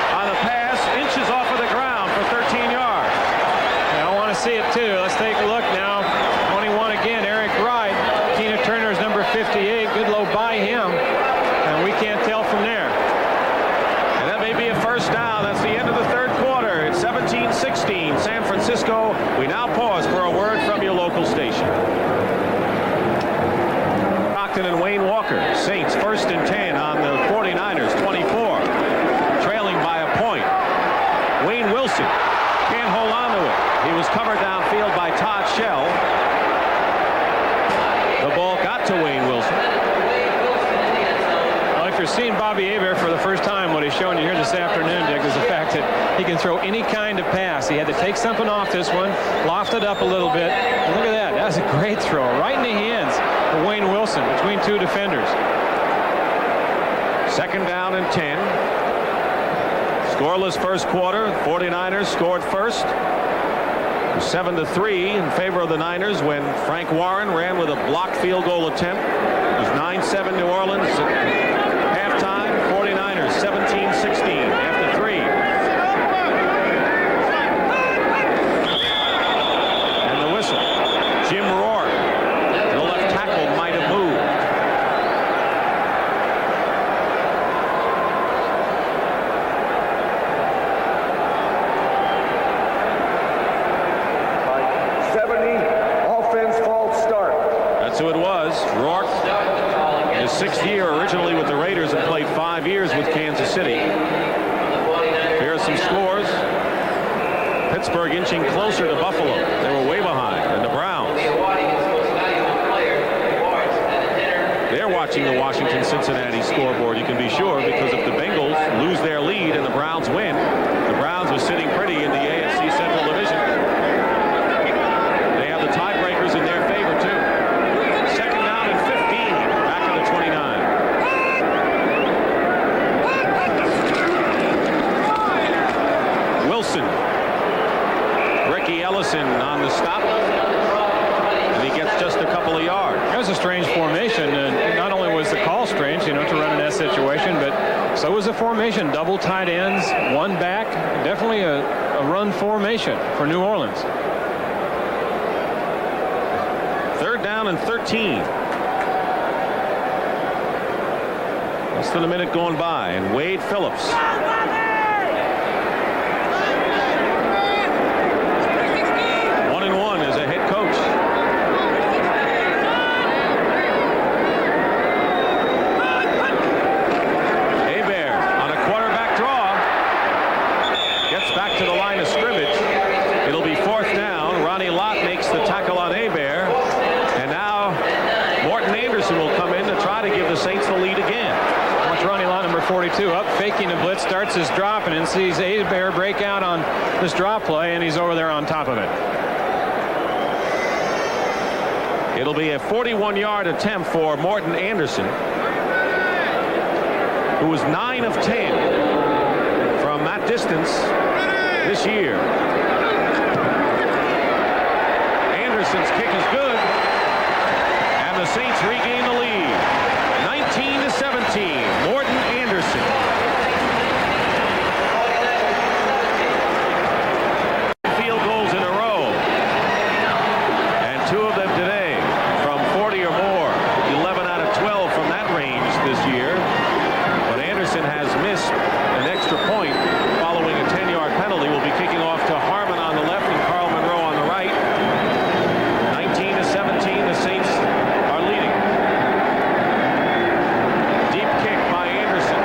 on a pass, inches off of the ground for 13 yards. Yeah, I want to see it too. Let's take a look now. 21 again, Eric Wright. Tina Turner's number 58. Goodlow by him, and we can't tell from there. And that may be a 1st down. That's the end of the 3rd quarter. It's 17-16 San Francisco. We now pause for a word from your local station. Stockton and Wayne Walker. Saints 1st and 10 on the 49ers 24. Trailing by a point. Wayne Wilson can't hold on to it. He was covered downfield by Todd Shell. The ball got to Wayne Wilson. Well, if you're seeing Bobby Hebert for the first time, what he's showing you here this afternoon, Dick, is the fact that he can throw any kind of pass. He had to take something off this one, loft it up a little bit. And look at that. That was a great throw right in the hands of Wayne Wilson between 2 defenders. 2nd down and 10. Scoreless 1st quarter. 49ers scored first. 7-3 in favor of the Niners when Frank Warren ran with a blocked field goal attempt. It was 9-7 New Orleans at halftime. 49ers 17-16 after 3. And the whistle. Jim Rourke, the left tackle, might have moved. That's who it was. Rourke, his 6th year originally with the Raiders, and played 5 years with Kansas City. Here are some scores. Pittsburgh inching closer to Buffalo. They were way behind. And the Browns. They're watching the Washington-Cincinnati scoreboard, you can be sure, because if the Bengals lose their lead and the Browns win, the Browns are sitting pretty in the AFC Central Division. They have the tiebreakers in their favor, too. 2nd down and 15, back at the 29. Wilson. Ricky Ellison on the stop. And he gets just a couple of yards. That was a strange formation. Not only was the call strange, to run in that situation, but so was the formation. Double tight ends, one back. Definitely a run formation for New Orleans. 3rd down and 13. Less than a minute going by, and Wade Phillips. Up faking a blitz, starts his drop, and then sees Hebert break out on this drop play, and he's over there on top of it. It'll be a 41-yard attempt for Morton Anderson, who was 9 of 10. distance this year. Anderson's kick is good, and the Saints regain the lead. 19-17. Morton Anderson. Field goals in a row, and 2 of them today from 40 or more. 11 out of 12 from that range this year. But Anderson has missed an extra point following a 10-yard penalty. Will be kicking off to Harmon on the left and Carl Monroe on the right. 19-17, the Saints are leading. Deep kick by Anderson.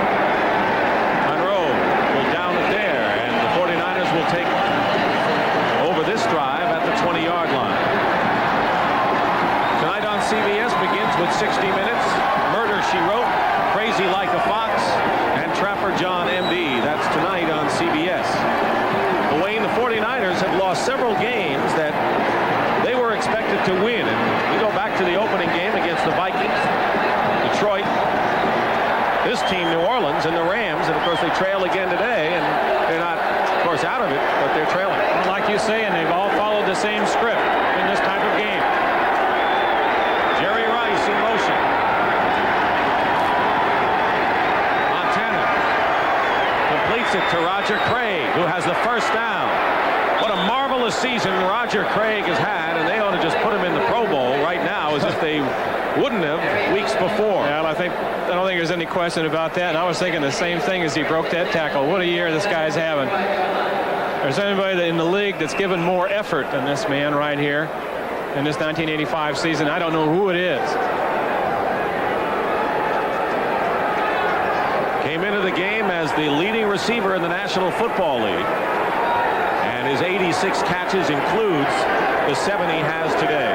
Monroe will down it there, and the 49ers will take over this drive at the 20-yard line. Tonight on CBS begins with 60 Minutes, Murder, She Wrote, Crazy Like a Fox, and Trapper John M.D. That's tonight on CBS. But Wayne, the 49ers have lost several games that they were expected to win. And we go back to the opening game against the Vikings, Detroit, this team, New Orleans, and the Rams. And, of course, they trail again today. And they're not, of course, out of it, but they're trailing. Well, like you say, and they've all followed the same script in this type of game. Jerry Rice in motion. Montana completes it to Roger Craig, who has the first down. What a marvelous season Roger Craig has had, and they ought to just put him in the Pro Bowl right now as if they wouldn't have weeks before. Yeah, I don't think there's any question about that. And I was thinking the same thing as he broke that tackle. What a year this guy's having. There's anybody in the league that's given more effort than this man right here in this 1985 season. I don't know who it is. Came into the game as the leading receiver in the National Football League. And his 86 catches includes the 7 he has today.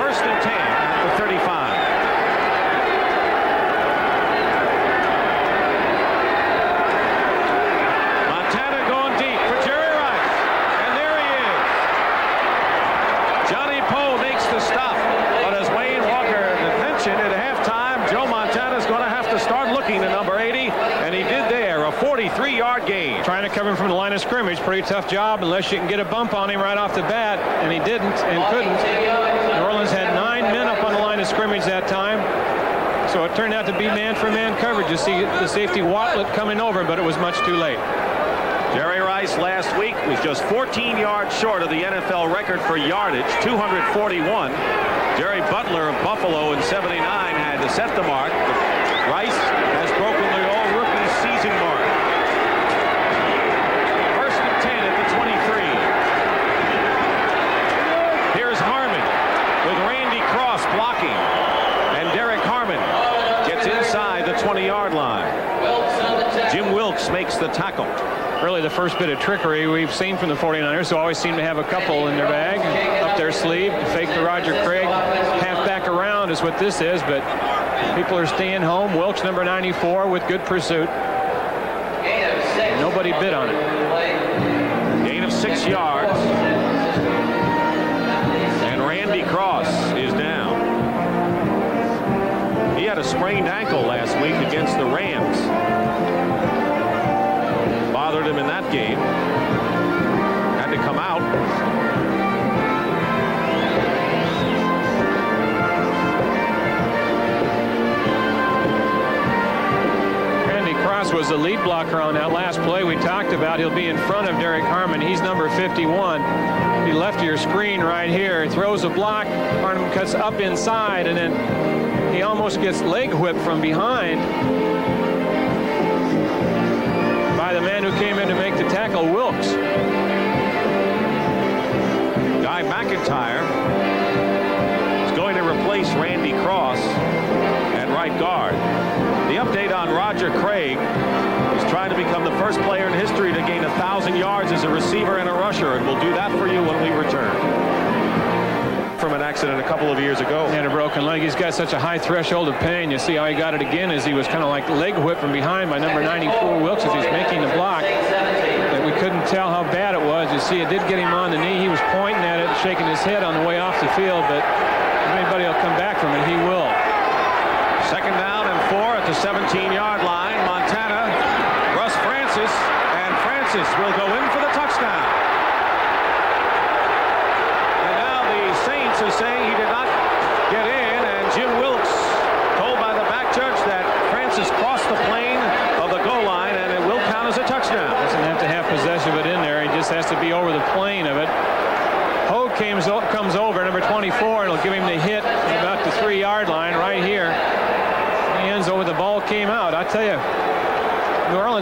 1st and 10 at the 35. Montana going deep for Jerry Rice. And there he is. Johnny Poe makes the stop. But as Wayne Walker mentioned at halftime, Joe Montana's going to have to start looking to number 80. And he did there, a 43-yard gain. Trying to cover him from the line of scrimmage, pretty tough job unless you can get a bump on him right off the bat, and he didn't and couldn't. New Orleans had 9 men up on the line of scrimmage that time, so it turned out to be man-for-man coverage. You see the safety Watlet coming over, but it was much too late. Jerry Rice last week was just 14 yards short of the NFL record for yardage, 241. Jerry Butler of Buffalo in 79 had to set the mark. Rice has broken the all-rookie season mark. 1st and 10 at the 23. Here's Harmon with Randy Cross blocking. And Derek Harmon gets inside the 20-yard line. Jim Wilkes makes the tackle. Really the first bit of trickery we've seen from the 49ers, who always seem to have a couple in their bag, up their sleeve. Fake the Roger Craig. Half back around is what this is, but people are staying home. Wilkes, number 94, with good pursuit. Nobody bid on it. Gain of 6 yards. And Randy Cross is down. He had a sprained ankle last week against the Rams. Bothered him in that game. Had to come out. Randy Cross was the lead blocker on that last play we talked about. He'll be in front of Derek Harmon. He's number 51. He left your screen right here. Throws a block. Harmon cuts up inside, and then he almost gets leg whipped from behind by the man who came in to make the tackle, Wilkes. Guy McIntyre is going to replace Randy Cross at right guard. The update on Roger Craig is trying to become the first player in history to gain 1,000 yards as a receiver and a rusher, and we'll do that for you when we return. From an accident a couple of years ago. He had a broken leg. He's got such a high threshold of pain. You see how he got it again as he was kind of like leg whipped from behind by number 94 Wilkes as he's making the block. And we couldn't tell how bad it was. You see, it did get him on the knee. He was pointing at it, shaking his head on the way off the field, but if anybody will come back from it, he will. 2nd down and 4 at the 17-yard line. Montana, Russ Francis, and Francis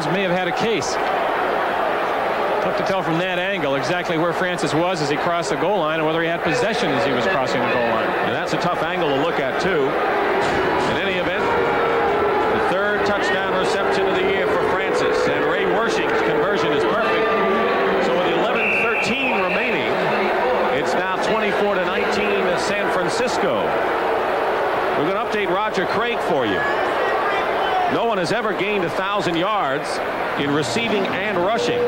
Mullins may have had a case. Tough to tell from that angle exactly where Francis was as he crossed the goal line and whether he had possession as he was crossing the goal line. And that's a tough angle to look at, too. In any event, the third touchdown reception of the year for Francis. And Ray Wersching's conversion is perfect. So with 11:13 remaining, it's now 24-19 to San Francisco. We're going to update Roger Craig for you. No one has ever gained 1,000 yards in receiving and rushing.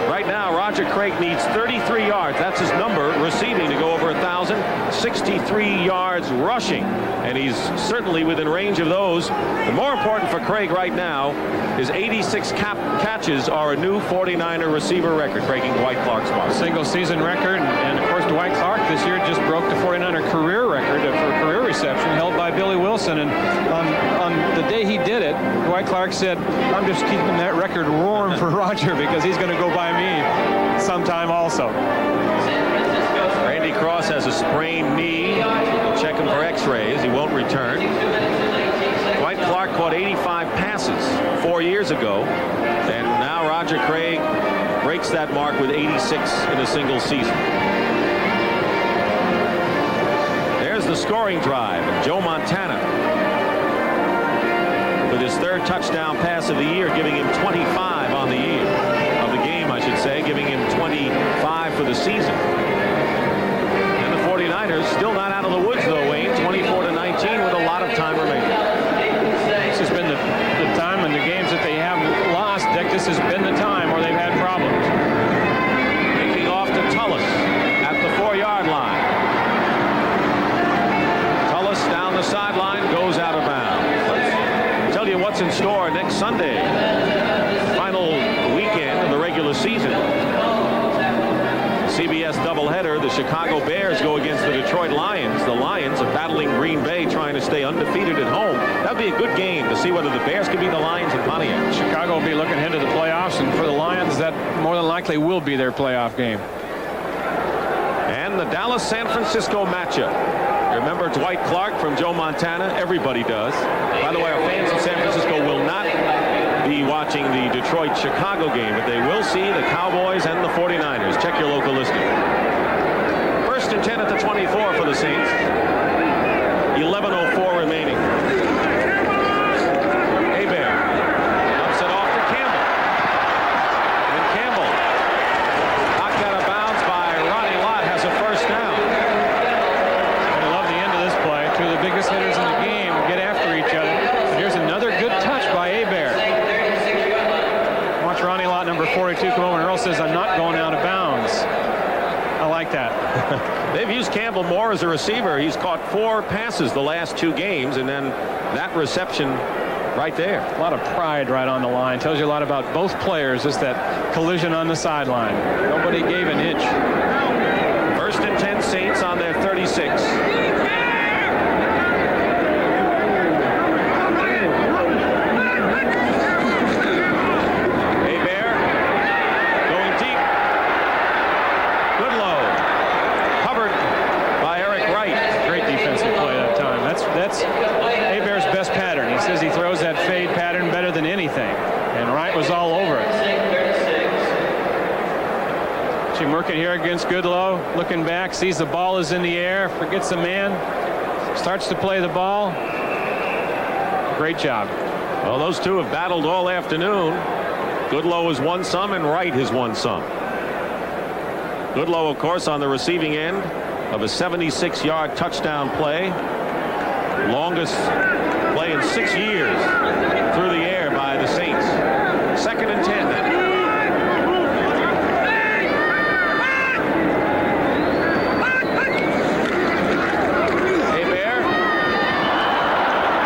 Right now, Roger Craig needs 33 yards. That's his number, receiving, to go over 1,000. 63 yards rushing. And he's certainly within range of those. The more important for Craig right now is 86 catches are a new 49er receiver record, breaking Dwight Clark's mark. Single season record. And of course, Dwight Clark this year just broke the 49er career record for career reception held by Billy Wilson. And on the day he did it, Dwight Clark said, I'm just keeping that record warm for Roger because he's going to go by me sometime also. Randy Cross has a sprained knee. We'll check him for x-rays. He won't return. Dwight Clark caught 85 passes 4 years ago. And now Roger Craig breaks that mark with 86 in a single season. There's the scoring drive. Joe Montana with his third touchdown pass of the year, giving him 25 on the year. Of the game, I should say, giving him 25 for the season. And the 49ers still not out of the woods, though, Wayne. 24-19 with a lot of time remaining. This has been the time in the games that they have lost, Dick. This has been the time where they've had problems. Kicking off to Tullis at the 4-yard line. Tullis down the sideline, goes out of bounds. Let's tell you what's in store next Sunday. Final weekend of the regular season. CBS doubleheader. The Chicago Bears go against the Detroit Lions. The Lions are battling Green Bay, trying to stay undefeated at home. That would be a good game to see whether the Bears can beat the Lions in Pontiac. Chicago will be looking ahead to the playoffs, and for the Lions, that more than likely will be their playoff game. And the Dallas-San Francisco matchup. Remember Dwight Clark from Joe Montana? Everybody does. By the way, our fans in San Francisco will not be watching the Detroit-Chicago game, but they will see the Cowboys and the 49ers. Check your local listing. First and 10 at the 24 for the Saints. 11:04 remaining. Hebert dumps it off to Campbell. And Campbell, knocked out of bounds by Ronnie Lott, has a first down. I love the end of this play. Two of the biggest hitters in the game get after each other. And here's another good touch by Hebert. Watch Ronnie Lott, number 42, come over, and Earl says, I'm not going out of bounds. I like that. They've used Campbell more as a receiver. He's caught 4 passes the last 2 games, and then that reception right there. A lot of pride right on the line. Tells you a lot about both players, just that collision on the sideline. Nobody gave an inch. First and 10 Saints on their 36. That's Hebert's best pattern. He says he throws that fade pattern better than anything. And Wright was all over it. Jim Merkin here against Goodlow. Looking back, sees the ball is in the air, forgets the man, starts to play the ball. Great job. Well, those two have battled all afternoon. Goodlow has won some and Wright has won some. Goodlow, of course, on the receiving end of a 76-yard touchdown play. Longest play in 6 years through the air by the Saints. Second and 10. Hebert.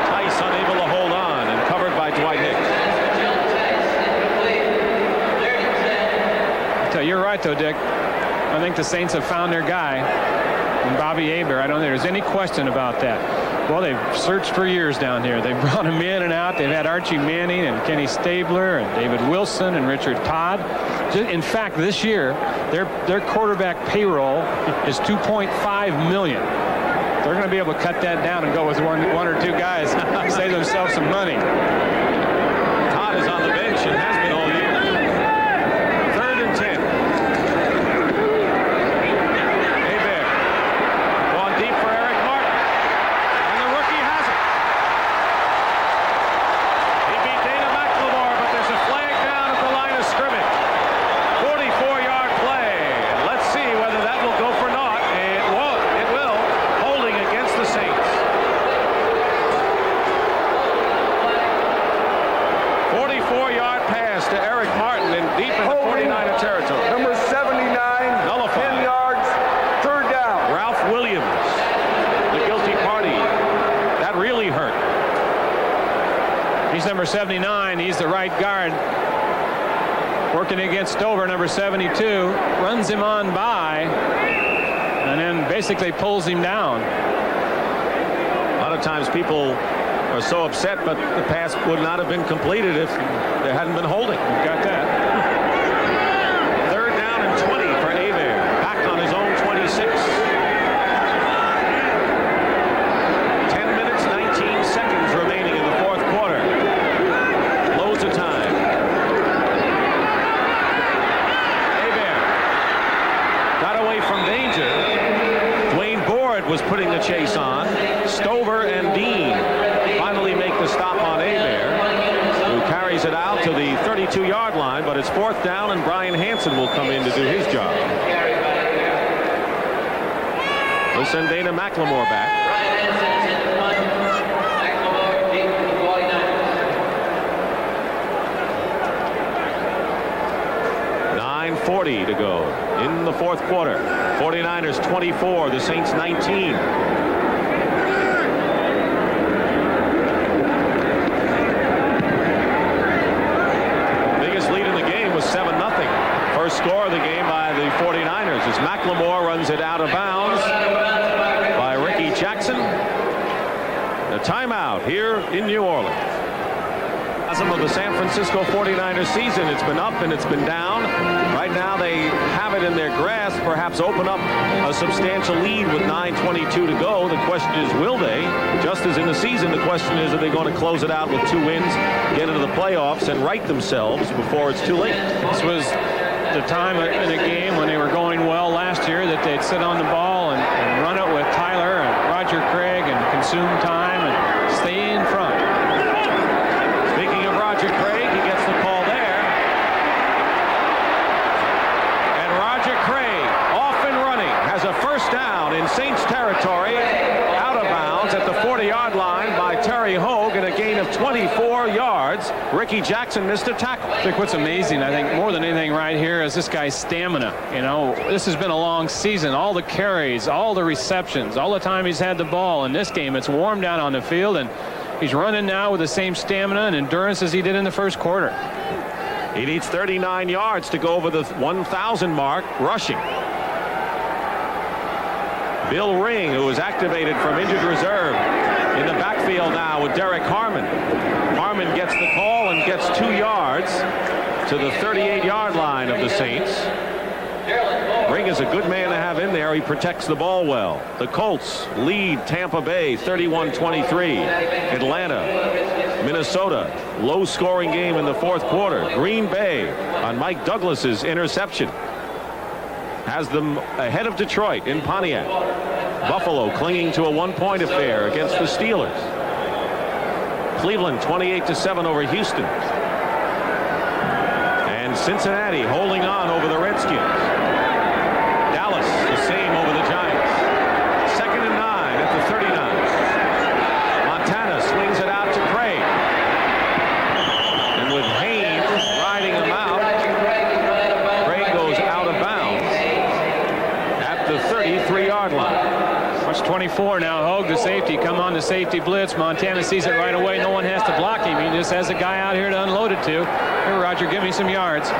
Tice unable to hold on and covered by Dwight Hicks. I tell you, you're right, though, Dick. I think the Saints have found their guy. And Bobby Hebert, I don't think there's any question about that. Well, they've searched for years down here. They've brought him in and out. They've had Archie Manning and Kenny Stabler and David Wilson and Richard Todd. In fact, this year, their quarterback payroll is $2.5 million. They're going to be able to cut that down and go with one or two guys to save themselves some money. Todd is on the bench and has been all He's number 79. He's the right guard. Working against Stover, number 72. Runs him on by and then basically pulls him down. A lot of times people are so upset, but the pass would not have been completed if there hadn't been holding. Got that. Third down and 20 for Hebert. Back on his own 26. 10 minutes, 19 seconds remaining in the fourth quarter. Loads of time. Hebert got away from danger. Dwayne Board was putting the chase on. Stover and Dean finally make the stop on Hebert, who carries it out to the 32-yard line, but it's fourth down and Brian Hansen will come in to do his job. We'll send Dana McLemore back. 9:40 to go in the fourth quarter. 49ers 24, the Saints 19. Lead in the game was 7-0. First score of the game by the 49ers as McLemore runs it out of bounds by Ricky Jackson. A timeout here in New Orleans. Of the San Francisco 49ers season, it's been up and it's been down. Right now they have it in their grasp, perhaps open up a substantial lead with 9:22 to go. The question is, will they? Just as in the season, the question is, are they going to close it out with 2 wins, get into the playoffs, and right themselves before it's too late? This was the time in a game when they were going well last year that they'd sit on the ball and run it with Tyler and Roger Craig and consume time and stay in front. Roger Craig, he gets the call there. And Roger Craig, off and running, has a first down in Saints territory, out of bounds at the 40-yard line by Terry Hogue, and a gain of 24 yards. Ricky Jackson missed a tackle. I think what's amazing, I think more than anything right here, is this guy's stamina. You know, this has been a long season. All the carries, all the receptions, all the time he's had the ball. In this game, it's warmed down on the field, and he's running now with the same stamina and endurance as he did in the first quarter. He needs 39 yards to go over the 1,000 mark rushing. Bill Ring, who was activated from injured reserve, in the backfield now with Derek Harmon. Harmon gets the call and gets 2 yards to the 38-yard line of the Saints. Ring is a good man to have in there. He protects the ball well. The Colts lead Tampa Bay 31-23. Atlanta, Minnesota, low-scoring game in the fourth quarter. Green Bay on Mike Douglas's interception has them ahead of Detroit in Pontiac. Buffalo clinging to a 1-point affair against the Steelers. Cleveland 28-7 over Houston. And Cincinnati holding on over the Redskins. Dallas the same over the Giants. 2nd and 9 at the 39. Montana swings it out to Craig. And with Haynes riding him out, Craig goes out of bounds at the 33-yard line. Watch 24 now. Hogue, the safety, come on the safety blitz. Montana sees it right away. No one has to block him. He just has a guy out here to unload it to. Here, Roger, give me some yards.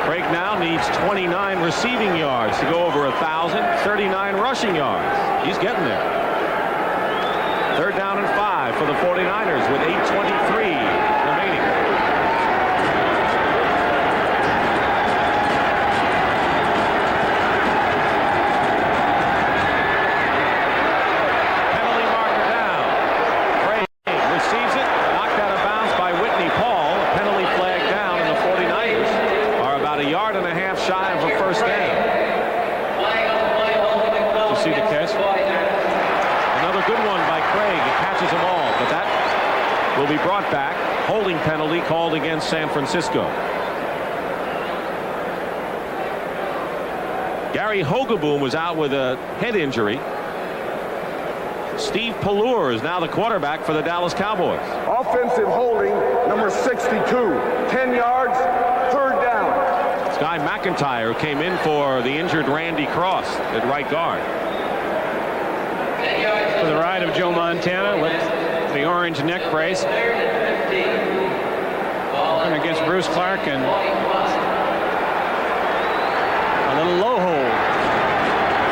Craig now needs 29 receiving yards to go over 1,000, 39 rushing yards. He's getting there. 3rd down and 5 for the 49ers with 8:23 remaining. Penalty marker down. Craig receives it, knocked out of bounds by Whitney Paul. Penalty flag down, and the 49ers are about 1.5 yards shy of a first down. Did you see the catch? Another good one by Craig. He catches them all, but that will be brought back. Holding penalty called against San Francisco. Gary Hogeboom was out with a head injury. Steve Pallure is now the quarterback for the Dallas Cowboys. Offensive holding, number 62. 10 yards, 3rd down. Guy McIntyre came in for the injured Randy Cross at right guard. For the right of Joe Montana, the orange neck brace. And against Bruce Clark, and a little low hold.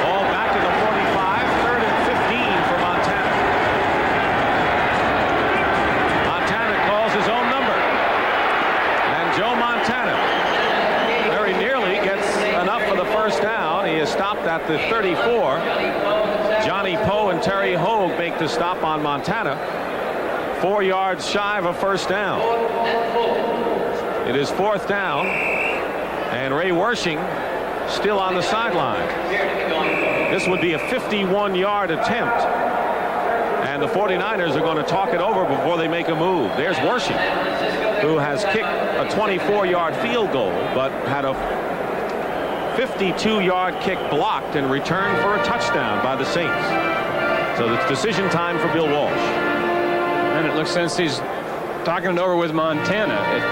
Ball back to the 45, 3rd and 15 for Montana. Montana calls his own number. And Joe Montana very nearly gets enough for the first down. He is stopped at the 34. Johnny Poe and Terry Hogue make the stop on Montana. 4 yards shy of a first down. It is 4th down, and Ray Wersching still on the sideline. This would be a 51-yard attempt, and the 49ers are going to talk it over before they make a move. There's Wersching, who has kicked a 24-yard field goal, but had a 52-yard kick blocked and returned for a touchdown by the Saints. So it's decision time for Bill Walsh. And it looks, since he's talking it over with Montana, it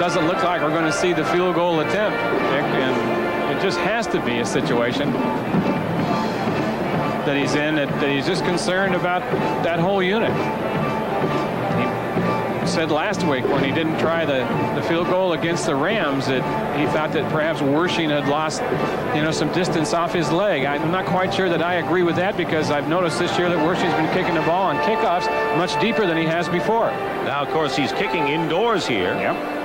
doesn't look like we're going to see the field goal attempt, Dick, and it just has to be a situation that he's in, that he's just concerned about that whole unit. He said last week when he didn't try the field goal against the Rams that he thought that perhaps Wersching had lost, some distance off his leg. I'm not quite sure that I agree with that, because I've noticed this year that Wersching's been kicking the ball on kickoffs much deeper than he has before. Now, of course, he's kicking indoors here,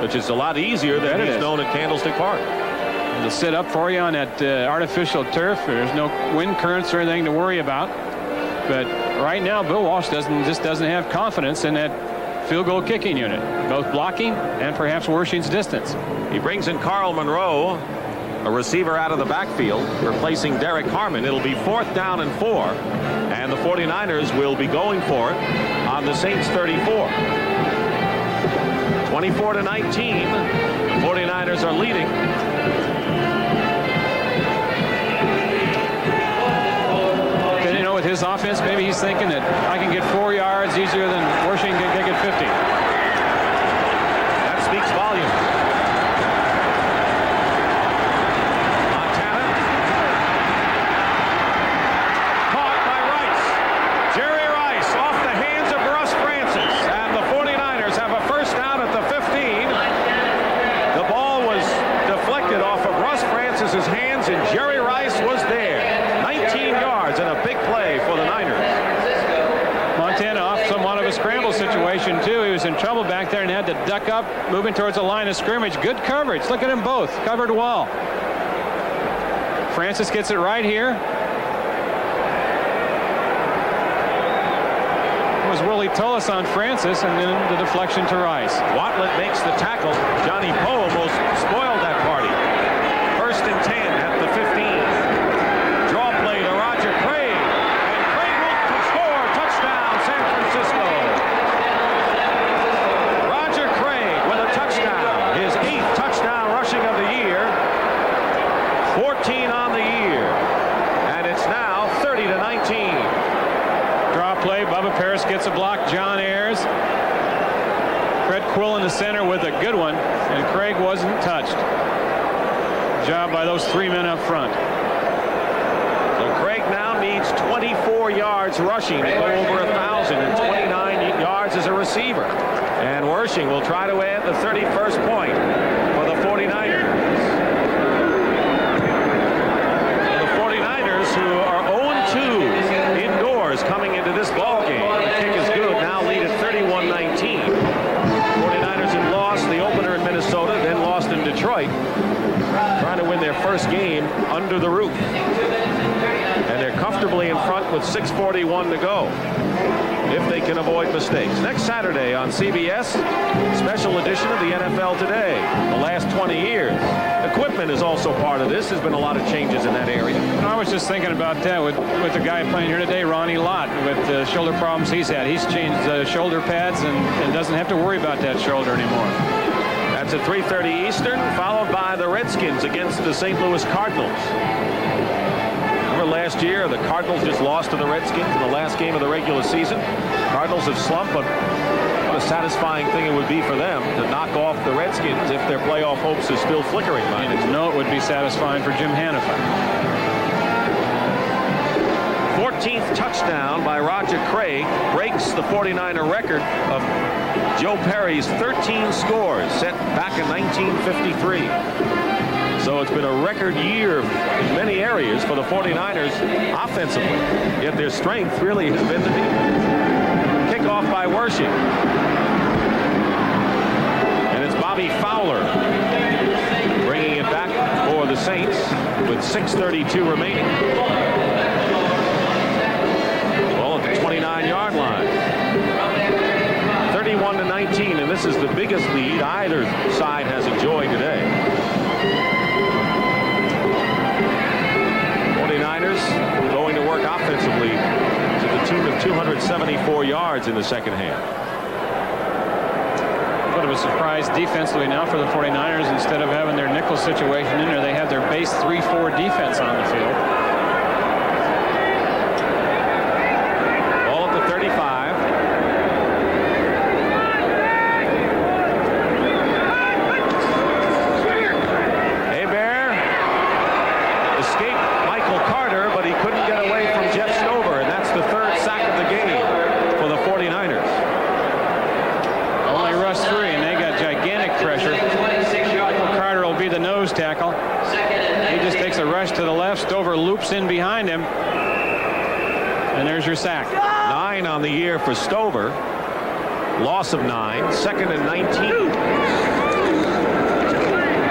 which is a lot easier than he's known at Candlestick Park. To sit up for you on that artificial turf, there's no wind currents or anything to worry about. But right now, Bill Walsh just doesn't have confidence in that field goal kicking unit, both blocking and perhaps Wersching's distance. He brings in Carl Monroe, a receiver out of the backfield, replacing Derek Harmon. It'll be 4th down and 4, and the 49ers will be going for it on the Saints 34. 24-19, the 49ers are leading. With his offense, maybe he's thinking that I can get 4 yards easier than Wersching can get 50. That speaks volumes. Montana. Caught by Rice. Jerry Rice off the hands of Russ Francis. And the 49ers have a first down at the 15. The ball was deflected off of Russ Francis's hands, and Jerry Rice was there. 19 yards and a big play for the Niners. Montana off somewhat of a scramble situation, too. He was in trouble back there and had to duck up, moving towards the line of scrimmage. Good coverage. Look at them both. Covered well. Francis gets it right here. It was Willie Tullis on Francis, and then the deflection to Rice. Watlett makes the tackle. Johnny Poe almost spoiled that party. 1st and 10 at the 15. Draw play to Roger Craig, and Craig will score. Touchdown, San Francisco. Roger Craig with a touchdown, his 8th touchdown rushing of the year, 14 on the year, and it's now 30-19. Draw play, Bubba Paris gets a block, John Ayers. Fred Quill in the center with a good one, and Craig wasn't touched. Job by those 3 men up front. Craig now needs 24 yards rushing to go over 1,000 and 29 yards as a receiver. And Wersching will try to add the 31st point for the 49ers. The 49ers, who are 0-2 indoors coming into this ball game. The kick is good. Now lead at 31-19. 49ers have lost the opener in Minnesota, then lost in Detroit. Trying to win their first game under the roof. And they're comfortably in front with 6:41 to go, if they can avoid mistakes. Next Saturday on CBS, special edition of the NFL Today, the last 20 years. Equipment is also part of this. There's been a lot of changes in that area. I was just thinking about that with the guy playing here today, Ronnie Lott, with the shoulder problems he's had. He's changed shoulder pads and doesn't have to worry about that shoulder anymore. That's at 3:30 Eastern, followed by the Redskins against the St. Louis Cardinals. Remember last year, the Cardinals just lost to the Redskins in the last game of the regular season. Cardinals have slumped, but what a satisfying thing it would be for them to knock off the Redskins if their playoff hopes are still flickering. And no, it would be satisfying for Jim Hanifa. 14th touchdown by Roger Craig breaks the 49er record of Joe Perry's 13 scores set back in 1953. So it's been a record year in many areas for the 49ers offensively. Yet their strength really has been the defense. Kickoff by Wersching. And it's Bobby Fowler bringing it back for the Saints with 6:32 remaining. Well, at the 29-yard line. 31-19, and this is the biggest lead either side has enjoyed today. 49ers going to work offensively to the tune of 274 yards in the second half. A bit of a surprise defensively now for the 49ers. Instead of having their nickel situation in there, they have their base 3-4 defense on the field. Ball at the 35. Tackle. He just takes a rush to the left. Stover loops in behind him. And there's your sack. 9 on the year for Stover. Loss of 9. 2nd and 19.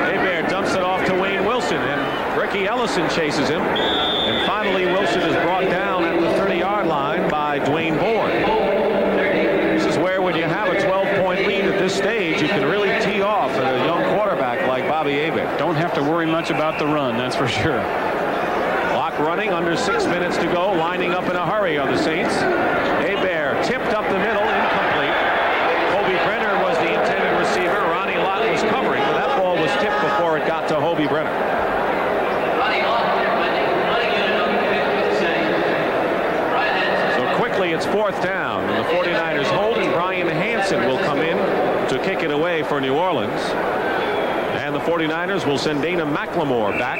Hebert dumps it off to Wayne Wilson, and Ricky Ellison chases him. And finally, Wilson is brought down at the 30-yard line by Dwayne Bourne. This is where, when you have a 12-point lead at this stage, you can really tee off at a young quarterback like Bobby Hebert. Don't have to worry much about the run, that's for sure. Clock running, under 6 minutes to go. Lining up in a hurry are the Saints. Hebert tipped up the middle, incomplete. Hobie Brenner was the intended receiver. Ronnie Lott was covering, but that ball was tipped before it got to Hobie Brenner. So quickly it's 4th down, and the 49ers hold, and Brian Hansen will come in to kick it away for New Orleans. And the 49ers will send Dana McLemore back.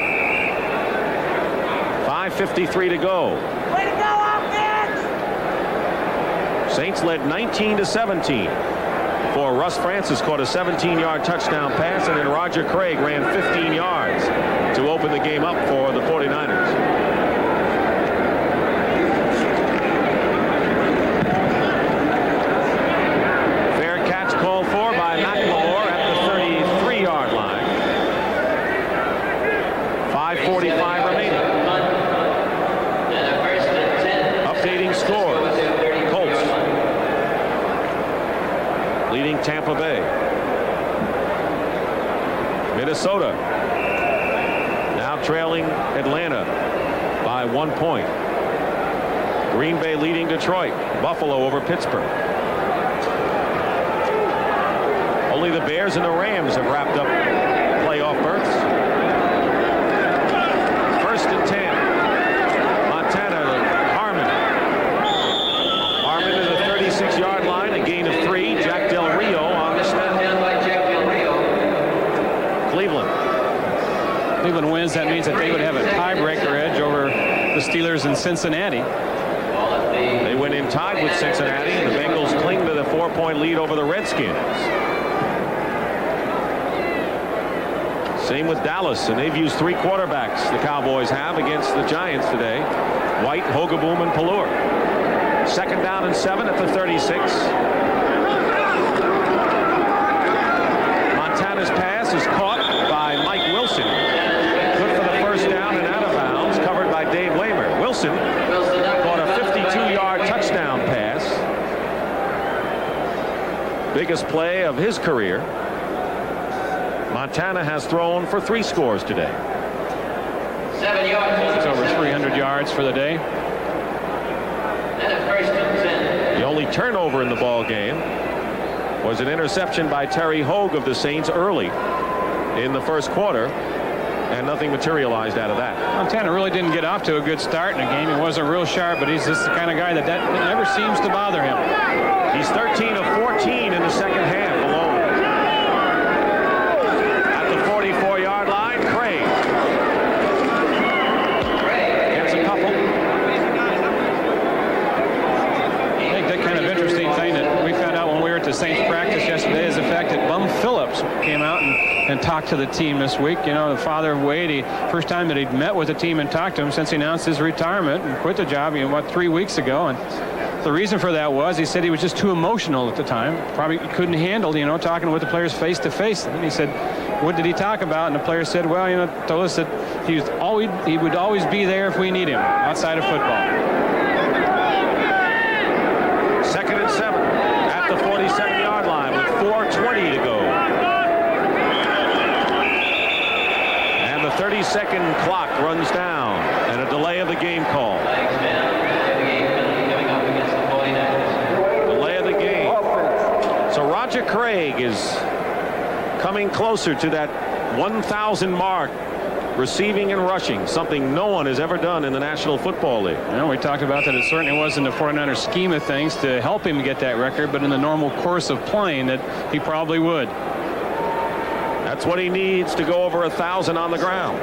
5:53 to go. Way to go, offense! Saints led 19-17. For Russ Francis caught a 17-yard touchdown pass, and then Roger Craig ran 15 yards to open the game up for the 49ers. Tampa Bay. Minnesota now trailing Atlanta by 1 point. Green Bay leading Detroit. Buffalo over Pittsburgh. Only the Bears and the Rams have wrapped up playoff berths. 1st and 10. Montana to Harmon. Harmon to the 36-yard line, a gain of 3. Jack Del Rio on the snap. Cleveland wins. That means that they would have a tiebreaker edge over the Steelers in Cincinnati. They went in tied with Cincinnati, and the Bengals cling to the 4-point lead over the Redskins. Same with Dallas, and they've used 3 quarterbacks, the Cowboys have, against the Giants today. White, Hogeboom, and Pallure. 2nd down and 7 at the 36. Montana's pass is caught by Mike Wilson. Good for the 1st down and out of bounds, covered by Dave Waymer. Wilson caught a 52-yard touchdown pass. Biggest play of his career. Montana has thrown for 3 scores today. 7 yards. It's over 300 yards for the day. And a 1st and 10. The only turnover in the ball game was an interception by Terry Hogue of the Saints early in the 1st quarter, and nothing materialized out of that. Montana really didn't get off to a good start in the game. He wasn't real sharp, but he's just the kind of guy that never seems to bother him. He's 13 of 14 in the second half alone. At the 44-yard line, Craig gets a couple. the Saints practice yesterday is the fact that Bum Phillips came out and talked to the team this week. You know, the father of Wade, first time that he'd met with the team and talked to him since he announced his retirement and quit the job, you know, what, 3 weeks ago. And the reason for that was he said he was just too emotional at the time. Probably couldn't handle, you know, talking with the players face to face. And he said, what did he talk about? And the player said, well, you know, told us that he would always be there if we need him outside of football. 2nd and 7 at the 47-yard line with 4:20 to go. And the 30-second clock runs down and a delay of the game call. Delay of the game. So Roger Craig is coming closer to that 1,000 mark, receiving and rushing, something no one has ever done in the National Football League. You know, we talked about that. It certainly was in the 49ers scheme of things to help him get that record, but in the normal course of playing that he probably would. That's what he needs to go over 1,000 on the ground.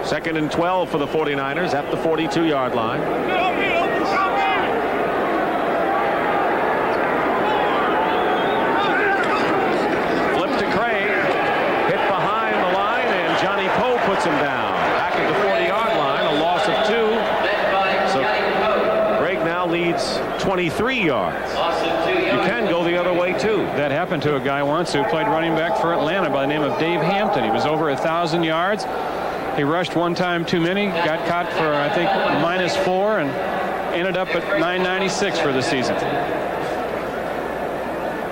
2nd and 12 for the 49ers at the 42-yard line. Puts him down back at the 40-yard line, a loss of 2. So Craig now leads 23 yards. You can go the other way too. That happened to a guy once who played running back for Atlanta by the name of Dave Hampton. He was over 1,000 yards. He rushed one time too many, got caught for I think -4, and ended up at 996 for the season.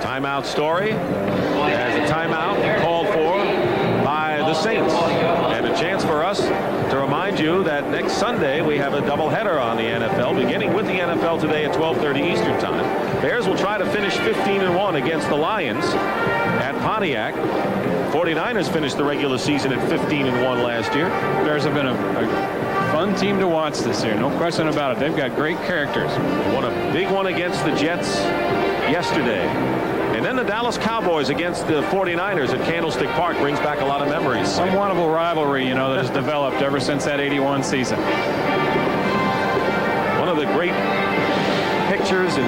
Timeout Story has a timeout called for by the Saints. And a chance for us to remind you that next Sunday we have a doubleheader on the NFL, beginning with the NFL today at 12:30 Eastern Time. Bears will try to finish 15-1 against the Lions at Pontiac. 49ers finished the regular season at 15-1 last year. Bears have been a fun team to watch this year, no question about it. They've got great characters. They won a big one against the Jets yesterday. And then the Dallas Cowboys against the 49ers at Candlestick Park brings back a lot of memories. Some wonderful rivalry, you know, that has developed ever since that '81 season. One of the great pictures and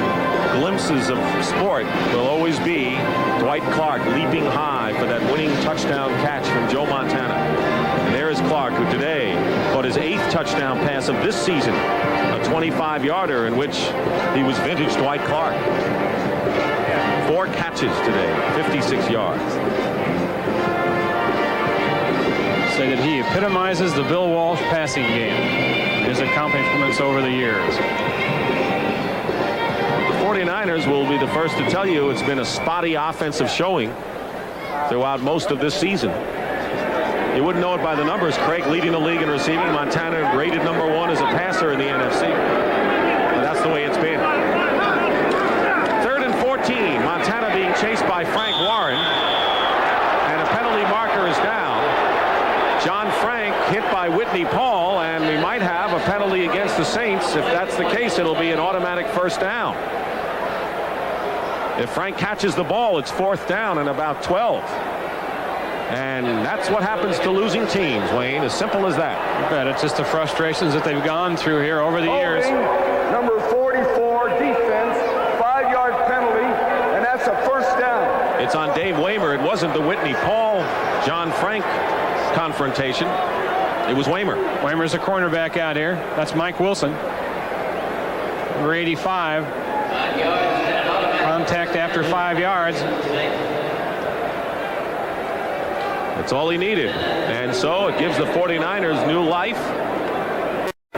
glimpses of sport will always be Dwight Clark leaping high for that winning touchdown catch from Joe Montana. And there is Clark, who today caught his 8th touchdown pass of this season, a 25-yarder in which he was vintage Dwight Clark. 4 catches today, 56 yards. Say that he epitomizes the Bill Walsh passing game, his accomplishments over the years. The 49ers will be the first to tell you it's been a spotty offensive showing throughout most of this season. You wouldn't know it by the numbers. Craig leading the league in receiving. Montana rated #1 as a passer in the NFC. But that's the way it's been. 3rd and 14. Montana being chased by Frank Warren. And a penalty marker is down. John Frank hit by Whitney Paul, and we might have a penalty against the Saints. If that's the case, it'll be an automatic first down. If Frank catches the ball, it's 4th down and about 12. And that's what happens to losing teams, Wayne. As simple as that. I bet it's just the frustrations that they've gone through here over the years. Number 44, defense, 5-yard penalty, and that's a first down. It's on Dave Waymer. It wasn't the Whitney Paul, John Frank confrontation. It was Waymer. Waymer's a cornerback out here. That's Mike Wilson. Number 85. Contact after 5 yards. That's all he needed. And so it gives the 49ers new life.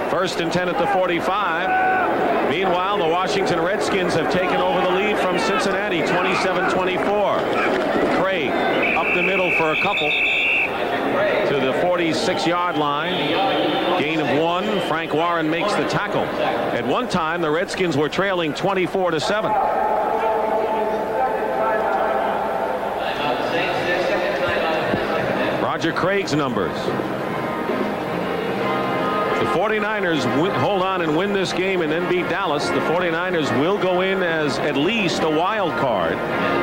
1st and 10 at the 45. Meanwhile, the Washington Redskins have taken over the lead from Cincinnati, 27-24. Craig up the middle for a couple to the 46-yard line. Gain of 1. Frank Warren makes the tackle. At one time, the Redskins were trailing 24-7. Roger Craig's numbers. The 49ers hold on and win this game and then beat Dallas. The 49ers will go in as at least a wild card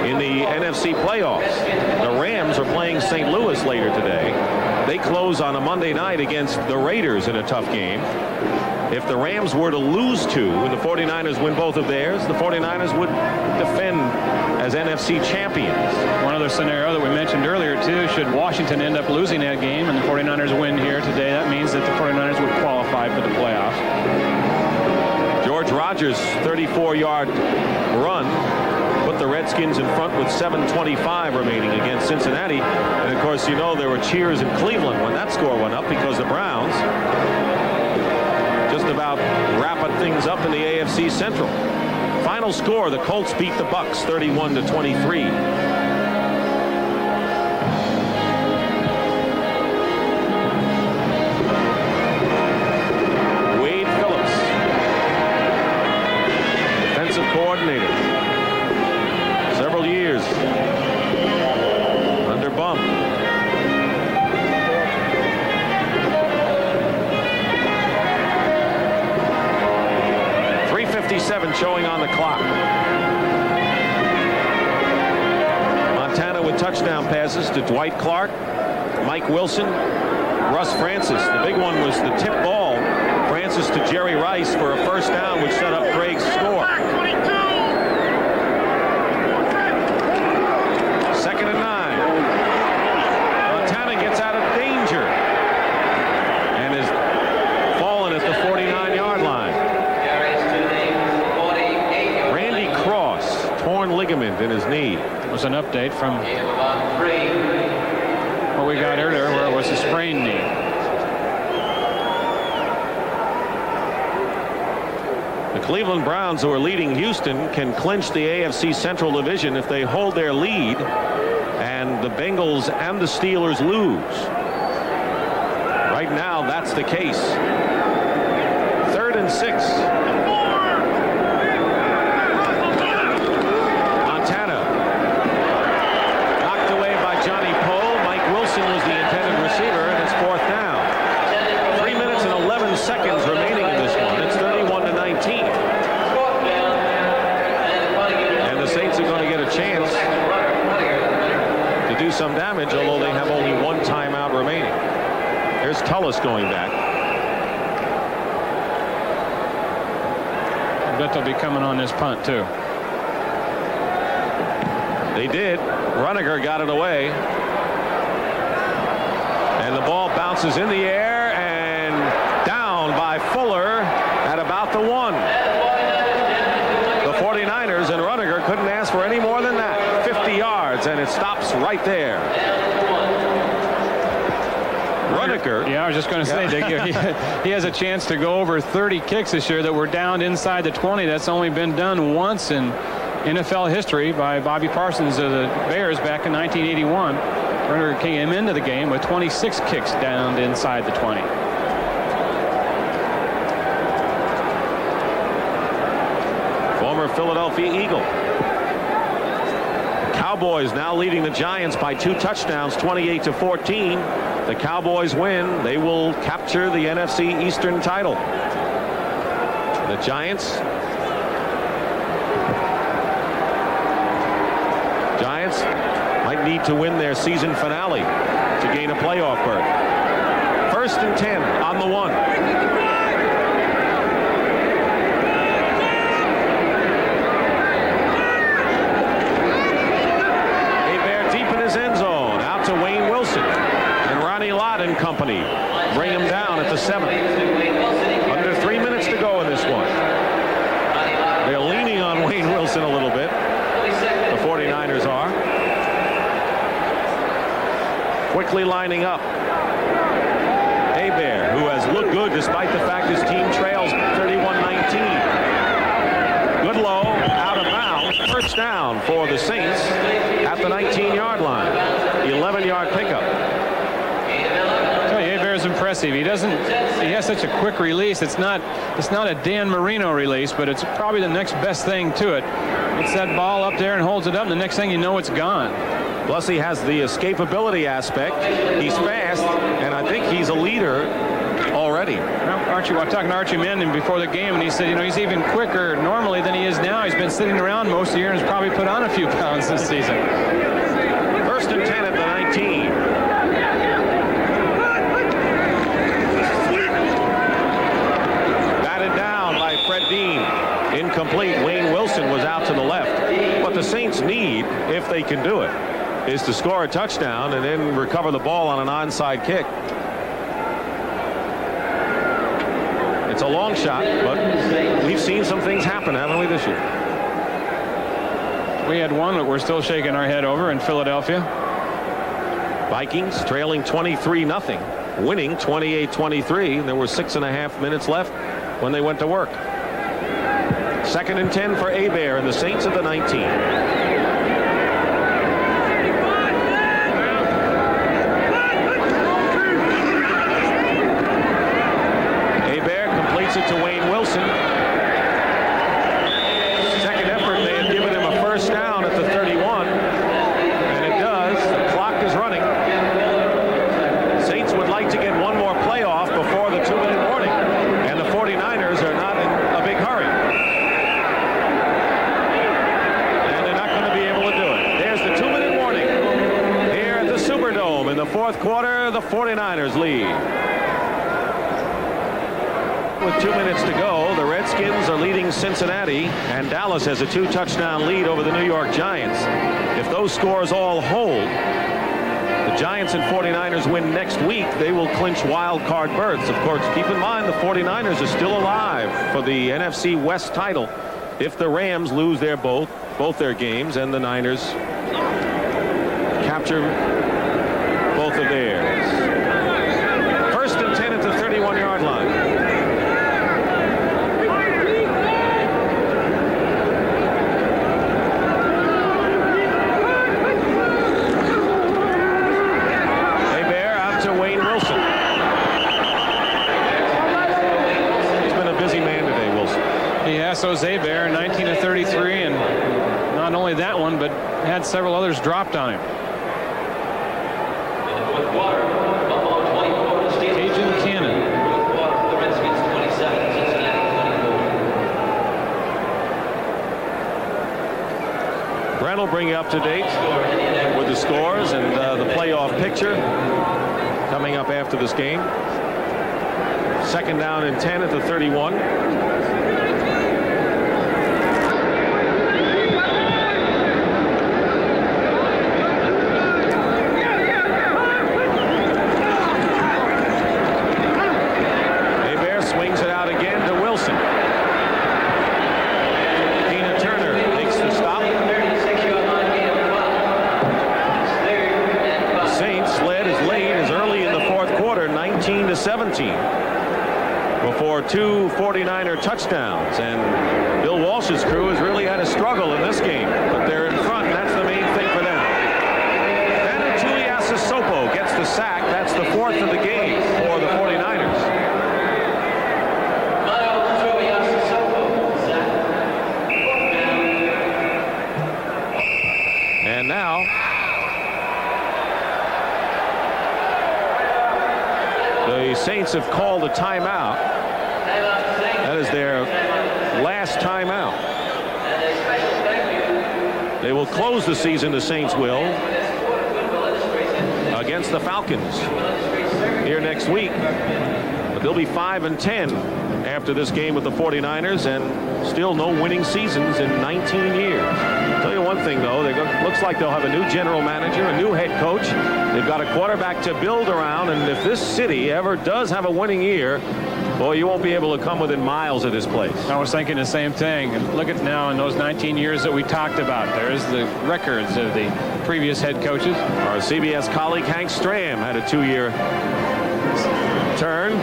in the NFC playoffs. The Rams are playing St. Louis later today. They close on a Monday night against the Raiders in a tough game. If the Rams were to lose 2 and the 49ers win both of theirs, the 49ers would defend as NFC champions. One other scenario that we mentioned earlier, too, should Washington end up losing that game and the 49ers win here today, that means that the 49ers would qualify for the playoffs. George Rogers' 34-yard run put the Redskins in front with 7:25 remaining against Cincinnati. And, of course, you know there were cheers in Cleveland when that score went up because the Browns just about wrapping things up in the AFC Central. Final score, the Colts beat the Bucs 31-23. Wade Phillips, defensive coordinator, several years under Bum. 3:57 showing on the clock. Montana with touchdown passes to Dwight Clark, Mike Wilson, Russ Francis. The big one was the tip ball. Francis to Jerry Rice for a first down, which set up Craig's score. 2nd and 9. Montana gets out of danger and is fallen at the 49-yard line. Randy Cross, torn ligament in his knee. It was an update from what we got earlier, where it was a sprained knee. The Cleveland Browns, who are leading Houston, can clinch the AFC Central Division if they hold their lead and the Bengals and the Steelers lose. Right now, that's the case. 3rd and 6. Montana knocked away by Johnny Poe. Mike Wilson was the intended receiver, and it's 4th down. 3 minutes and 11 seconds remaining in this one. It's 31-19. And the Saints are going to get a chance to do some damage, although they have only 1 timeout remaining. Here's Tullis going back. I bet they'll be coming on this punt, too. They did. Runniger got it away. And the ball bounces in the air and down by Fuller at about the 1. The 49ers and Runniger couldn't ask for any more than that. 50 yards, and it stops right there. Runniger. Yeah, I was just going to say, Dick, he has a chance to go over 30 kicks this year that were down inside the 20. That's only been done once in NFL history by Bobby Parsons of the Bears back in 1981. Runniger came into the game with 26 kicks down inside the 20. Former Philadelphia Eagle. Cowboys now leading the Giants by 2 touchdowns, 28-14. The Cowboys win. They will capture the NFC Eastern title. The Giants might need to win their season finale to gain a playoff berth. 1st and 10 on the 1. End zone out to Wayne Wilson, and Ronnie Lott and company bring him down at the 7th. Under 3 minutes to go in this one. They're leaning on Wayne Wilson a little bit. The 49ers are. Quickly lining up. Hebert, who has looked good despite the fact his team trails 31-19. Goodlow out of bounds. First down for the Saints at the 19-yard line. 11-yard pickup. Hebert is impressive. He has such a quick release. It's not a Dan Marino release, but it's probably the next best thing to it. It's that ball up there and holds it up, and the next thing you know, it's gone. Plus, he has the escapability aspect. He's fast, and I think he's a leader already. Well, I was talking to Archie Manning before the game, and he said, he's even quicker normally than he is now. He's been sitting around most of the year and has probably put on a few pounds this season. 1st and 10 at the 19. Incomplete. Wayne Wilson was out to the left. What the Saints need, if they can do it, is to score a touchdown and then recover the ball on an onside kick. It's a long shot, but we've seen some things happen, haven't we, this year? We had one that we're still shaking our head over in Philadelphia. Vikings trailing 23-0, winning 28-23, and there were 6.5 minutes left when they went to work. 2nd and 10 for Hebert and the Saints at the 19. It to Wayne Wilson. Second effort, they had given him a first down at the 31, and it does. The clock is running. Saints would like to get one more play off before the 2-minute warning, and the 49ers are not in a big hurry. And they're not going to be able to do it. There's the 2-minute warning here at the Superdome. In the 4th quarter, the 49ers lead. With 2 minutes to go, the Redskins are leading Cincinnati, and Dallas has a 2-touchdown lead over the New York Giants. If those scores all hold, the Giants and 49ers win next week, they will clinch wild card berths. Of course, keep in mind the 49ers are still alive for the NFC West title if the Rams lose their both their games and the Niners capture both of theirs. 1st and 10 at the 31-yard line. So Hebert, 19 of 33, and not only that one, but had several others dropped on him. Cajun Cannon. Brent will bring you up to date with the scores and the playoff picture coming up after this game. 2nd down and 10 at the 31. Before 2 49er touchdowns, and Bill Walsh's crew has really had a struggle in this game, but they're in front, and that's the main thing for them. Then Tuiasosopo gets the sack. That's the 4th of the game for the 49ers. And now the Saints have called a timeout. That is their last timeout. They will close the season, the Saints will, against the Falcons here next week. But they'll be 5-10 after this game with the 49ers, and still no winning seasons in 19 years. I'll tell you one thing, though, looks like they'll have a new general manager, a new head coach. They've got a quarterback to build around, and if this city ever does have a winning year, boy, you won't be able to come within miles of this place. I was thinking the same thing. And look at now in those 19 years that we talked about. There's the records of the previous head coaches. Our CBS colleague Hank Stram had a 2-year turn.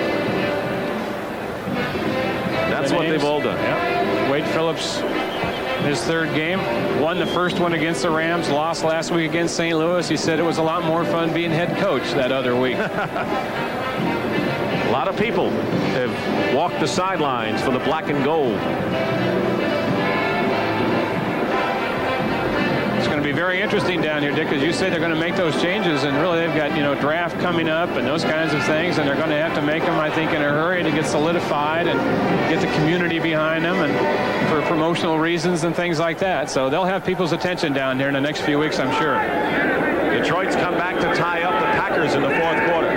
That's what they've all done. Yep. Wade Phillips, his 3rd game, won the first one against the Rams, lost last week against St. Louis. He said it was a lot more fun being head coach that other week. A lot of people have walked the sidelines for the black and gold. It's going to be very interesting down here, Dick, as you say they're going to make those changes, and really they've got, draft coming up and those kinds of things, and they're going to have to make them, I think, in a hurry to get solidified and get the community behind them and for promotional reasons and things like that. So they'll have people's attention down here in the next few weeks, I'm sure. Detroit's come back to tie up the Packers in the 4th quarter.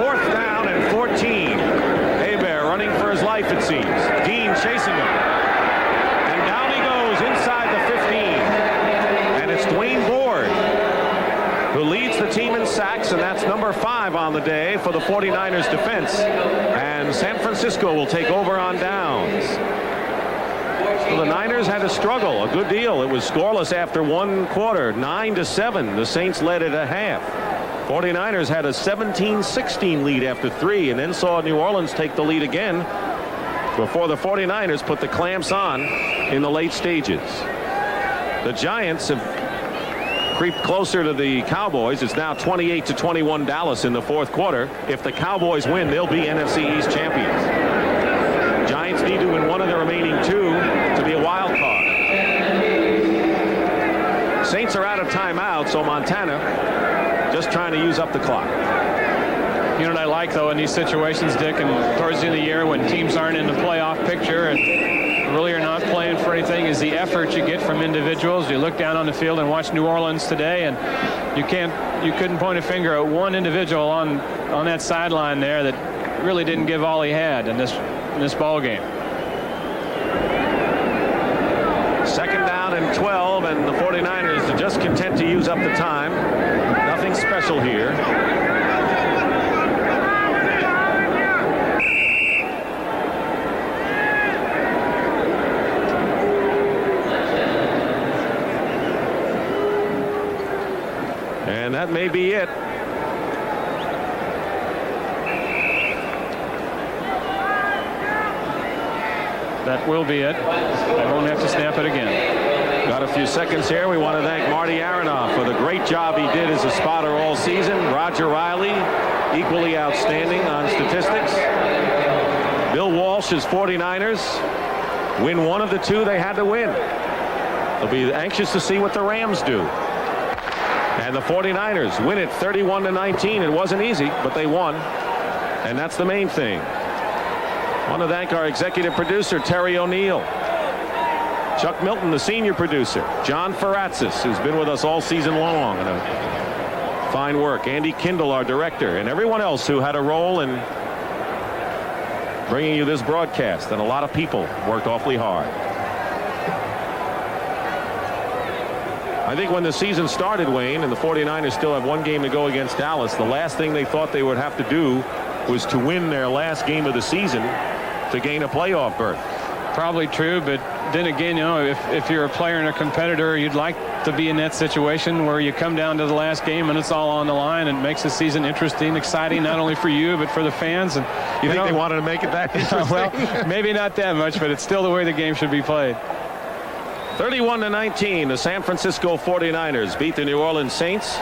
4th down and 14. Hebert running for his life, it seems. Dean chasing him. sacks, and that's number 5 on the day for the 49ers defense. And San Francisco will take over on downs. So the Niners had to struggle a good deal. It was scoreless after one quarter, 9-7. The Saints led at a half. 49ers had a 17-16 lead after 3, and then saw New Orleans take the lead again before the 49ers put the clamps on in the late stages. The Giants have creeped closer to the Cowboys. It's now 28-21 Dallas in the fourth quarter. If the Cowboys win, they'll be NFC East champions. Giants need to win one of the remaining 2 to be a wild card. Saints are out of timeout, so Montana just trying to use up the clock. You know what I like, though, in these situations, Dick, and towards the end of the year when teams aren't in the playoff picture and really are not playing for anything, is the effort you get from individuals. You look down on the field and watch New Orleans today, and you couldn't point a finger at one individual on that sideline there that really didn't give all he had in this ball game. Second down and 12, and the 49ers are just content to use up the time. Nothing special here. And that may be it. That will be it. I won't have to snap it again. Got a few seconds here. We want to thank Marty Aronoff for the great job he did as a spotter all season. Roger Riley, equally outstanding on statistics. Bill Walsh's 49ers win one of the 2 they had to win. They'll be anxious to see what the Rams do. And the 49ers win it 31-19. It wasn't easy, but they won. And that's the main thing. I want to thank our executive producer, Terry O'Neill. Chuck Milton, the senior producer. John Ferratzis, who's been with us all season long. And fine work. Andy Kindle, our director. And everyone else who had a role in bringing you this broadcast. And a lot of people worked awfully hard. I think when the season started, Wayne, and the 49ers still have one game to go against Dallas, the last thing they thought they would have to do was to win their last game of the season to gain a playoff berth. Probably true, but then again, you know, if you're a player and a competitor, you'd like to be in that situation where you come down to the last game and it's all on the line, and it makes the season interesting, exciting, not only for you but for the fans. And you think they wanted to make it that interesting? Well, maybe not that much, but it's still the way the game should be played. 31-19, the San Francisco 49ers beat the New Orleans Saints.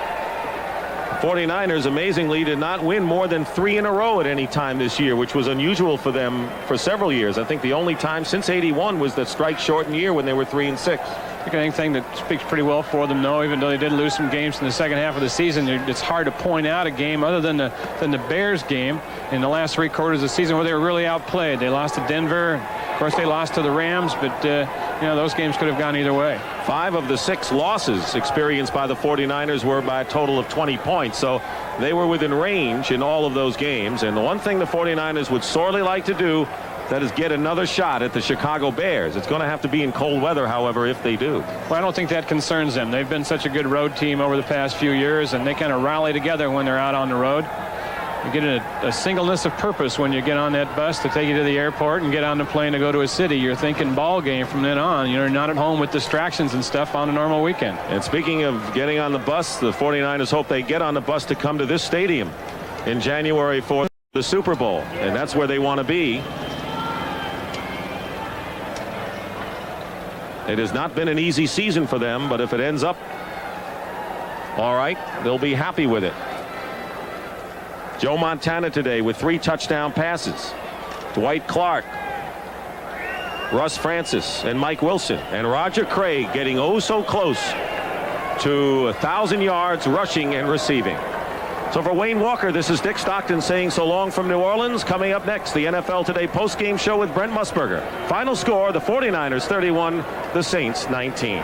49ers amazingly did not win more than 3 in a row at any time this year, which was unusual for them for several years. I think the only time since '81 was the strike-shortened year when they were 3-6. I think anything that speaks pretty well for them, though, even though they did lose some games in the second half of the season, it's hard to point out a game other than the Bears game in the last 3 quarters of the season where they were really outplayed. They lost to Denver. Of course, they lost to the Rams, but you know, those games could have gone either way. 5 of the 6 losses experienced by the 49ers were by a total of 20 points. So they were within range in all of those games. And the one thing the 49ers would sorely like to do, that is get another shot at the Chicago Bears. It's going to have to be in cold weather, however, if they do. Well, I don't think that concerns them. They've been such a good road team over the past few years, and they kind of rally together when they're out on the road. You get a singleness of purpose when you get on that bus to take you to the airport and get on the plane to go to a city. You're thinking ball game from then on. You're not at home with distractions and stuff on a normal weekend. And speaking of getting on the bus, the 49ers hope they get on the bus to come to this stadium in January for the Super Bowl. And that's where they want to be. It has not been an easy season for them, but if it ends up all right, they'll be happy with it. Joe Montana today with 3 touchdown passes. Dwight Clark, Russ Francis, and Mike Wilson, and Roger Craig getting oh so close to 1,000 yards rushing and receiving. So for Wayne Walker, this is Dick Stockton saying so long from New Orleans. Coming up next, the NFL Today postgame show with Brent Musburger. Final score, the 49ers 31, the Saints 19.